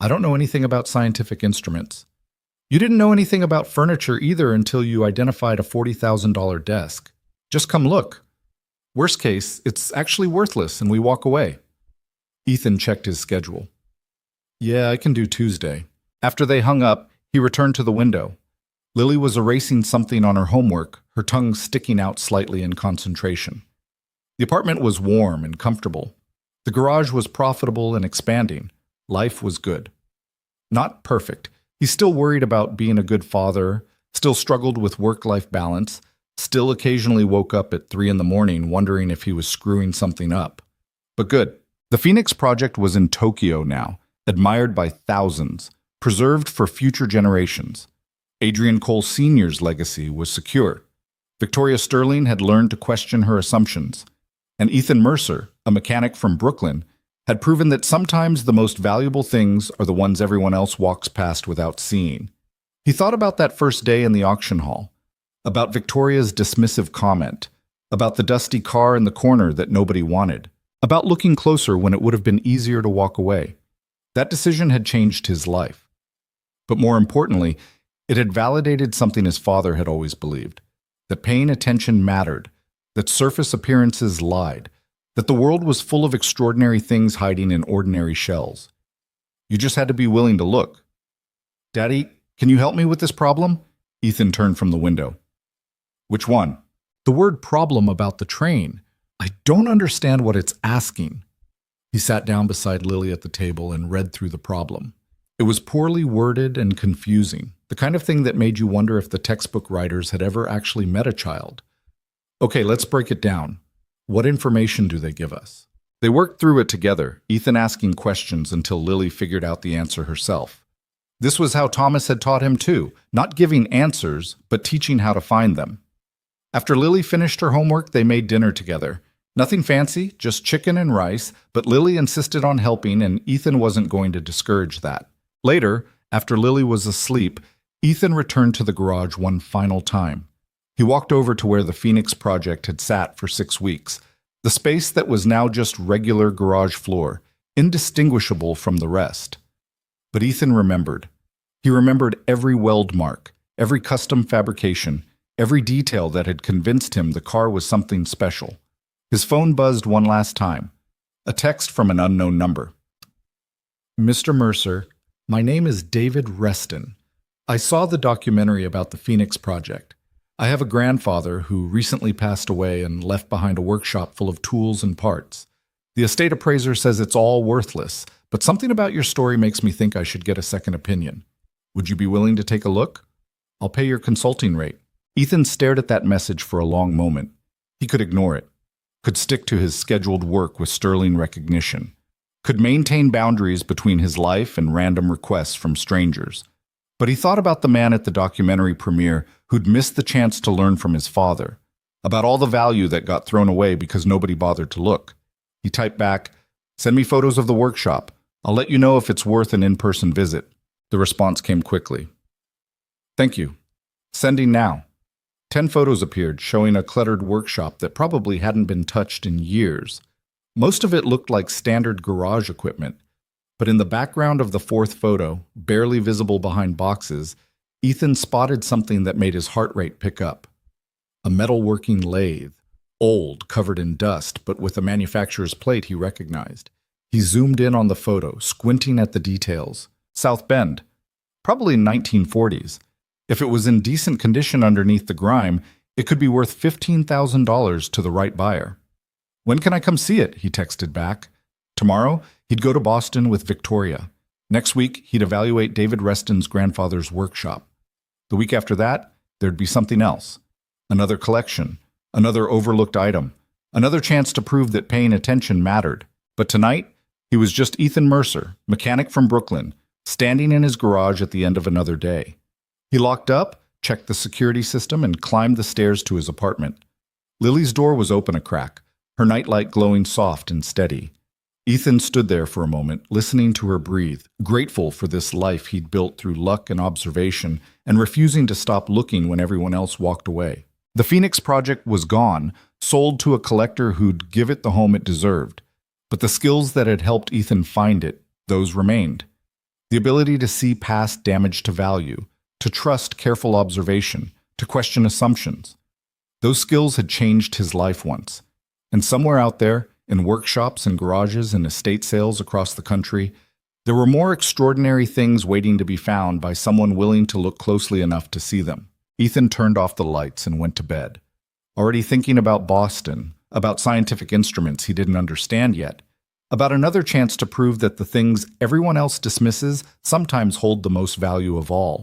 I don't know anything about scientific instruments. You didn't know anything about furniture either until you identified a $40,000 desk. Just come look. Worst case, it's actually worthless and we walk away. Ethan checked his schedule. Yeah, I can do Tuesday. After they hung up, he returned to the window. Lily was erasing something on her homework, her tongue sticking out slightly in concentration. The apartment was warm and comfortable. The garage was profitable and expanding. Life was good. Not perfect. He still worried about being a good father, still struggled with work-life balance, still occasionally woke up at 3 a.m. wondering if he was screwing something up. But good. The Phoenix Project was in Tokyo now, admired by thousands, preserved for future generations. Adrian Cole Sr.'s legacy was secure. Victoria Sterling had learned to question her assumptions. And Ethan Mercer, a mechanic from Brooklyn, had proven that sometimes the most valuable things are the ones everyone else walks past without seeing. He thought about that first day in the auction hall, about Victoria's dismissive comment, about the dusty car in the corner that nobody wanted, about looking closer when it would have been easier to walk away. That decision had changed his life. But more importantly, it had validated something his father had always believed, that paying attention mattered, that surface appearances lied, that the world was full of extraordinary things hiding in ordinary shells. You just had to be willing to look. Daddy, can you help me with this problem? Ethan turned from the window. Which one? The word problem about the train. I don't understand what it's asking. He sat down beside Lily at the table and read through the problem. It was poorly worded and confusing, the kind of thing that made you wonder if the textbook writers had ever actually met a child. Okay, let's break it down. What information do they give us? They worked through it together, Ethan asking questions until Lily figured out the answer herself. This was how Thomas had taught him too, not giving answers, but teaching how to find them. After Lily finished her homework, they made dinner together. Nothing fancy, just chicken and rice, but Lily insisted on helping and Ethan wasn't going to discourage that. Later, after Lily was asleep, Ethan returned to the garage one final time. He walked over to where the Phoenix Project had sat for 6 weeks, the space that was now just regular garage floor, indistinguishable from the rest. But Ethan remembered. He remembered every weld mark, every custom fabrication, every detail that had convinced him the car was something special. His phone buzzed one last time. A text from an unknown number. Mr. Mercer, my name is David Reston. I saw the documentary about the Phoenix Project. I have a grandfather who recently passed away and left behind a workshop full of tools and parts. The estate appraiser says it's all worthless, but something about your story makes me think I should get a second opinion. Would you be willing to take a look? I'll pay your consulting rate. Ethan stared at that message for a long moment. He could ignore it, could stick to his scheduled work with sterling recognition, could maintain boundaries between his life and random requests from strangers. But he thought about the man at the documentary premiere who'd missed the chance to learn from his father, about all the value that got thrown away because nobody bothered to look. He typed back, "Send me photos of the workshop. I'll let you know if it's worth an in-person visit." The response came quickly. "Thank you. Sending now." 10 photos appeared, showing a cluttered workshop that probably hadn't been touched in years. Most of it looked like standard garage equipment, but in the background of the fourth photo, barely visible behind boxes, Ethan spotted something that made his heart rate pick up. A metalworking lathe, old, covered in dust, but with a manufacturer's plate he recognized. He zoomed in on the photo, squinting at the details. South Bend, probably 1940s. If it was in decent condition underneath the grime, it could be worth $15,000 to the right buyer. "When can I come see it?" he texted back. Tomorrow, he'd go to Boston with Victoria. Next week, he'd evaluate David Reston's grandfather's workshop. The week after that, there'd be something else. Another collection, another overlooked item, another chance to prove that paying attention mattered. But tonight, he was just Ethan Mercer, mechanic from Brooklyn, standing in his garage at the end of another day. He locked up, checked the security system, and climbed the stairs to his apartment. Lily's door was open a crack, her nightlight glowing soft and steady. Ethan stood there for a moment, listening to her breathe, grateful for this life he'd built through luck and observation, and refusing to stop looking when everyone else walked away. The Phoenix Project was gone, sold to a collector who'd give it the home it deserved. But the skills that had helped Ethan find it, those remained. The ability to see past damage to value, to trust careful observation, to question assumptions. Those skills had changed his life once. And somewhere out there, in workshops and garages and estate sales across the country, there were more extraordinary things waiting to be found by someone willing to look closely enough to see them. Ethan turned off the lights and went to bed, already thinking about Boston, about scientific instruments he didn't understand yet, about another chance to prove that the things everyone else dismisses sometimes hold the most value of all.